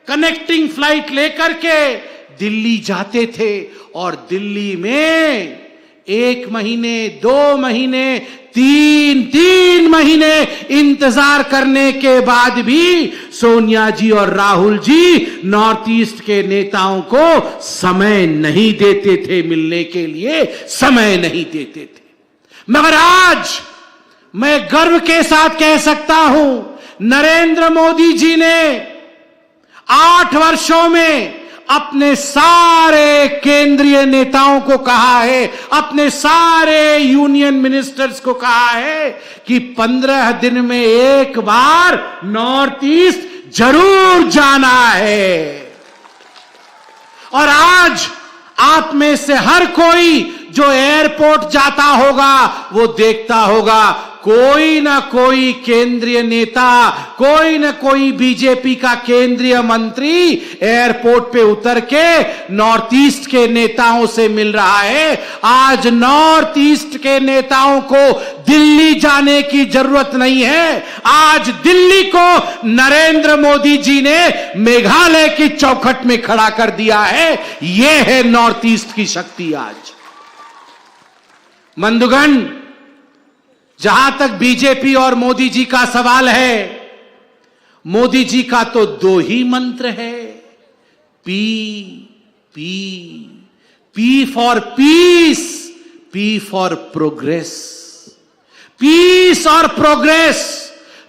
Speaker 6: कनेक्टिंग फ्लाइट लेकर के दिल्ली जाते थे और दिल्ली में 1 महीने, 2 महीने, 3 महीने इंतजार करने के बाद भी सोनिया जी और राहुल जी नॉर्थ ईस्ट के नेताओं को समय नहीं देते थे, मिलने के लिए समय नहीं देते थे। मगर आज मैं गर्व के साथ कह सकता हूं, नरेंद्र मोदी जी ने 8 वर्षों में अपने सारे केंद्रीय नेताओं को कहा है, अपने सारे यूनियन मिनिस्टर्स को कहा है कि 15 दिन में एक बार नॉर्थ ईस्ट जरूर जाना है। और आज आप में से हर कोई जो एयरपोर्ट जाता होगा वो देखता होगा कोई ना कोई केंद्रीय नेता, कोई ना कोई बीजेपी का केंद्रीय मंत्री एयरपोर्ट पे उतर के नॉर्थ ईस्ट के नेताओं से मिल रहा है। आज नॉर्थ ईस्ट के नेताओं को दिल्ली जाने की जरूरत नहीं है। आज दिल्ली को नरेंद्र मोदी जी ने मेघालय की चौखट में खड़ा कर दिया है। यह है नॉर्थ ईस्ट की शक्ति आज। बंधुगण, जहां तक बीजेपी और मोदी जी का सवाल है, मोदी जी का तो दो ही मंत्र है, P P P for peace, P for progress. Peace और प्रोग्रेस,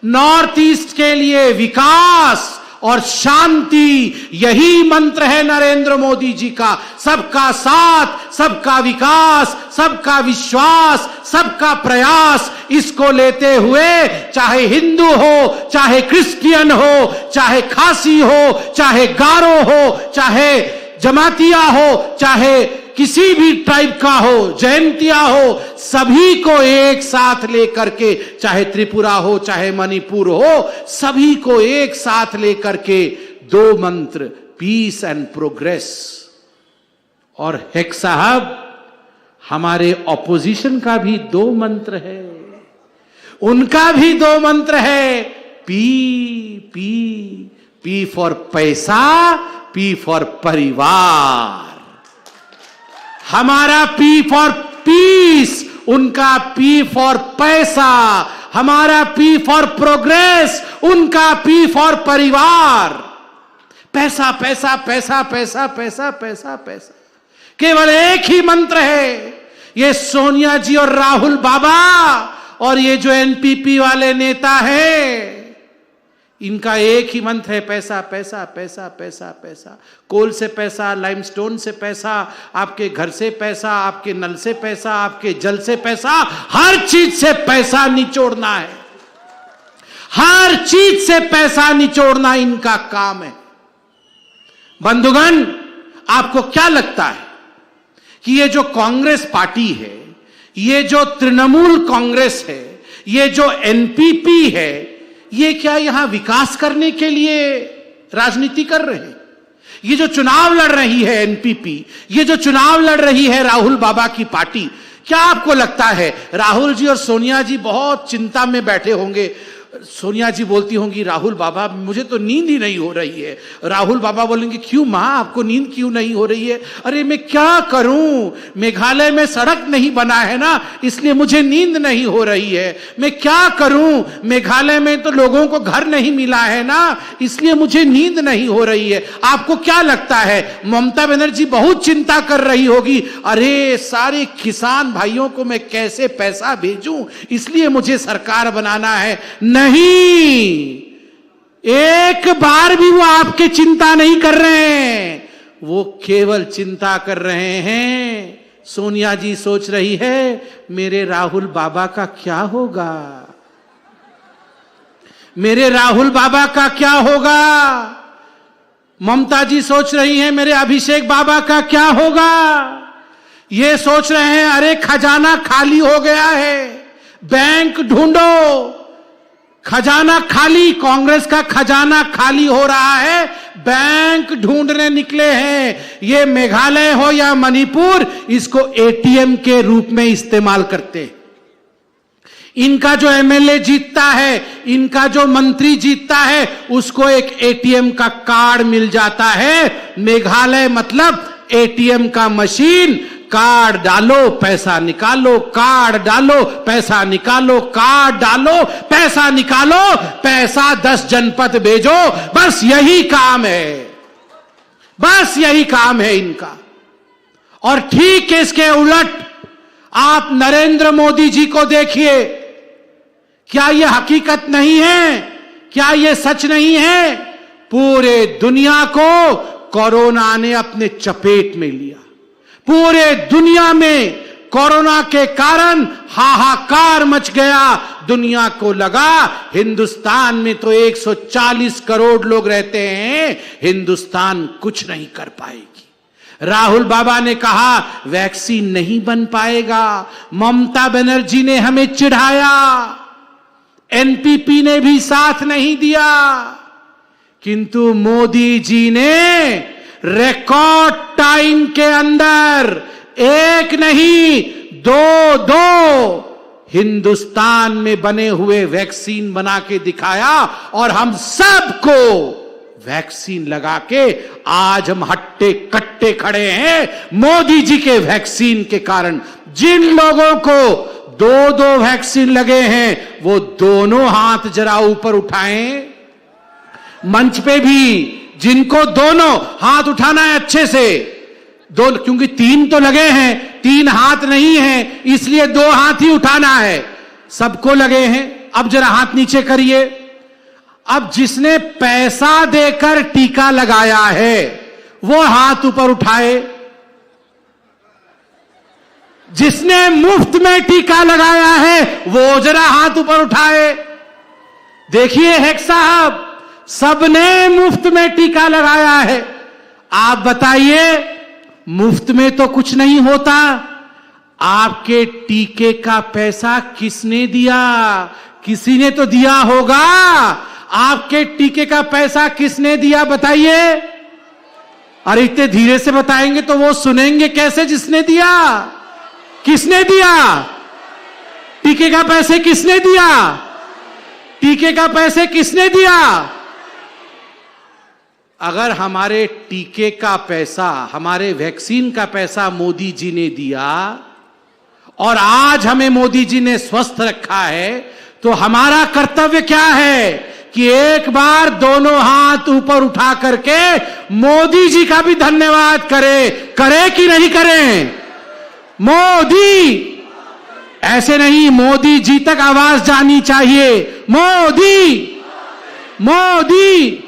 Speaker 6: नॉर्थ ईस्ट के लिए विकास और शांति, यही मंत्र है नरेंद्र मोदी जी का। सबका साथ, सबका विकास, सबका विश्वास, सबका प्रयास, इसको लेते हुए चाहे हिंदू हो, चाहे क्रिश्चियन हो, चाहे खासी हो, चाहे गारो हो, चाहे जमातिया हो, चाहे किसी भी ट्राइब का हो, जयंतिया हो, सभी को एक साथ लेकर के, चाहे त्रिपुरा हो, चाहे मणिपुर हो, सभी को एक साथ लेकर के दो मंत्र, पीस एंड प्रोग्रेस। और हेक साहब, हमारे ऑपोजिशन का भी दो मंत्र है, उनका भी दो मंत्र है, पी पी पी फॉर पैसा, पी फॉर परिवार। हमारा पी फॉर पीस, उनका पी फॉर पैसा। हमारा पी फॉर प्रोग्रेस, उनका पी फॉर परिवार। पैसा पैसा पैसा पैसा पैसा पैसा पैसा, केवल एक ही मंत्र है। ये सोनिया जी और राहुल बाबा और ये जो एनपीपी वाले नेता हैं, इनका एक ही मंत्र है, पैसा पैसा पैसा पैसा पैसा। कोल से पैसा, लाइमस्टोन से पैसा, आपके घर से पैसा, आपके नल से पैसा, आपके जल से पैसा, हर चीज से पैसा निचोड़ना है। हर चीज से पैसा निचोड़ना इनका काम है। बंधुगण, आपको क्या लगता है कि ये जो कांग्रेस पार्टी है, ये जो तृणमूल कांग्रेस है, ये जो एनपीपी है, ये क्या यहां विकास करने के लिए राजनीति कर रहे हैं? ये जो चुनाव लड़ रही है एनपीपी, ये जो चुनाव लड़ रही है राहुल बाबा की पार्टी, क्या आपको लगता है राहुल जी और सोनिया जी बहुत चिंता में बैठे होंगे? सोनिया जी बोलती होंगी, राहुल बाबा मुझे तो नींद ही नहीं हो रही है। राहुल बाबा बोलेंगे, क्यों मां, आपको नींद क्यों नहीं हो रही है? अरे मैं क्या करूं, मेघालय में सड़क नहीं बना है ना, इसलिए मुझे नींद नहीं हो रही है। मैं क्या करूं, मेघालय में तो लोगों को घर नहीं मिला है ना, इसलिए मुझे नींद नहीं हो रही है। आपको क्या लगता है ममता बनर्जी बहुत चिंता कर रही होगी, अरे सारे किसान भाइयों को मैं कैसे पैसा भेजूं, इसलिए मुझे सरकार बनाना है? नहीं, एक बार भी वो आपकी चिंता नहीं कर रहे हैं। वो केवल चिंता कर रहे हैं, सोनिया जी सोच रही है मेरे राहुल बाबा का क्या होगा, मेरे राहुल बाबा का क्या होगा। ममता जी सोच रही हैं मेरे अभिषेक बाबा का क्या होगा। ये सोच रहे हैं अरे खजाना खाली हो गया है, बैंक ढूंढो। खजाना खाली, कांग्रेस का खजाना खाली हो रहा है, बैंक ढूंढने निकले हैं। ये मेघालय हो या मणिपुर, इसको एटीएम के रूप में इस्तेमाल करते हैं। इनका जो एमएलए जीतता है, इनका जो मंत्री जीतता है, उसको एक एटीएम का कार्ड मिल जाता है। मेघालय मतलब एटीएम का मशीन, कार्ड डालो पैसा निकालो, कार्ड डालो पैसा निकालो, कार्ड डालो पैसा निकालो, पैसा 10 जनपद भेजो, बस यही काम है, बस यही काम है इनका। और ठीक इसके उलट आप नरेंद्र मोदी जी को देखिए, क्या यह हकीकत नहीं है, क्या यह सच नहीं है? पूरे दुनिया को कोरोना ने अपने चपेट में लिया। पूरे दुनिया में कोरोना के कारण हाहाकार मच गया। दुनिया को लगा हिंदुस्तान में तो 140 करोड़ लोग रहते हैं, हिंदुस्तान कुछ नहीं कर पाएगी। राहुल बाबा ने कहा वैक्सीन नहीं बन पाएगा। ममता बनर्जी ने हमें चिढ़ाया, एनपीपी ने भी साथ नहीं दिया, किंतु मोदी जी ने रिकॉर्ड टाइम के अंदर एक नहीं दो हिंदुस्तान में बने हुए वैक्सीन बना के दिखाया और हम सबको वैक्सीन लगा के आज हम हट्टे कट्टे खड़े हैं मोदी जी के वैक्सीन के कारण। जिन लोगों को दो वैक्सीन लगे हैं वो दोनों हाथ जरा ऊपर उठाएं। मंच पे भी जिनको दोनों हाथ उठाना है अच्छे से, दो, क्योंकि 3 तो लगे हैं, 3 हाथ नहीं है, इसलिए 2 हाथ ही उठाना है। सबको लगे हैं, अब जरा हाथ नीचे करिए। अब जिसने पैसा देकर टीका लगाया है वो हाथ ऊपर उठाए। जिसने मुफ्त में टीका लगाया है वो जरा हाथ ऊपर उठाए। देखिए हेक्स साहब, सबने मुफ्त में टीका लगाया है। आप बताइए, मुफ्त में तो कुछ नहीं होता। आपके टीके का पैसा किसने दिया? किसी ने तो दिया होगा। आपके टीके का पैसा किसने दिया बताइए? अरे इतने धीरे से बताएंगे तो वो सुनेंगे कैसे? जिसने दिया, किसने दिया? टीके का पैसे किसने दिया? टीके का पैसे किसने दिया? अगर हमारे टीके का पैसा, हमारे वैक्सीन का पैसा मोदी जी ने दिया और आज हमें मोदी जी ने स्वस्थ रखा है, तो हमारा कर्तव्य क्या है कि एक बार दोनों हाथ ऊपर उठा करके मोदी जी का भी धन्यवाद करे कि नहीं करें? मोदी, ऐसे नहीं, मोदी जी तक आवाज जानी चाहिए। मोदी मोदी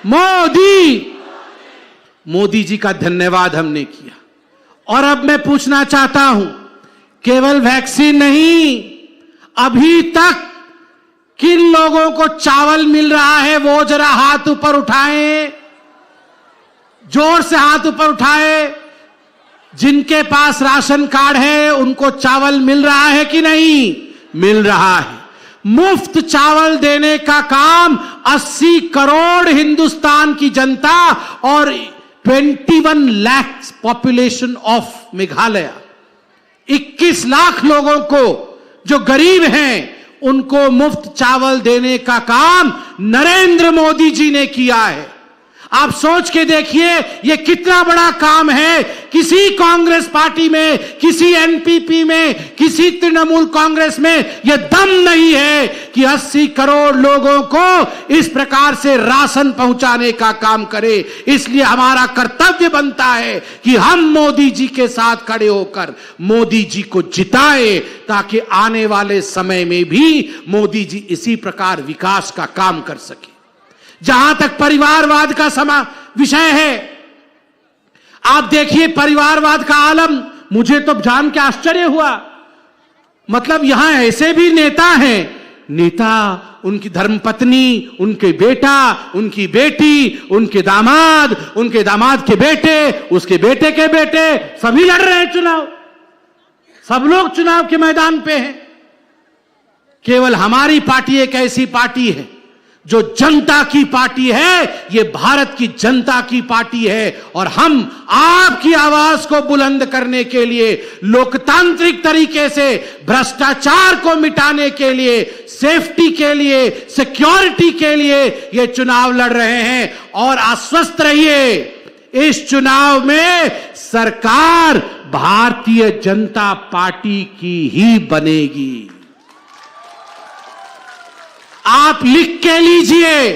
Speaker 6: मोदी। मोदी जी का धन्यवाद हमने किया। और अब मैं पूछना चाहता हूं, केवल वैक्सीन नहीं, अभी तक किन लोगों को चावल मिल रहा है वो जरा हाथ ऊपर उठाएं, जोर से हाथ ऊपर उठाएं। जिनके पास राशन कार्ड है उनको चावल मिल रहा है कि नहीं? मिल रहा है। मुफ्त चावल देने का काम 80 करोड़ हिंदुस्तान की जनता और 21 लाख पॉपुलेशन ऑफ मेघालय, 21 लाख लोगों को जो गरीब हैं उनको मुफ्त चावल देने का काम नरेंद्र मोदी जी ने किया है। आप सोच के देखिए ये कितना बड़ा काम है। किसी कांग्रेस पार्टी में, किसी एनपीपी में, किसी तृणमूल कांग्रेस में यह दम नहीं है कि 80 करोड़ लोगों को इस प्रकार से राशन पहुंचाने का काम करे। इसलिए हमारा कर्तव्य बनता है कि हम मोदी जी के साथ खड़े होकर मोदी जी को जिताएं, ताकि आने वाले समय में भी मोदी जी इसी प्रकार विकास का काम कर सके। जहां तक परिवारवाद का विषय है, आप देखिए परिवारवाद का आलम, मुझे तो जान के आश्चर्य हुआ। मतलब यहां ऐसे भी नेता हैं, नेता, उनकी धर्मपत्नी, उनके बेटा, उनकी बेटी, उनके दामाद के बेटे, उसके बेटे के बेटे, सभी लड़ रहे हैं चुनाव। सब लोग चुनाव के मैदान पे हैं। केवल हमारी पार्टी एक ऐसी पार्टी है जो जनता की पार्टी है, ये भारत की जनता की पार्टी है। और हम आपकी आवाज को बुलंद करने के लिए, लोकतांत्रिक तरीके से भ्रष्टाचार को मिटाने के लिए, सेफ्टी के लिए, सिक्योरिटी के लिए ये चुनाव लड़ रहे हैं। और आश्वस्त रहिए, इस चुनाव में सरकार भारतीय जनता पार्टी की ही बनेगी। आप लिख के लीजिए,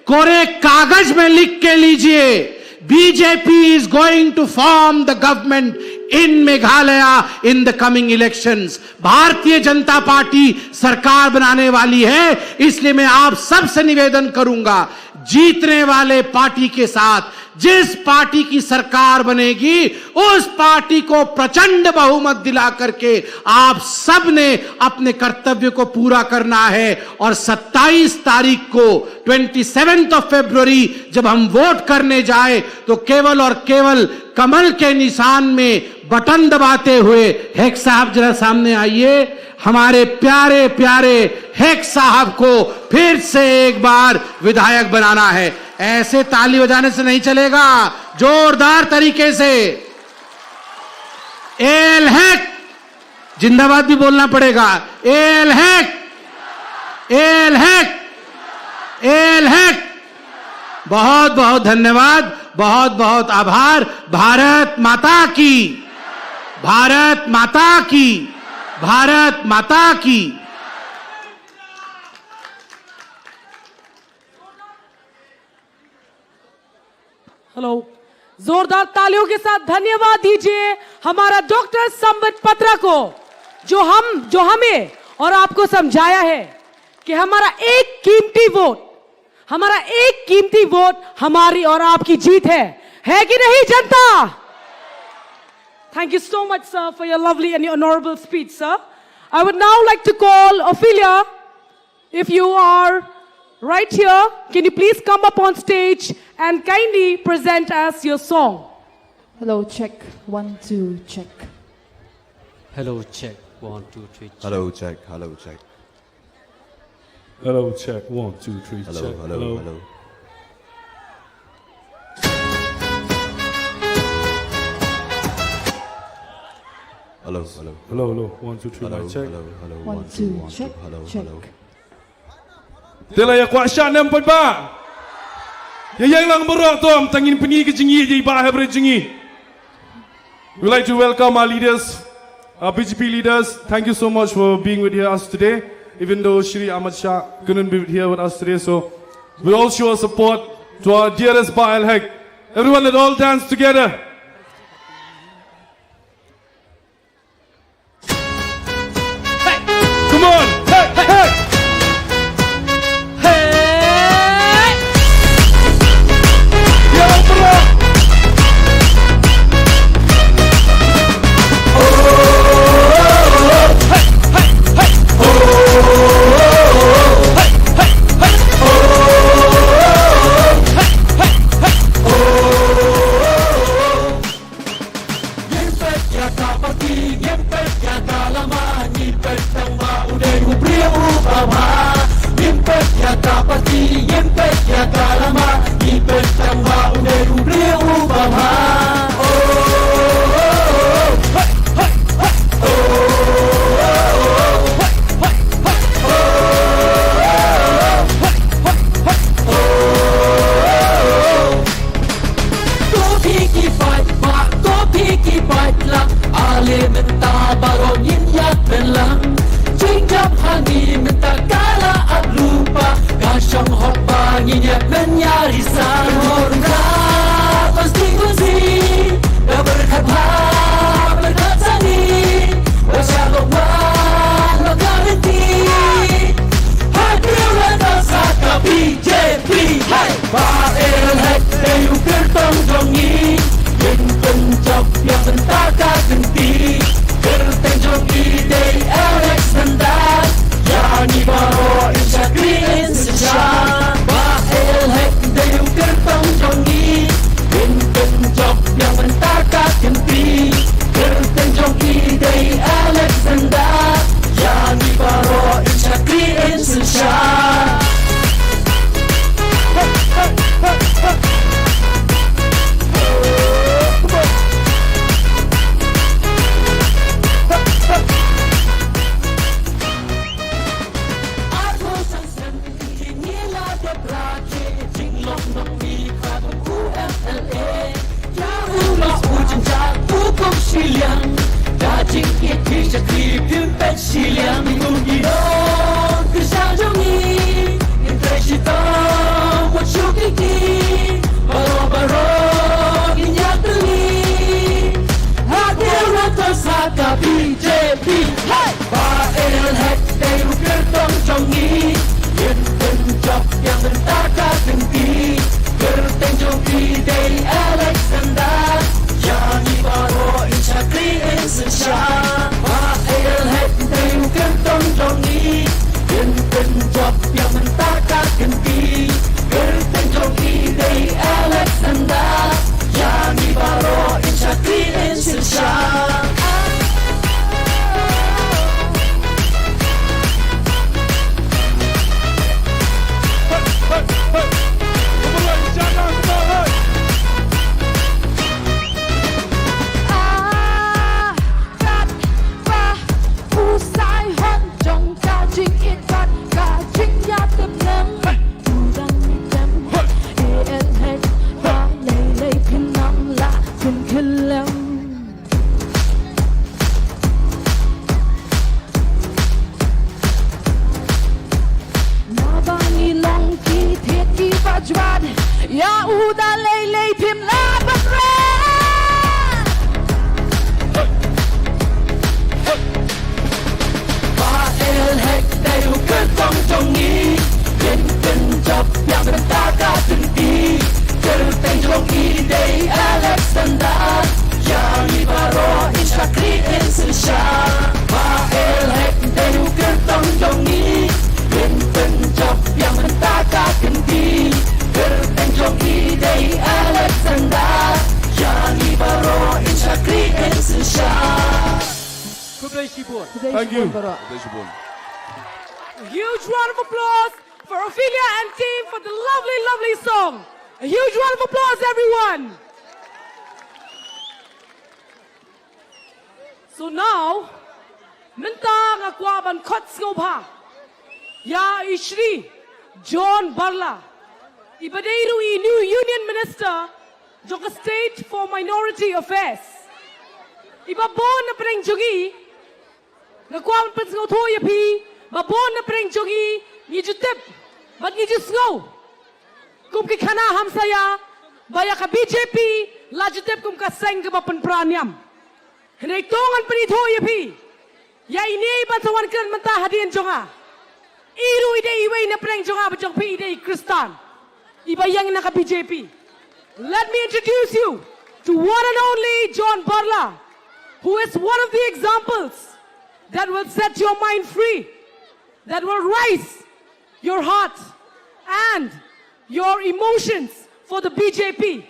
Speaker 6: कोरे कागज में लिख के लीजिए, BJP is going to form the government in Meghalaya in the coming elections. Bharatiya Janata party सरकार बनाने वाली है। इसलिए मैं आप सबसे निवेदन करूंगा, जीतने वाले पार्टी के साथ जिस पार्टी की सरकार बनेगी उस पार्टी को प्रचंड बहुमत दिला करके आप सब ने अपने कर्तव्य को पूरा करना है। और 27 तारीख को 27 फरवरी जब हम वोट करने जाए तो केवल और केवल कमल के निशान में बटन दबाते हुए हेक साहब जरा सामने आइए। हमारे प्यारे प्यारे हेक साहब को फिर से एक बार विधायक बनाना है। ऐसे ताली बजाने से नहीं चलेगा, जोरदार तरीके से एल हेक जिंदाबाद भी बोलना पड़ेगा। एल हेक, एल हेक, एल हेक। बहुत बहुत धन्यवाद, बहुत बहुत आभार। भारत माता की, भारत माता की, भारत माता की।
Speaker 9: हेलो, जोरदार तालियों के साथ धन्यवाद दीजिए हमारा डॉक्टर संबित पत्रा को, जो हमें और आपको समझाया है कि हमारा एक कीमती वोट हमारी और आपकी जीत है कि नहीं जनता? Thank you so much, sir, for your lovely and honorable speech, sir. I would now like to call Ophelia. If you are right here, can you please come up on stage and kindly present us your song?
Speaker 13: Hello, check. 1, 2, check.
Speaker 17: Hello, check. 1, 2, 3.
Speaker 18: Hello, check. Hello, check.
Speaker 19: Hello, check. 1, 2, 3.
Speaker 18: Hello,
Speaker 19: check.
Speaker 18: hello, hello. Hello, hello.
Speaker 19: Hello, hello. 1, 2, 3.
Speaker 18: Hello,
Speaker 19: check.
Speaker 18: hello, hello.
Speaker 13: 1,
Speaker 18: 1,
Speaker 13: 2,
Speaker 18: 2,
Speaker 13: check.
Speaker 18: hello,
Speaker 13: Check.
Speaker 18: hello.
Speaker 19: Tela ya kwa sha nem pa ba. Ya yang lang borok tom tangin pengi ke jingi je ba hebre jingi. We'd like to welcome our leaders, our BJP leaders. Thank you so much for being with us today. Even though Shri Ahmad Shah couldn't be here with us today, so we'll all show our support to our dearest Ba El Haq. Everyone, let all dance together. Hey, come on, hey, hey.
Speaker 7: Alexander, Yani Baro, Inshakri, Inshakri.
Speaker 12: Ya uda lei lei phim la bakre Ba el hek dai hu ke tong tong ni Ken ken chop ya ben ta ka tin ti Ker ten jong i dei Alexander Ya ni baro in shakri in sha Ba el hek dai hu ke tong tong ni Ken ken chop ya ben ta ka tin ti Day Alexander, Johnny Baro in Shakri and Sisha.
Speaker 19: Thank you.
Speaker 9: A huge round of applause for Ophelia and team for the lovely, lovely song. A huge round of applause, everyone. So now, minta ngakwa ban khot skobha. Ya Ishri John Barla. Ibadeiru new Union Minister, Joka State for Minority Affairs. Ibabon na preng jogi, nakwam pensko thoya pi, babon na preng jogi, ni jutep, but ni jusngo. Kum ki khana ham saya, baya ka BJP, la jutep kum ka seng ka bapan pranyam. Henay tongan pani thoya pi, ya ini batawan kan menta hadian jonga. Iru ide iwe na preng jonga bajong pi ide Kristan. Ibayang naka BJP. Let me introduce you to one and only John Barla, who is one of the examples that will set your mind free, that will rise your heart and your emotions for the BJP,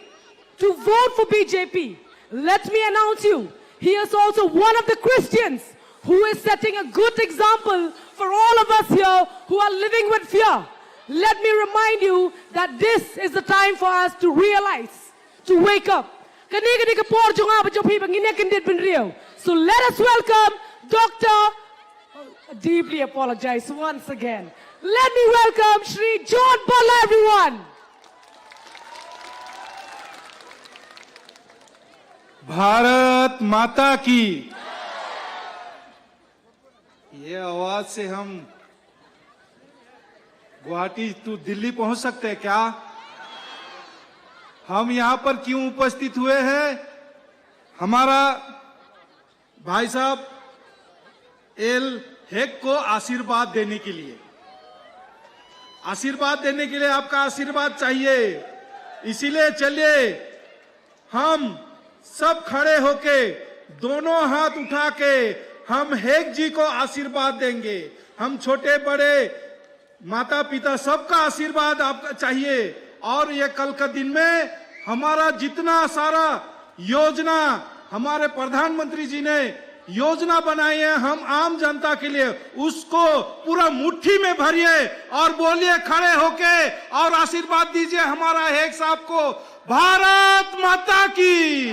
Speaker 9: to vote for BJP. Let me announce you, he is also one of the Christians who is setting a good example for all of us here who are living with fear. Let me remind you that this is the time for us to realize, to wake up. So let us welcome Dr. I deeply apologize once again. Let me welcome Shri John Barla, everyone.
Speaker 6: Bharat माता की ये आवाज से हम Guwahati to Delhi पहुंच सकते हैं क्या? हम यहां पर क्यों उपस्थित हुए हैं? हमारा भाई साहब एल हेक को आशीर्वाद देने के लिए, आशीर्वाद देने के लिए आपका आशीर्वाद चाहिए। इसीलिए चलिए हम सब खड़े होके दोनों हाथ उठा के हम हेक जी को आशीर्वाद देंगे। हम छोटे बड़े माता पिता सबका आशीर्वाद आपका चाहिए। और ये कल का दिन में हमारा जितना सारा योजना हमारे प्रधानमंत्री जी ने योजना बनाई है हम आम जनता के लिए, उसको पूरा मुट्ठी में भरिए और बोलिए खड़े होके और आशीर्वाद दीजिए हमारा हेक साहब को। भारत माता की।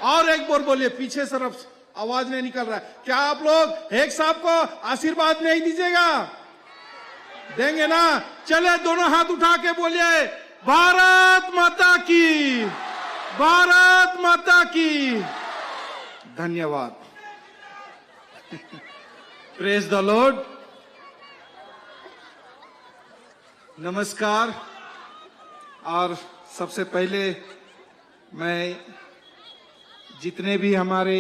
Speaker 6: और एक बार बोलिए, पीछे तरफ आवाज नहीं निकल रहा है। क्या आप लोग हेक साहब को आशीर्वाद नहीं दीजिएगा? देंगे ना? चले दोनों हाथ उठा के बोलिए भारत माता की, भारत माता की। धन्यवाद। Praise the Lord. नमस्कार। और सबसे पहले मैं जितने भी हमारे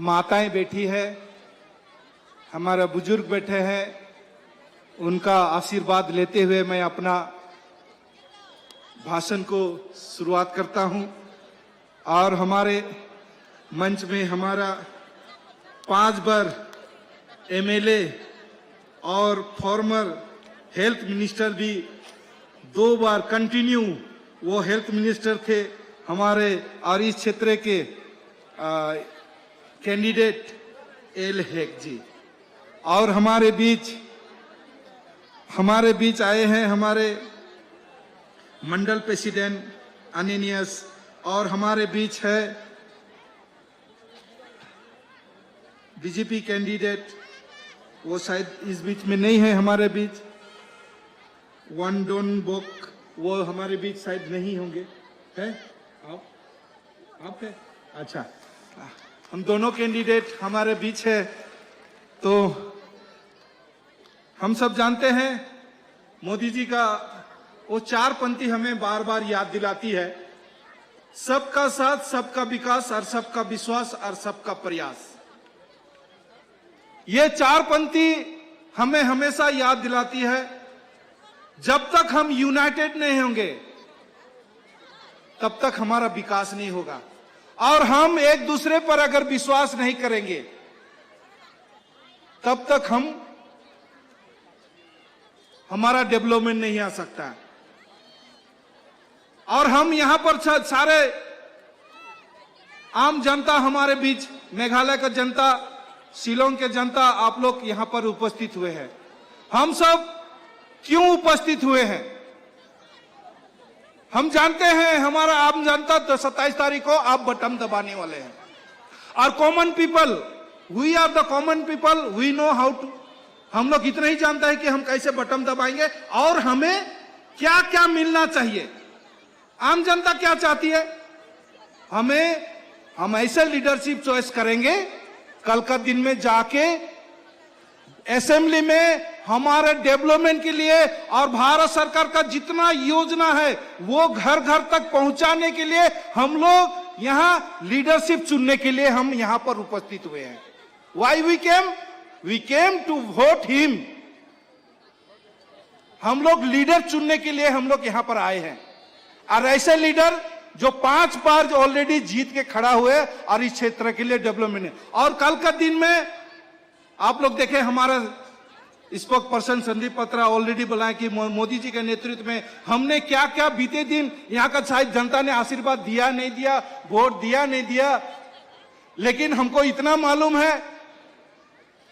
Speaker 6: माताएं बैठी है, हमारा बुजुर्ग बैठे हैं, उनका आशीर्वाद लेते हुए मैं अपना भाषण को शुरुआत करता हूं। और हमारे मंच में हमारा 5 बार एमएलए और फॉर्मर हेल्थ मिनिस्टर भी 2 बार कंटिन्यू वो हेल्थ मिनिस्टर थे हमारे, और इस क्षेत्र के कैंडिडेट एल हेक जी। और हमारे बीच आए हैं हमारे मंडल प्रेसिडेंट अनिनियस, और हमारे बीच है बीजेपी कैंडिडेट, वो शायद इस बीच में नहीं है हमारे बीच, वन डोन बोक, वो हमारे बीच शायद नहीं होंगे। है आप है? अच्छा, हम दोनों कैंडिडेट हमारे बीच है। तो हम सब जानते हैं मोदी जी का
Speaker 20: वो चार पंक्ति हमें बार बार याद दिलाती है, सबका साथ, सबका विकास और सबका विश्वास और सबका प्रयास। ये चार पंक्ति हमें हमेशा याद दिलाती है, जब तक हम यूनाइटेड नहीं होंगे तब तक हमारा विकास नहीं होगा, और हम एक दूसरे पर अगर विश्वास नहीं करेंगे तब तक हमारा डेवलपमेंट नहीं आ सकता। और हम यहां पर सारे आम जनता हमारे बीच, मेघालय का जनता, शिलोंग के जनता, आप लोग यहां पर उपस्थित हुए हैं। हम सब क्यों उपस्थित हुए हैं? हम जानते हैं हमारा आम जनता 27 तारीख को आप बटन दबाने वाले हैं, और common people, we are the common people, we know how to. हम लोग इतना ही जानते हैं कि हम कैसे बटन दबाएंगे और हमें क्या क्या मिलना चाहिए। आम जनता क्या चाहती है? हम ऐसे लीडरशिप चॉइस करेंगे कल का दिन में जाके असेंबली में हमारे डेवलपमेंट के लिए और भारत सरकार का जितना योजना है वो घर घर तक पहुंचाने के लिए हम लोग यहां लीडरशिप चुनने के लिए हम यहां पर उपस्थित हुए हैं। Why we came? We came to vote him. हम लोग लीडर चुनने के लिए हम लोग यहां पर आए हैं, और ऐसे लीडर जो 5 बार ऑलरेडी जीत के खड़ा हुए और इस क्षेत्र के लिए डेवलपमेंट है। और कल का दिन में आप लोग देखें, हमारा स्पोक पर्सन संदीप पत्रा ऑलरेडी बोला कि मोदी जी के नेतृत्व में हमने क्या क्या बीते दिन यहां का शायद जनता ने आशीर्वाद दिया नहीं दिया, वोट दिया नहीं दिया, लेकिन हमको इतना मालूम है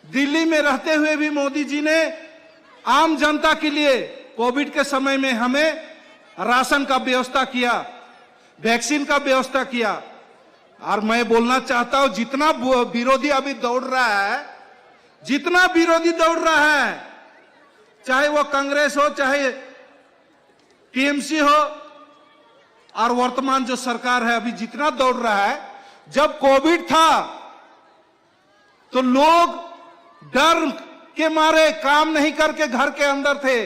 Speaker 20: दिल्ली में रहते हुए भी मोदी जी ने आम जनता के लिए कोविड के समय में हमें राशन का व्यवस्था किया, वैक्सीन का व्यवस्था किया। और मैं बोलना चाहता हूं, जितना विरोधी अभी दौड़ रहा है, जितना विरोधी दौड़ रहा है, चाहे वो कांग्रेस हो चाहे टीएमसी हो, और वर्तमान जो सरकार है अभी जितना दौड़ रहा है, जब कोविड था तो लोग डर के मारे काम नहीं करके घर के अंदर थे।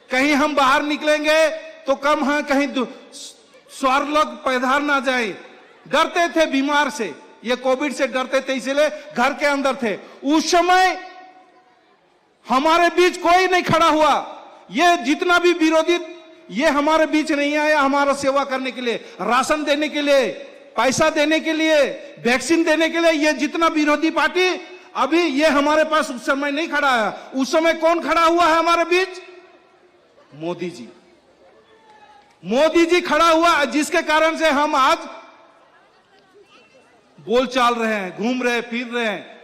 Speaker 20: कहीं हम बाहर निकलेंगे तो कम है, कहीं स्वार लोग पैदार ना जाए, डरते थे बीमार से, ये कोविड से डरते थे, इसलिए घर के अंदर थे। उस समय हमारे बीच कोई नहीं खड़ा हुआ, ये जितना भी विरोधी ये हमारे बीच नहीं आया हमारा सेवा करने के लिए, राशन देने के लिए, पैसा देने के लिए, वैक्सीन देने के लिए। ये जितना विरोधी पार्टी अभी ये हमारे पास उस समय नहीं खड़ा है। उस समय कौन खड़ा हुआ है हमारे बीच? मोदी जी। मोदी जी खड़ा हुआ, जिसके कारण से हम आज बोल चाल रहे हैं, घूम रहे फिर रहे हैं,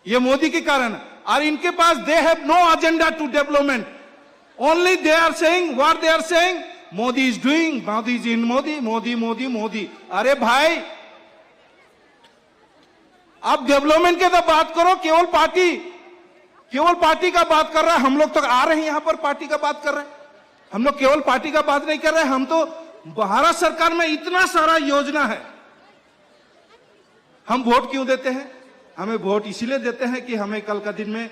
Speaker 20: ये मोदी के कारण। और इनके पास they have no agenda to development, only they are saying what they are saying, Modi is doing, Modi is in, Modi Modi Modi Modi. अरे भाई, आप डेवलपमेंट की तो बात करो, केवल पार्टी का बात कर रहा है। हम लोग तो आ रहे हैं यहां पर पार्टी का बात कर रहे हैं, हम लोग केवल पार्टी का बात नहीं कर रहे हैं। हम तो भारत सरकार में इतना सारा योजना है। हम वोट क्यों देते हैं? हमें वोट इसीलिए देते हैं कि हमें कल का दिन में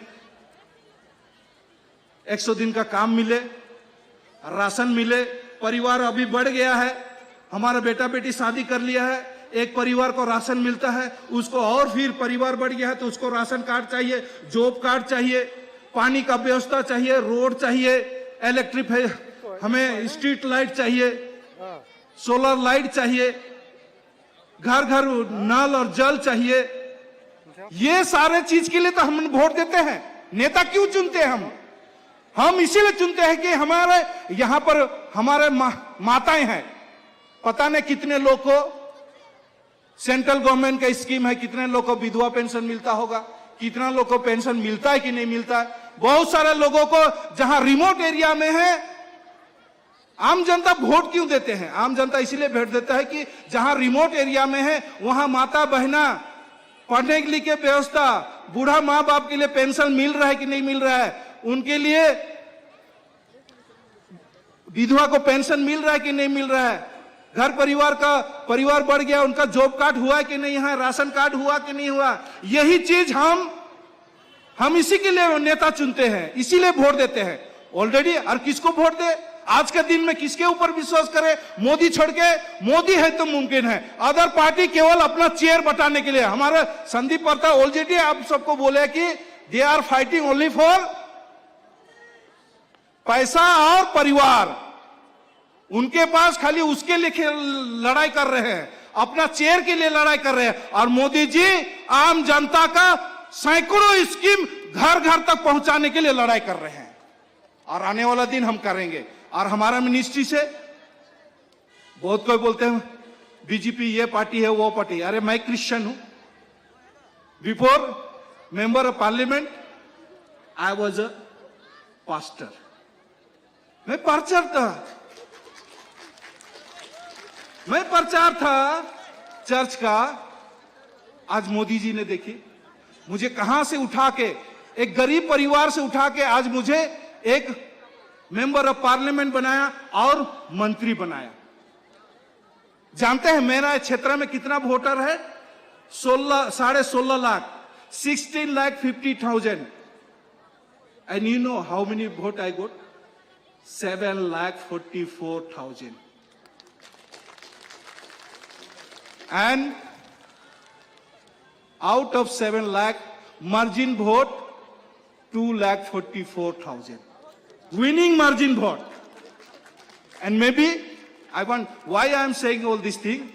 Speaker 20: 100 दिन का काम मिले, राशन मिले। परिवार अभी बढ़ गया है, हमारा बेटा बेटी शादी कर लिया है, एक परिवार को राशन मिलता है, उसको और फिर परिवार बढ़ गया है तो उसको राशन कार्ड चाहिए, जॉब कार्ड चाहिए, पानी का व्यवस्था चाहिए, रोड चाहिए, इलेक्ट्रिक है, हमें स्ट्रीट लाइट चाहिए, सोलर लाइट चाहिए, घर घर नल और जल चाहिए। ये सारे चीज के लिए तो हम वोट देते हैं। नेता क्यों चुनते हैं हम इसीलिए चुनते हैं कि हमारे यहां पर हमारे माताएं हैं, पता नहीं कितने लोग को सेंट्रल गवर्नमेंट का स्कीम है, कितने लोग को विधवा पेंशन मिलता होगा, कितना लोग को पेंशन मिलता है कि नहीं मिलता है। बहुत सारे लोगों को जहां रिमोट एरिया में है, आम जनता वोट क्यों देते हैं? आम जनता इसीलिए वोट देता है कि जहां रिमोट एरिया में है वहां माता बहना पढ़ने के लिए व्यवस्था, बूढ़ा माँ बाप के लिए पेंशन मिल रहा है कि नहीं मिल रहा है, उनके लिए विधवा को पेंशन मिल रहा है कि नहीं मिल रहा है, घर परिवार बढ़ गया, उनका जॉब कार्ड हुआ कि नहीं है, राशन कार्ड हुआ कि नहीं हुआ। यही चीज हम इसी के लिए नेता चुनते हैं, इसीलिए वोट देते हैं ऑलरेडी। और किसको वोट दे? आज के दिन में किसके ऊपर विश्वास करें? मोदी छोड़ के, मोदी है तो मुमकिन है। अदर पार्टी केवल अपना चेयर बटाने के लिए, हमारे संदीप पात्रा ऑलरेडी आप सबको बोले कि they are fighting only for पैसा और परिवार। उनके पास खाली उसके लिए लड़ाई कर रहे हैं, अपना चेयर के लिए लड़ाई कर रहे हैं। और मोदी जी आम जनता का सैकड़ों स्कीम घर घर तक पहुंचाने के लिए लड़ाई कर रहे हैं, और आने वाला दिन हम करेंगे। और हमारा मिनिस्ट्री से बहुत कोई बोलते हैं बीजेपी ये पार्टी है वो पार्टी। अरे मैं क्रिश्चियन हूं। Before member of parliament I was a pastor. मैं प्रचार था चर्च का। आज मोदी जी ने देखी मुझे कहां से उठा के, एक गरीब परिवार से उठा के आज मुझे एक मेंबर ऑफ पार्लियामेंट बनाया और मंत्री बनाया। जानते हैं मेरा क्षेत्र में कितना वोटर है? 16.5 lakh, 16,50,000। And you know how many vote I got? 7,44,000। And out of 7 lakh, margin vote 2,44,000. Winning margin vote. And maybe I want, why I am saying all this thing?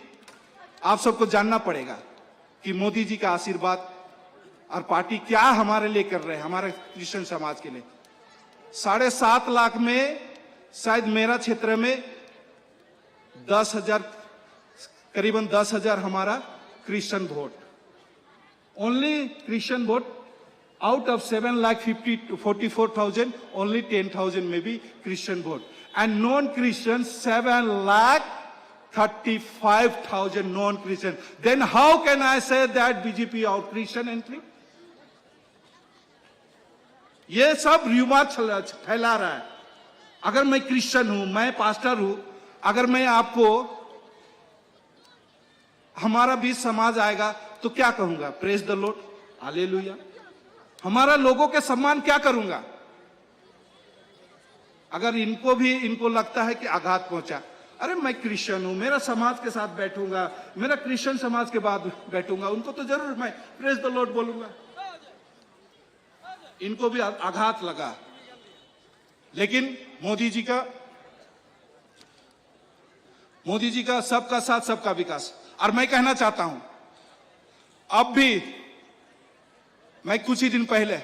Speaker 20: आप सबको जानना पड़ेगा कि मोदी जी का आशीर्वाद और पार्टी क्या हमारे लिए कर रहे हैं, हमारे क्रिश्चियन समाज के लिए। 7.5 लाख में शायद मेरा क्षेत्र में 10,000, करीबन 10,000 हमारा Christian vote. Only Christian vote out of 7,44,000, only 10,000 में भी Christian vote. And non Christian 7,35,000 non Christian. Then how can I say that BJP out Christian entry? ये सब र्यूमर फैला रहा है। अगर मैं क्रिश्चियन हूं, मैं पास्टर हूं, अगर मैं आपको हमारा बीच समाज आएगा तो क्या कहूंगा? Praise the Lord, hallelujah. हमारा लोगों के सम्मान क्या करूंगा? अगर इनको लगता है कि आघात पहुंचा, अरे मैं क्रिश्चियन हूं, मेरा समाज के साथ बैठूंगा, मेरा क्रिश्चियन समाज के बाद बैठूंगा, उनको तो जरूर मैं प्रेज द लॉर्ड बोलूंगा। इनको भी आघात लगा। लेकिन मोदी जी का सबका साथ सबका विकास। और मैं कहना चाहता हूं, अब भी मैं कुछ ही दिन पहले,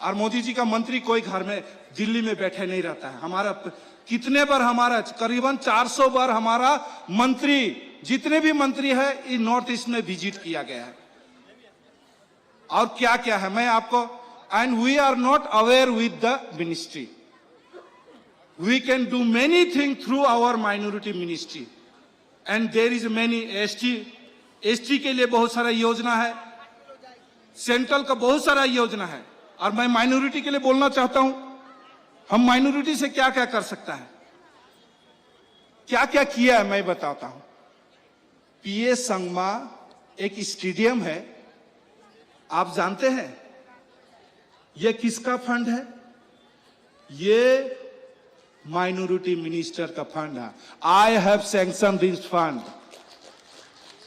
Speaker 20: और मोदी जी का मंत्री कोई घर में दिल्ली में बैठे नहीं रहता है। हमारा कितने बार, हमारा करीबन 400 बार हमारा मंत्री, जितने भी मंत्री है इस नॉर्थ ईस्ट में विजिट किया गया है। और क्या क्या है मैं आपको, and we are not aware with the ministry. We can do many thing through our minority ministry. And there is many ST के लिए बहुत सारा योजना है, सेंट्रल का बहुत सारा योजना है। और मैं माइनॉरिटी के लिए बोलना चाहता हूं, हम माइनॉरिटी से क्या क्या कर सकता है, क्या क्या किया है मैं बताता हूं। पीए संगमा एक स्टेडियम है, आप जानते हैं यह किसका फंड है? ये माइनॉरिटी मिनिस्टर का फंड है। I have sanction this fund.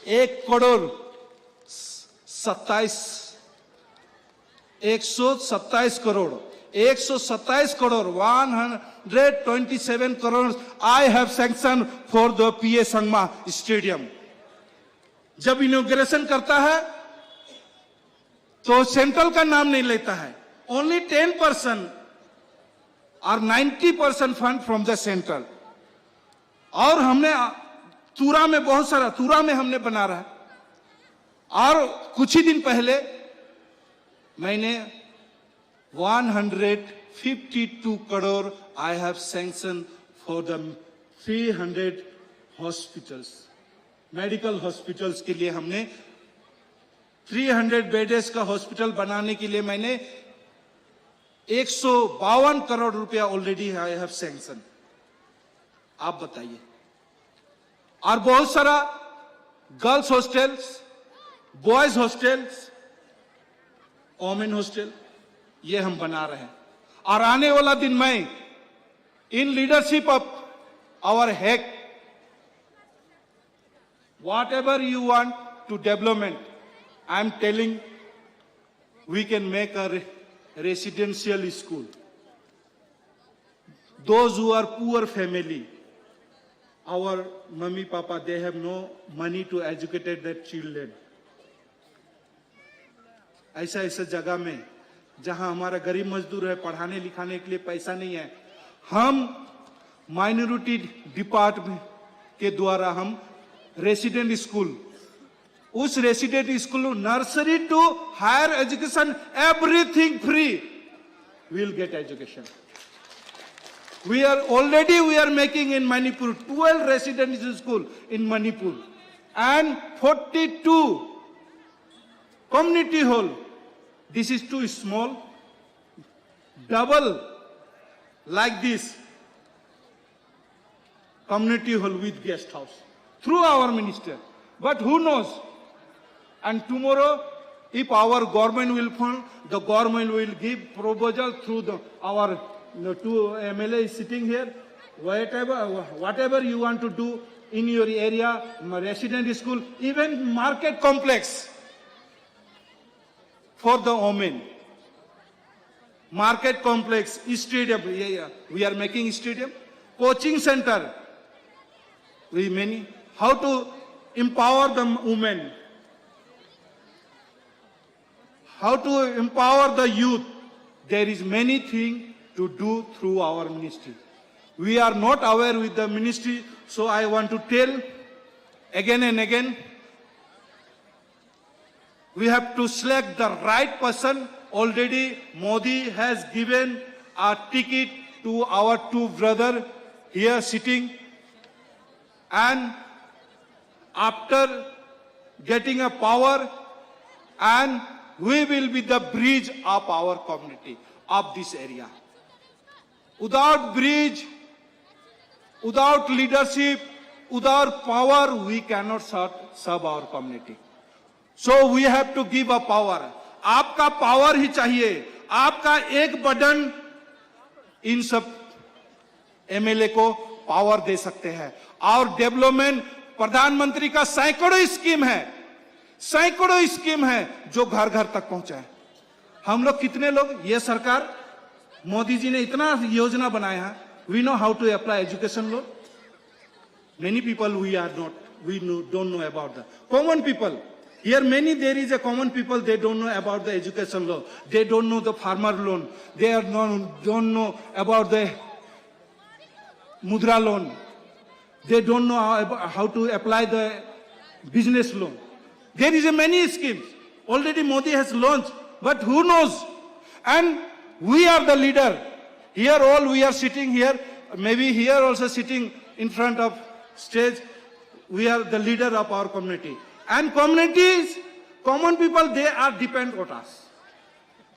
Speaker 20: 127 crore 127 crore I have sanction for the PA Sangma stadium. जब इनॉग्रेशन करता है तो सेंट्रल का नाम नहीं लेता है, ओनली 10% और 90% फंड फ्रॉम द सेंट्रल। और हमने तुरा में बहुत सारा, तुरा में हमने बना रहा है। और कुछ ही दिन पहले मैंने 152 crore I have sanction for the 300 hospitals, medical hospitals के लिए हमने 300 बेड्स का हॉस्पिटल बनाने के लिए मैंने 152 करोड़ रुपया ऑलरेडी आई हैव सैंक्शन। आप बताइए। और बहुत सारा girls hostels, boys hostels, women hostel ये हम बना रहे हैं। और आने वाला दिन मैं in leadership of our HEC, whatever you want to development, I am telling, we can make a residential school. Those who are poor family, our mummy, papa, they have no money to educate their children. ऐसा ऐसा जगह में जहां हमारा गरीब मजदूर है, पढ़ाने लिखाने के लिए पैसा नहीं है, हम माइनॉरिटी डिपार्टमेंट के द्वारा हम रेसिडेंट स्कूल, उस resident school nursery to higher education everything free, we'll get education. We are making in Manipur 12 residential school in Manipur and 42 community hall. This is too small. Double like this community hall with guest house through our minister. But who knows? And tomorrow, if our government will fund, the government will give proposal through our two MLA sitting here. Whatever you want to do in your area, resident school, even market complex for the women. Market complex, stadium, we are making stadium, coaching center, how to empower the women, how to empower the youth. There is many things to do through our ministry. We are not aware with the ministry, so I want to tell again and again, we have to select the right person. Already Modi has given a ticket to our two brothers here sitting, and after getting a power, and we will be the bridge of our community, of this area. Without bridge, without leadership, without power, we cannot serve our community. So we have to give a power. आपका power ही चाहिए, आपका एक button इन सब MLA को power दे सकते हैं. और development, प्रधानमंत्री का सैकड़ों स्कीम है जो घर घर तक पहुंचाए. हम लोग कितने लोग, ये सरकार मोदी जी ने इतना योजना बनाया है. We know how to apply education law. Many people we don't know about the common people. Here there is a common people, they don't know about the education law. They don't know the farmer loan. They don't know about the mudra loan. They don't know how to apply the business loan. There is a many schemes. Already Modi has launched, but who knows? And we are the leader. Here all we are sitting here, maybe here also sitting in front of stage, we are the leader of our community. And communities, common people, they are depend on us.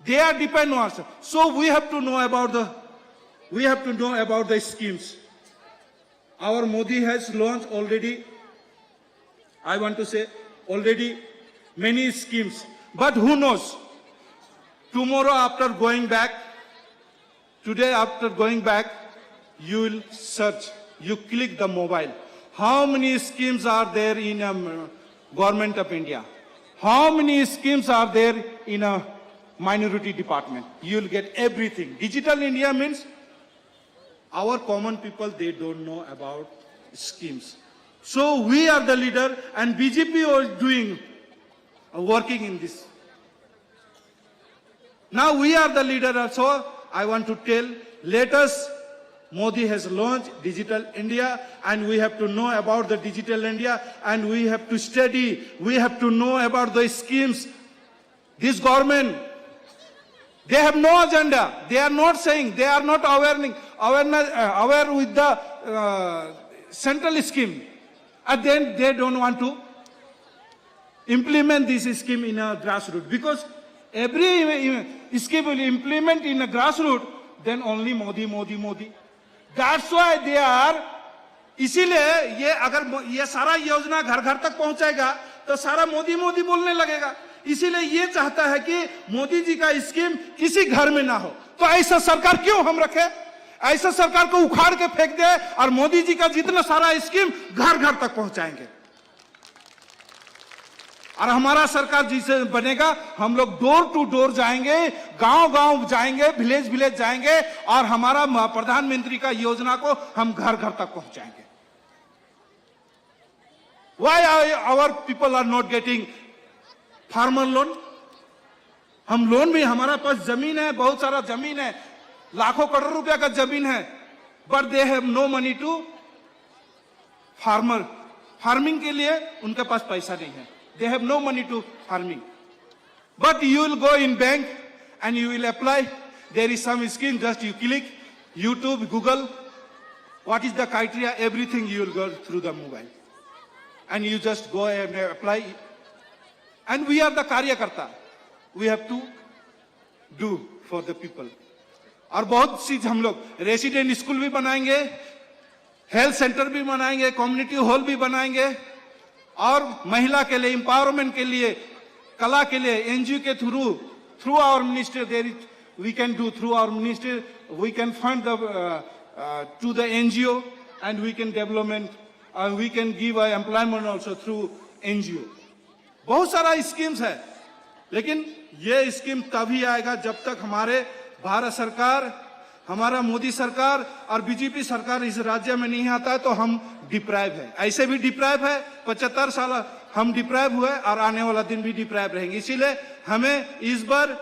Speaker 20: They are depend on us. So we have to know about the schemes. Our Modi has launched already, I want to say, already many schemes. But who knows? Tomorrow after going back, today after going back, you will search, you click the mobile. How many schemes are there in Government of India? How many schemes are there in a minority department? You will get everything. Digital India means our common people, they don't know about schemes. So we are the leader, and BJP is working in this. Now we are the leader. So I want to tell, let us, Modi has launched Digital India, and we have to know about the Digital India, and we have to study, we have to know about the schemes. This government, they have no agenda. They are not saying, they are not aware with the central scheme. And then they don't want to implement this scheme in a grassroots, because every scheme will implement in a grassroots, then only Modi. That's why they are, इसीलिए ये अगर ये सारा योजना घर घर तक पहुंचाएगा तो सारा मोदी बोलने लगेगा. इसीलिए ये चाहता है कि मोदी जी का स्कीम किसी घर में ना हो. तो ऐसा सरकार क्यों हम रखे? ऐसा सरकार को उखाड़ के फेंक दे और मोदी जी का जितना सारा स्कीम घर घर तक पहुंचाएंगे। और हमारा सरकार जिसे बनेगा, हम लोग डोर टू डोर जाएंगे, गांव गांव जाएंगे, विलेज विलेज जाएंगे और हमारा प्रधानमंत्री का योजना को हम घर घर तक पहुंचाएंगे। Why our people are not getting farmer loan? हम लोन भी, हमारा पास जमीन है, बहुत सारा जमीन है, लाखों करोड़ रुपया का जमीन है, but they have no money to farmer. Farming के लिए उनके पास पैसा नहीं है। They have no money to farming. But you will go in bank and you will apply. There is some scheme, just you click, YouTube, Google, what is the criteria, everything you will go through the mobile. And you just go and apply. And we are the Karyakarta. We have to do for the people. और बहुत चीज हम लोग resident school भी बनाएंगे, health centre भी बनाएंगे, community hall भी बनाएंगे और महिला के लिए एम्पावरमेंट के लिए, कला के लिए एनजीओ के through our minister there is we can do through our minister we can fund the to the NGO and we can development and we can give employment also through NGO. बहुत सारा schemes है, लेकिन ये scheme तभी आएगा जब तक हमारे भारत सरकार, हमारा मोदी सरकार और बीजेपी सरकार इस राज्य में नहीं आता है तो हम डिप्राइव है। ऐसे भी डिप्राइव है, 75 साल हम डिप्राइव हुए और आने वाला दिन भी डिप्राइव रहेंगे। इसीलिए हमें इस बार,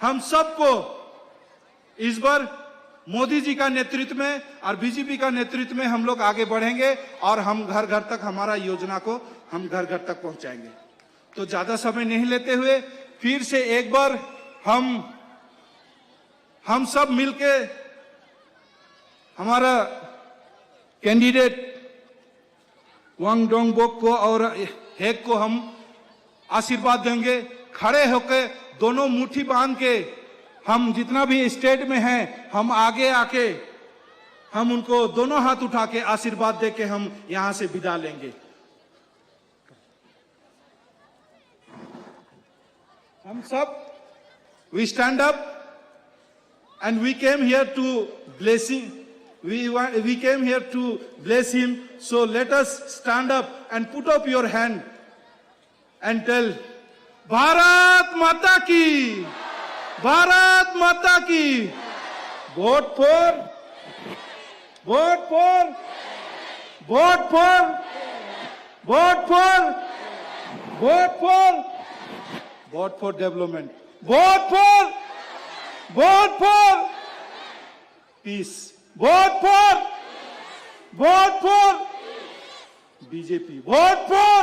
Speaker 20: हम सबको इस बार मोदी जी का नेतृत्व में और बीजेपी का नेतृत्व में हम लोग आगे बढ़ेंगे और हम घर घर तक हमारा योजना को हम घर घर तक पहुंचाएंगे। तो ज्यादा समय नहीं लेते हुए फिर से एक बार हम सब मिलके हमारा कैंडिडेट वांग डोंगबोक को और हेक को हम आशीर्वाद देंगे। खड़े होकर दोनों मुट्ठी बांध के हम जितना भी स्टेट में हैं, हम आगे आके हम उनको दोनों हाथ उठा के आशीर्वाद दे के हम यहां से विदा लेंगे। हम सब we stand up and we came here to blessing, we came here to bless him, so let us stand up and put up your hand and tell Bharat Mata ki, Bharat Mata ki, vote for, vote for, vote for, vote for, vote for, vote for development, vote for, vote for peace, vote for BJP, vote for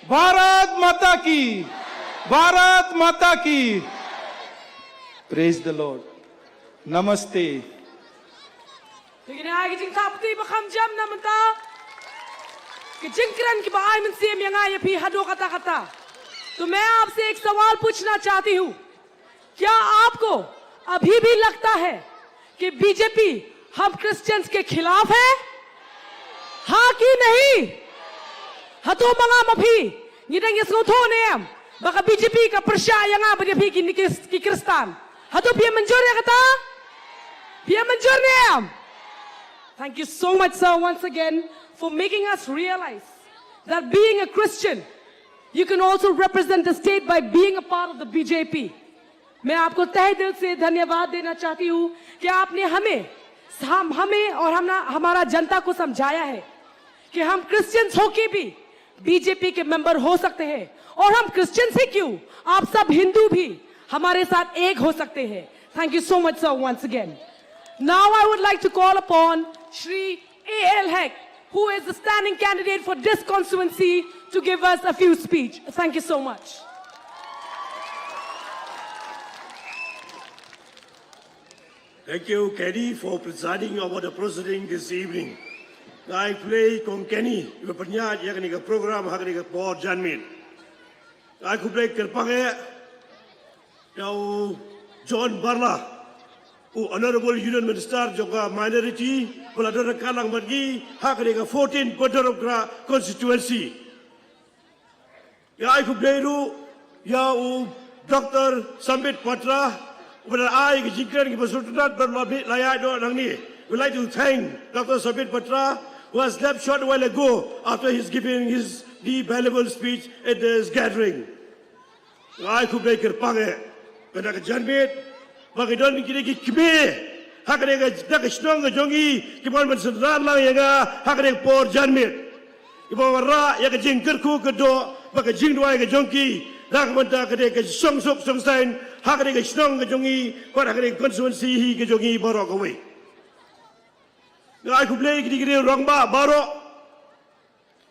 Speaker 20: Bharat Mata ki, Bharat Mata ki. Praise the Lord. Namaste.
Speaker 9: लेकिन आगे जिंग थापती बखम जम नमता कि जिंकरन की bye मन से यंगा ये भी हदो कता कता। तो मैं आपसे एक सवाल पूछना चाहती हूं, क्या आपको अभी भी लगता है कि बीजेपी हम क्रिश्चियंस के खिलाफ है? हाँ कि नहीं? हतो मंगा मफी निरंग यसोथो नेम बका बीजेपी का प्रशा यंगा बीजेपी की क्रिस्तान हतो भी मंजूर है कता भी मंजूर name. Thank you so much, sir, once again for making us realize that being a Christian, you can also represent the state by being a part of the BJP. मैं आपको तहे दिल से धन्यवाद देना चाहती हूँ कि आपने हमें और हमारा जनता को समझाया है कि हम क्रिश्चियंस होके भी बीजेपी के मेंबर हो सकते हैं, और हम क्रिश्चियंस ही क्यों, आप सब हिंदू भी हमारे साथ एक हो सकते हैं। Thank you so much, sir, once again. Now I would like to call upon Shri A.L. Hek, who is the standing candidate for this constituency, to give us a few speech. Thank you so much.
Speaker 11: Thank you, Kenny, for presiding over the proceeding this evening. I play con Kenny, you panya yakni program hakni ka board janmin. I could play kerpange, now John Barla, who Honorable Union Minister Joka minority, Puladora Kalang Magi, hakni ka 14 Podorokra constituency. Ya I could play ya Dr. Sambit Patra, when I Jikran Gibasultanat Berlabi Layado Nangni. We'd like to thank Dr. Sambit Patra, who was left short a while ago after he's giving his valuable speech at this gathering. I could make a pange, but I can janmit, but I don't get a kime. Hakane ga strong jongi, kibon man sedran lang yaga, hakane por janmit. Kibon ra yaga jing kerku kedo, baka jing dua yaga jongi. Dak menta kade ke song sok song sain, hakane ga strong jongi, but hakane constituency hi ke jongi borok away. I could play giri rongba baro.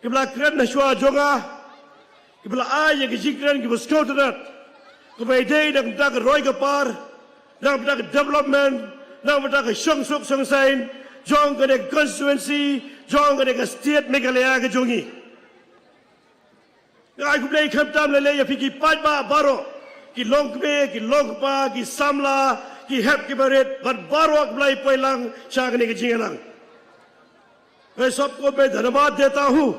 Speaker 11: Kibla kren na shwa jonga. Kibla ay yaga jingren kibla skauterat. Kibla day nak tak roy kapar, nak tak development. Now we talk a shong sok song sign, Jong got a constituency, Jong got a state Meghalaya Jongi. I could play Captain Lelaya Piki Padba Baro, Ki Longpe, Ki Longpa, Ki Samla, Ki Hep Kibaret, but Baro play Poilang, Shagani Jingalang. मैं सबको मैं धन्यवाद देता हूँ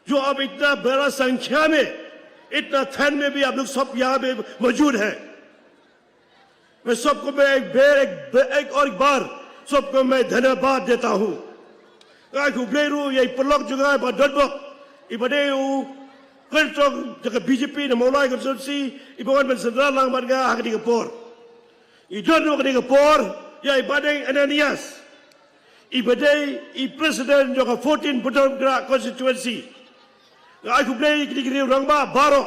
Speaker 11: जो अब इतना बड़ा संख्या में इतना थन में भी आप लोग सब यहाँ पे मौजूद हैं मैं सबको मैं एक और बार सबको मैं धन्यवाद देता हूँ आज उबलेरू ये पलक जगह है बदबक इबडे उ कंट्रोल जगह बीजेपी ने मौलाई कंसल्टेंसी इबवन में सेंट्रल लांग बनगा हकनी के पोर इधर नो हकनी के पोर या इबडे एनानियास इबडे इ प्रेसिडेंट जगह 14 बुटोग्रा constituency आज उबले इकनी रंगबा बारो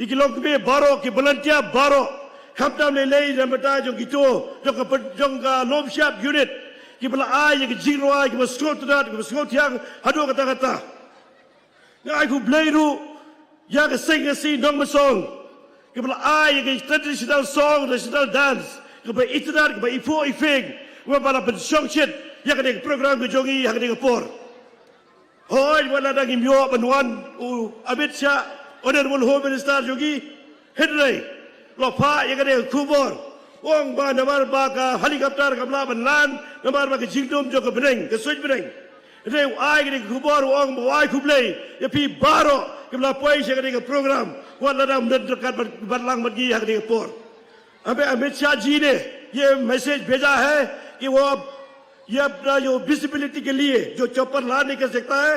Speaker 11: इकलोक में बारो की बलंतिया बारो Kaptam lelai dan beta jong gitu jong lom siap unit kibla ay ke jinroa ke skot dat ke skot yang hadu kata-kata ngai ku bleiru ya ke sing si dong song kibla ay ke traditional song traditional dance ke ba itrat ke ba ifo ifeng wa bala pen song shit ya ke program ke jongi ya ke por hoi wala dang imyo banwan u Amit Shah honorable home minister jongi hedrai Lopa yang ada kubur, orang bah namar bah ka helikopter kamla banlan, namar bah ke jingdom jo ke beneng, ke switch beneng. Itu ay ke kubur orang bah ay kublai, ya pi baro kamla poi yang ada ke program, wala ram dekat berlang pergi yang ada ke por. Abe Amit Shah जी ने ये message भेजा है कि वो ये अपना जो visibility के लिए जो चौपर ला नहीं कर सकता है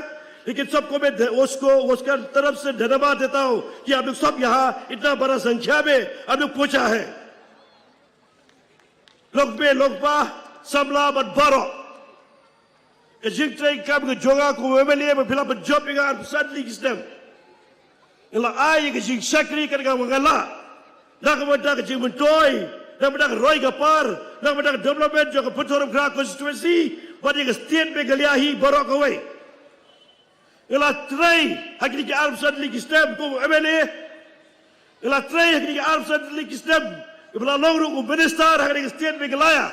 Speaker 11: लेकिन सबको मैं उसका तरफ से धन्यवाद देता हूं कि आप लोग सब यहाँ इतना बड़ा संख्या में आप लोग पहुंचा है लोकपा समला बट बारो जिंग ट्रेन काम के जोगा को एमएलए में फिलहाल जॉबिंग आर सडनली सिस्टम इला आई के जिंग सक्री करगा Mangla nak benda ke jimun toy nak benda roy kapar nak benda development jo ke putorum kra constituency badi ke state Meghalaya borok away ila tray hakni ke arm sadli ki stem ko MLA ila tray hakni ke arm sadli ki stem ibla longru ko minister hakni ke state Meghalaya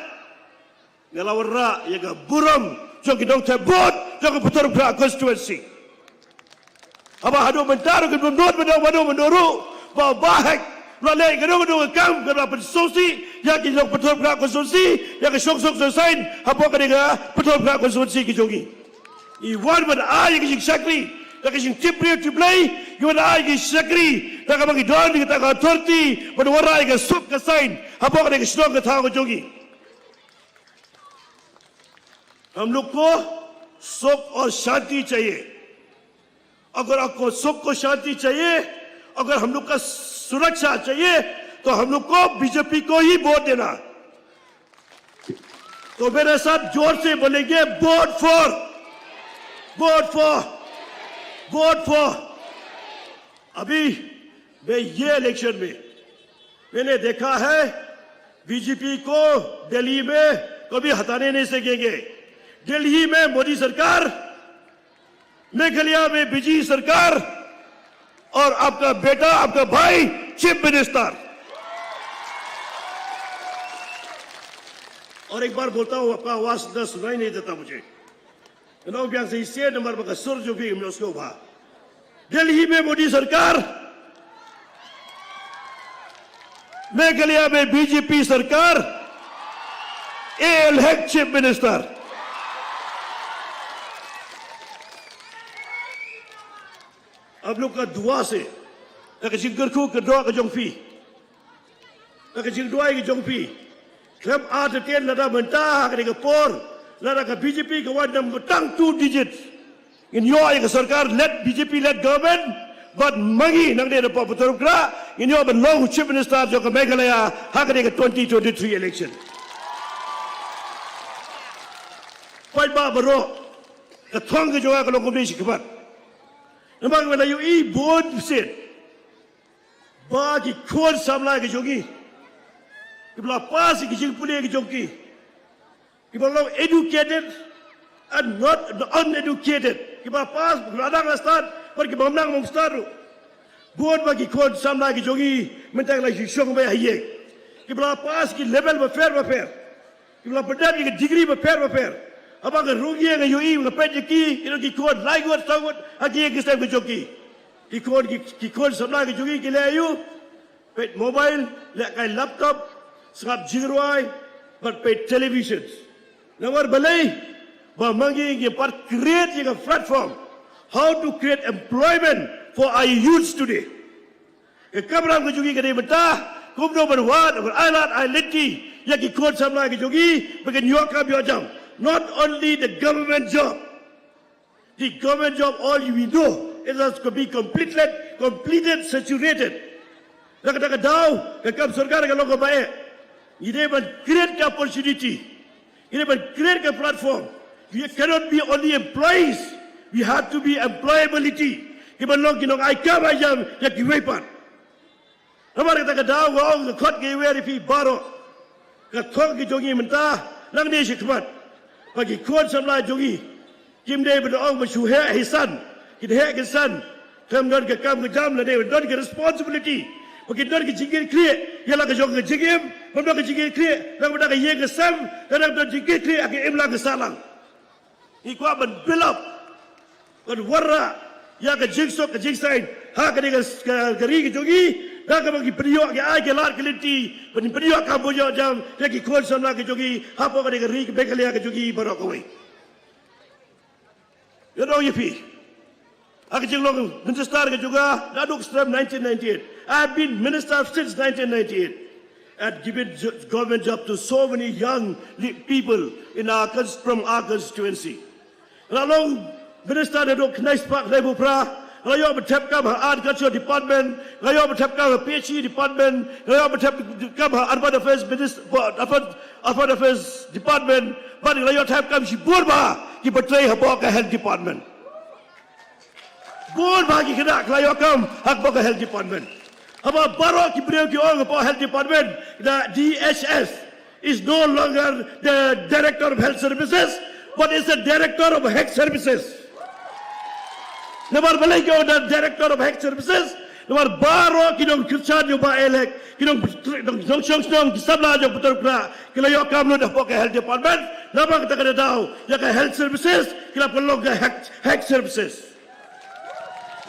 Speaker 11: ila warra ya ga buram jo ke dong te bot jo ke putorum kra constituency aba hadu mentaro ke not mendoru ba bahek Lalai gedung kam kerana pensosi yang kita betul betul konstitusi yang kita sok selesai apa kerana betul betul konstitusi kita jogi. Iwan pada ayah kita sakri, kita kita cipri ciplay, kita ayah kita sakri, kita bagi don kita authority pada warai kita sok kesain apa kerana kita sok kita tahu jogi. हम लोग को सुख और शांति चाहिए अगर आपको सुख को शांति चाहिए अगर हम लोग का सुरक्षा चाहिए तो हम लोग को बीजेपी को ही वोट देना तो मेरे साथ जोर से बोलेंगे वोट फॉर अभी मैं ये इलेक्शन में मैंने देखा है बीजेपी को दिल्ली में कभी हटाने नहीं सकेंगे दिल्ली में मोदी सरकार मेघालय में बीजेपी सरकार और आपका बेटा आपका भाई चीफ मिनिस्टर और एक बार बोलता हूं आपका आवाज सुनाई नहीं देता मुझे से इसे नंबर पर सुर जो भी उसको उभा दिल्ली में मोदी सरकार मेघालय में बीजेपी सरकार एल चीफ मिनिस्टर आप लोग का दुआ से जिंगर को कदवा का जोंफी Nak jing dua ke jongpi. Klem ada tian lada mentah ke por. Lada ke BJP ke wadam betang 2 digits. In yo ke sarkar led BJP led government. But mangi nang dia dapat betul kera. In yo ben long chief minister jo ke Meghalaya hak ke 2023 election. Pai ba baro. Ke thong ke jo ke long komisi kebat. Nampak mana yo I board set. Bagi kod samla ke jogi. Kibla pas ke jing pule ke jogi. Kibla educated and not uneducated. Kibla pas radang start पर कि बमनांग मुस्तारू board बाकी code सामना की जोगी मिंटा के लिए शोक में है ये कि बला पास की लेवल में फेर कि बला पढ़ने की डिग्री में फेर अब अगर रोगी है यो ई उन्हें पेज की इन्हों की कोड लाइक और साउट आगे एक स्टेप की जोगी की कोड सामना की जोगी के लिए यू पेज मोबाइल ले का लैपटॉप सब जिगरवाई पर पेज टेलीविजन नवर भले बमंगी ये पर क्रिएट ये का platform how to create employment for our youths today. Kabram ke jogi kene beta, kumno berwad, berilat, aileti, yang ikut samla ke jogi, bagian yoka biojam. Not only the government job, all we know, it has to be completed, saturated. Nak daw, kakam sarkar ke logo bae. Ini ban create opportunity, ini ban create platform. We cannot be only employees. We have to be employability. Kita long kinong ay kabayam ya kiwepan. Hamarak tak daw wong kot ke weri fi baro. Ka thong ki jogi menta lang ni sikmat. Bagi kon samla jogi. Kim de berong bersuhe hisan. Kita he kesan. Kam don ke kam ke jam la de don ke responsibility. Bagi don ke jingir krie. Ya la ke jong ke jingim, don ke jingir krie. Lang ke ye ke sam, dan don jingir krie ke imla ke salang. Ikwa ban build up. Kan warra ya ke jingso ke jingsain ha ke gari ke jogi da ke bagi priyo ke ai ke lar ke liti pen priyo ka bojo jam te ki khol samla ke jogi ha po ke gari ke bekalya ke jogi baro ko wei you know yipi ak jinglong minister ke juga daduk from 1998 I have been minister since 1998 and given government job to so many young people in our from our constituency along Minister duduk nice park lebu pra, layo bertepkam agriculture department, layo bertepkam PhD department, layo bertepkam urban affairs minister, urban affairs department, but layo bertepkam si burba ki betray habok health department. Burba ki kena layo kam habok health department. Aba baro ki beliau ki orang habok health department, the DHS is no longer the director of health services, but is the director of health services. Nabar balai kau dan director of health services, nabar baro kinong kerjaan jo ba elek, kinong nong sabla jo betul kena, kila yo kam lo dah pakai health department, nabar kita kena tahu, ya ke health services, kila perlu ke health services.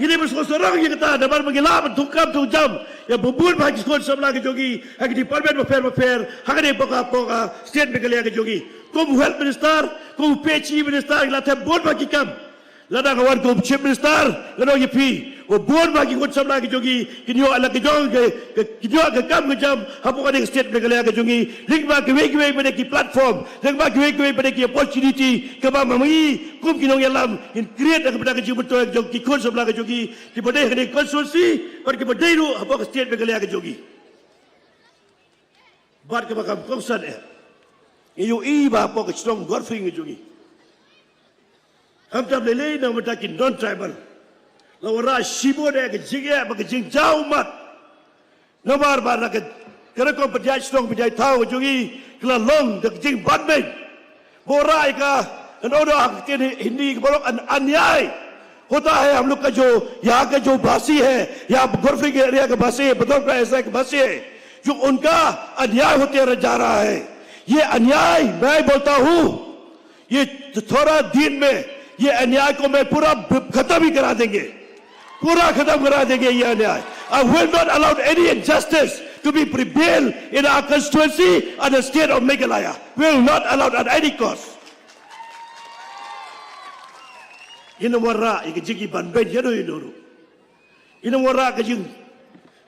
Speaker 11: Ini bersorang yang kita nabar mengilap tukam tu jam, ya bubur bagi sekolah sabla ke jogi, hak department berfair, hak ni poka state berkelia ke jogi. Kum health minister, kum PhD minister, kila tebur bagi kam. Lada kawan ko chief minister lado ye pi o board bagi ko samla ki jogi kinyo ala ki jong ke kinyo ke kam ke jam hapo ka state meghalaya ke jogi link ba ke we pada ki platform link ba ke we pada ki opportunity ke ba mami kum kinong yalam in create kepada ke betul jong ki kon samla ke jogi ki pada ke konsulsi par ki pada ru hapo ka state meghalaya ke jogi bar ke ba kam komsan yo I ba hapo ke strong gorfing ke jogi हम तब ले ले ना बता कि non tribal लवरा Shibo दे के जिगे बके जिंग जाओ मत न बार बार ना के करे को बजाय स्ट्रांग बजाय थाओ जोगी कला लोंग दे जिंग बाद में बोराई का नोडो हक हिंदी के बोलो अन्याय होता है हम लोग का जो यहाँ के जो भाषी है या गोरफी के एरिया के भाषी है बदौर का ऐसा के भाषी है जो उनका अन्याय होते जा रहा है ये अन्याय मैं बोलता हूँ ये थोड़ा दिन में ये अन्याय को मैं पूरा खत्म ही करा देंगे पूरा खत्म करा देंगे ये अन्याय I will not allow any injustice to be prevail in our constituency and the state of Meghalaya. Will not allow at any cost. Ina wara ikijigi ban ben yero inuru. Ina wara kajing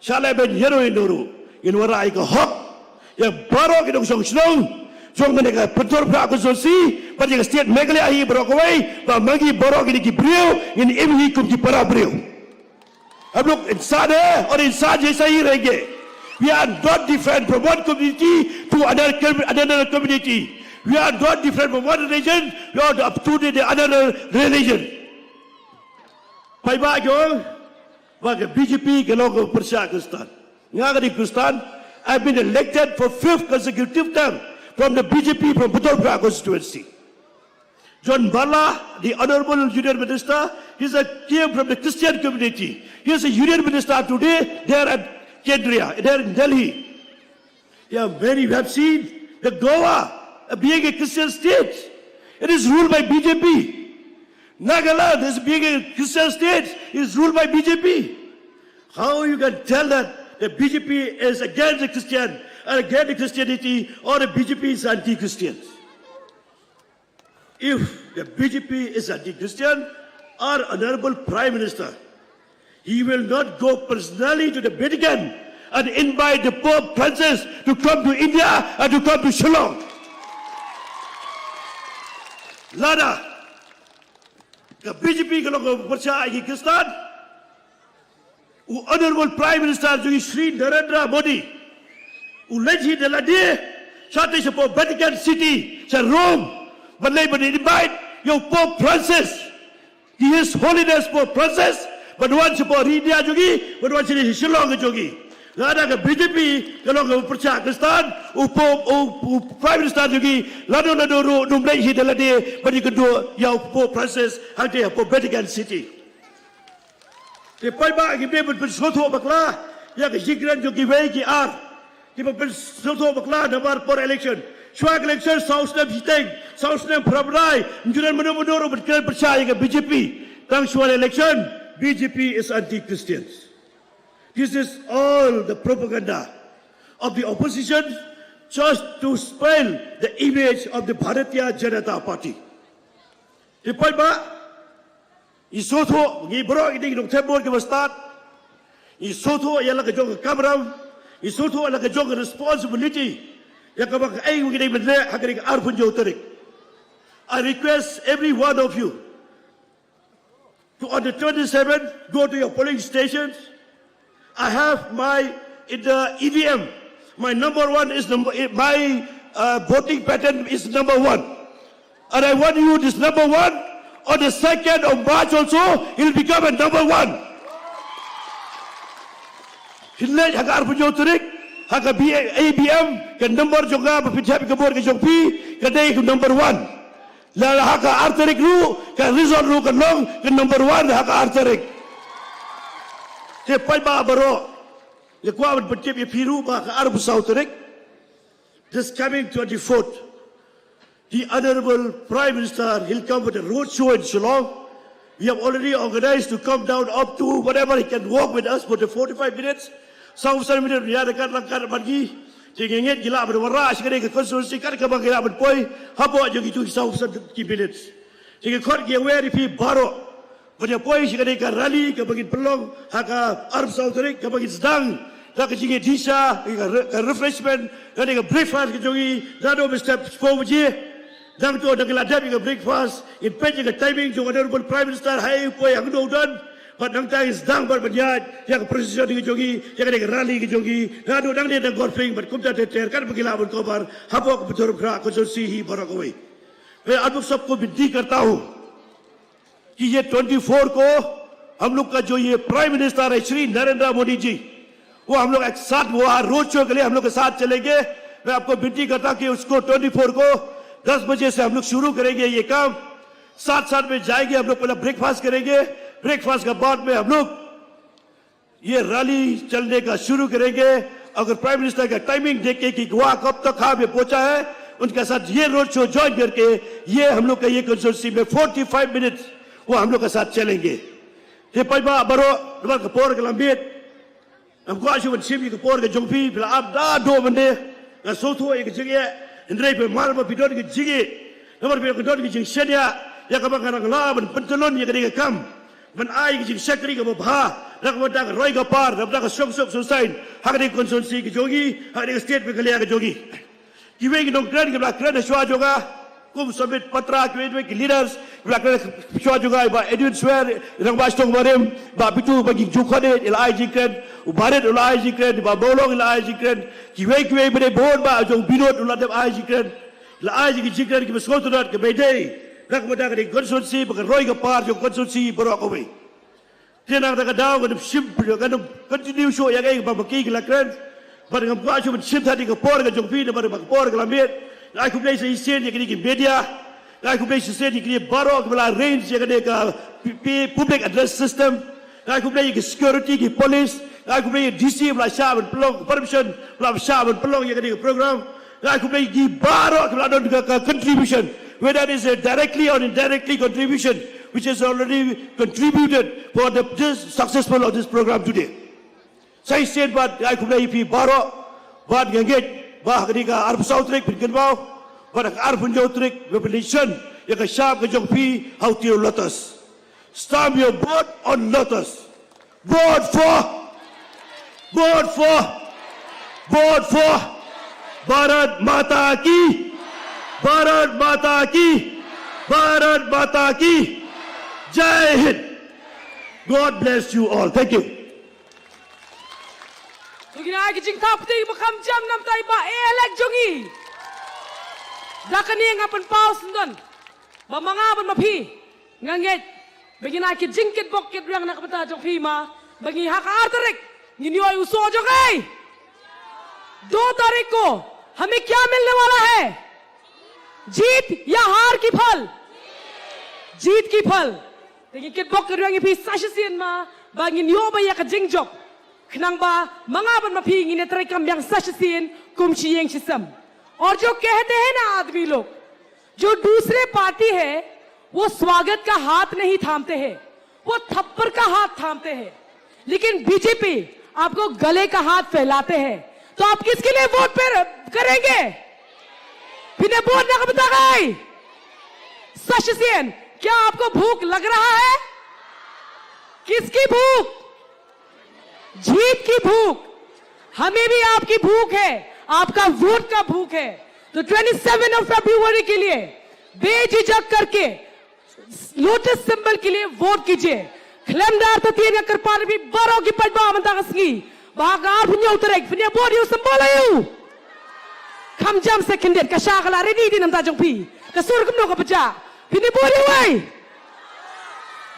Speaker 11: shalai ben yero inuru. Ina wara ikahok yang baru kita usung senang jong mereka pentor konstitusi pada setiap Meghalaya ini berokoi bagi baru kita ki beliau ini ini kum ki para beliau हम लोग इंसान है और इंसान जैसा ही रहेंगे we are not different from one community to another community we are not different from one religion we are up to the another religion Paiba jong bagi BJP kalau ke Pakistan ngagari Pakistan I've been elected for 5th consecutive term from the BJP from Putolpura constituency. John Bala, the Honorable Union Minister, came from the Christian community. He is a Union Minister today there at Kendriya, there in Delhi. Yeah, many have seen the Goa being a Christian state. It is ruled by BJP. Nagaland is being a Christian state. It is ruled by BJP. How you can tell that the BJP is against the Christian and against the Christianity or the BJP is anti-Christian? If the BJP is anti-Christian, our Honorable Prime Minister, he will not go personally to the Vatican and invite the Pope Francis to come to India and to come to Shillong. Lada, the BJP kalau percaya Pakistan, Honorable Prime Minister Shri Narendra Modi, uleji dalam dia, satu sebuah Vatican City, Rome. Malay invite your Pope Francis. He is Holiness Pope Francis. But once upon India jogi, but once in Shillong jogi. Lada ke BJP kalau ke percaya Kristen, Pope Prime Minister jogi, lado numlai hi dalam dia bagi kedua yang Pope Francis hati Pope Vatican City. Depai ba kita bersoto bakla, yang kejigran jogi baik ar. Kita bersoto bakla dalam per election. Swag election South Nam Hiteng, South Nam Prabrai, menjuran menurut berkira percaya ke BJP. Tang swag election, BJP is anti-Christians. This is all the propaganda of the opposition just to spoil the image of the Bharatiya Janata Party. Depan ba, isoto, ngibro ini dong tembok ke start. Isoto ialah kejong kamram, isoto ialah kejong responsibility. I request every one of you to on the 27th go to your polling stations. I have in the EVM. My number one is my voting pattern is number 1, and I want you this number 1 on the 2nd of March also it will become a number 1. Hilai hagar punyo turik. Haka ABM ke number juga berpijak ke bor ke jongpi ke day ke number 1. Lalu haka arterik lu ke resort lu ke long ke number 1 haka arterik. Cepai ba baro. Ya kuat berpijak ya piru ba ke arbu sauterik. This coming 24th, the Honorable Prime Minister he'll come with a road show in Shillong. We have already organized to come down up to whatever he can walk with us for the 45 minutes. Sausan minit dia dekat langkah pergi. Tinggal gila berwarna sekali ke konstitusi kan ke bangkira berpoi. Habo aja gitu sausan minit. Tinggal kor dia where if baru. Pada poi sekali ke rally ke bagi pelong haka Arab Saudi ke bagi sedang. Tak kecingin disa ke refreshment ke breakfast ke jogi. Lalu step 4 je. Dan tu ada keladap ke breakfast. In page ke timing jo Honorable Prime Minister hai poi yang udan. But nang tayo sedang berpenjat, yang presiden di jogi, yang ada rally di jogi, lalu nang dia golfing, but kumta teter kan pengilabun kobar, habok betul berak konstitusi hi barakawai. मैं आप लोग सबको विनती करता हूं कि ये 24 को हम लोग का जो ये प्राइम मिनिस्टर है श्री नरेंद्र मोदी जी, वो हम लोग एक साथ वहां रोड शो के लिए हम लोग के साथ चलेंगे। मैं आपको विनती करता हूं कि उसको 24 को 10 बजे से हम लोग शुरू करेंगे ये काम। साथ में जाएंगे हम लोग, पहले ब्रेकफास्ट करेंगे, ब्रेकफास्ट के बाद में हम लोग ये रैली चलने का शुरू करेंगे। अगर प्राइम मिनिस्टर का टाइमिंग देखे कि वहां कब तक कहां पे पहुंचा है, उनके साथ ये रोड शो ज्वाइन करके ये हम लोग का ये कंसोर्सी में 45 मिनट्स वो हम लोग के साथ चलेंगे। ये पैबा बरो नमक कपोर के लंबित हमको आशुवन सिमी कपोर के जोंपी फिर आप दा दो बंदे ना सोथो एक जगह इंद्राई पे माल में पिटोर के जगह नंबर पे पिटोर के जंक्शन या कब करना लाभ पंचलोन ये करेगा कम man ai ki sekretari ka bha rak wada ka roi ka par rak ka sok susain hakni konstituensi ki jogi hakni state Meghalaya ka jogi ki we ki dong kran ka kran shwa joga kum submit patra ki leaders ka shwa joga ba Edwin Swear rak ba stong barem ba bitu bagi jukhade il IG kran ubaret ul IG kran ba bolong il IG kran ki we bade board ba jong binot ul IG kran la IG ki jikran ki beskotorat ke bedei rak wada ka konstituensi ba roi ka par jong konstituensi borok away Tiada kata daw kan simple kan continue show yang ay babaki kelakran pada ngam kuat cuma simple tadi kapor kan jongpi dan pada kapor kelamit ai ku play sa isen yang kini media ai ku play sa isen yang kini baro kepala range yang kini ke public address system ai ku play ke security ke police ai ku play DC belah syab pelong permission belah syab pelong yang kini ke program ai ku play ke baro kepala don ke contribution whether it is a directly or indirectly contribution which has already contributed for the successful of this program today. Saya said but I could play baro, but ganget, bah ketika arp sautrik bikin bau, but arp punjotrik revelation yang kesab kejong pi how to lotus. Stamp your vote on lotus. Vote for Bharat Mata Ki, Bharat Mata Ki, Bharat Mata Ki. Jai Hind. God bless you all. Thank you.
Speaker 9: Tuginay kijing tapti makam jam nam tay ba elek jongi. Dakani ngapan paus ndon. Ba mga ban mapi. Nganget. Baginay kijing kit bok kit riang nakapata jong pi ma. Bagi hak artarik. Ninyoy uso jogay. 2 तारीख को हमें क्या मिलने वाला है? जीत या हार की फल? जीत की फल. Dengan kitbok kedua ngi pi sasisian ma bangin yo ba ya ka jingjok khnang ba mangaban ma pi ngi ne trai kam yang sasisian kum chieng chisam और जो कहते हैं ना आदमी लोग जो दूसरे पार्टी है वो स्वागत का हाथ नहीं थामते हैं वो थप्पड़ का हाथ थामते हैं लेकिन बीजेपी आपको गले का हाथ फैलाते हैं तो आप किसके लिए वोट करेंगे फिर वोट ना बता गए सशसियन क्या आपको भूख लग रहा है किसकी भूख जीत की भूख हमें भी आपकी भूख है आपका वोट का भूख है तो 27 फरवरी के लिए बेझिझक करके लोटस सिंबल के लिए वोट कीजिए खलमदार ततिया कर पार भी बरो की पटबा मंता कसगी बागार पुnya uterek punya body sembalayu kam jam seconded ka shakala ready din namta jongpi ka sur kumno ka paja pini body wai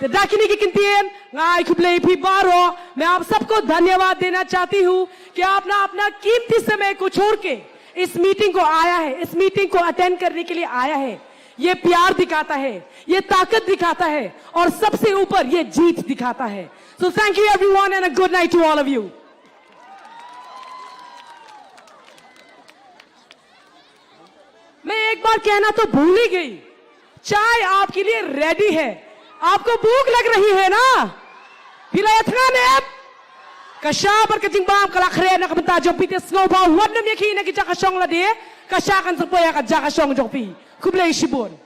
Speaker 9: dakini की किंतियन गाय खुबले भी बारो मैं आप सबको धन्यवाद देना चाहती हूं कि आपने अपना कीमती समय को छोड़ के इस मीटिंग को आया है इस मीटिंग को अटेंड करने के लिए आया है ये प्यार दिखाता है ये ताकत दिखाता है और सबसे ऊपर ये जीत दिखाता है so thank you everyone and a good night to all of you मैं एक बार कहना तो भूल ही गई चाय आपके लिए रेडी है आपको भूख लग रही है ना पिलायतना ने kasha berkecing bam kalakre nak benta jopi te snowball wadam yaki nak jaka song la de kasha kan sepoya ka jaka song jopi kublai shibon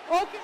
Speaker 9: okay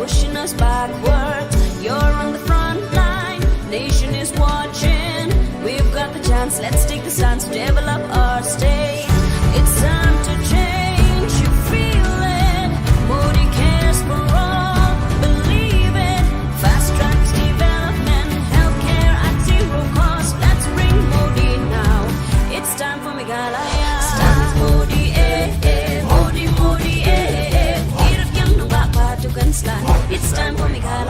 Speaker 12: pushing us backward. You're on the front line, nation is watching. We've got the chance, let's take the stance to develop our state. It's time to change, you feel it. Modi cares for all, believe it. Fast tracks development, healthcare at zero cost. Let's bring Modi now. It's time for Meghalaya. Start Modi, Modi, Modi, It's time for Meghalaya.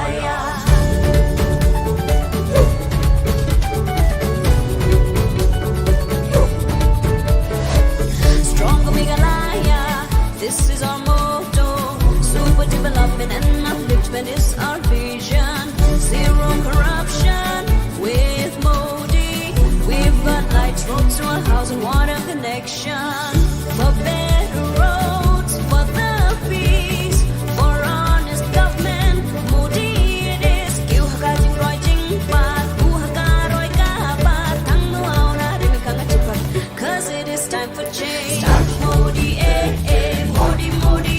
Speaker 12: election, for better roads, for the peace, for honest government. Modi it is. Kiu haka jing roi jing pat, bu haka roi ka pat, thang nu au na rin ka nga chupat. 'Cause it is time for change. Start Modi, Modi, Modi,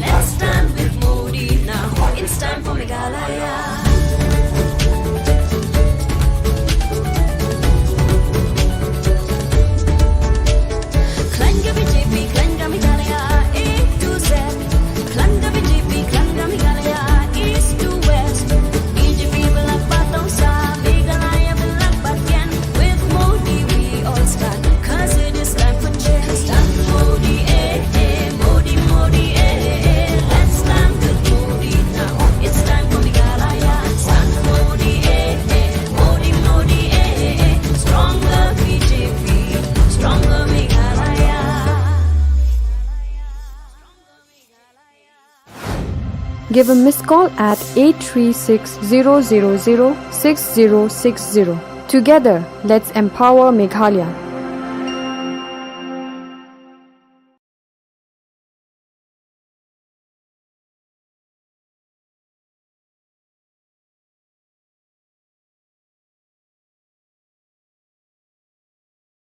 Speaker 12: let's stand with Modi now. It's time for Meghalaya. Klanga BJP, Klanga Meghalaya, A to Z. Klanga BJP, Klanga Meghalaya, East to West. BJP belak batong sa, Meghalaya belak batyan. With Modi we all stand, 'cause it is time for change. Stand with Modi, Modi, Modi, let's stand with Modi now. It's time for Meghalaya. Stand with Modi, Modi, Modi, stronger BJP, stronger Meghalaya.
Speaker 21: Give a missed call at 836-000-6060. Together, let's empower Meghalaya.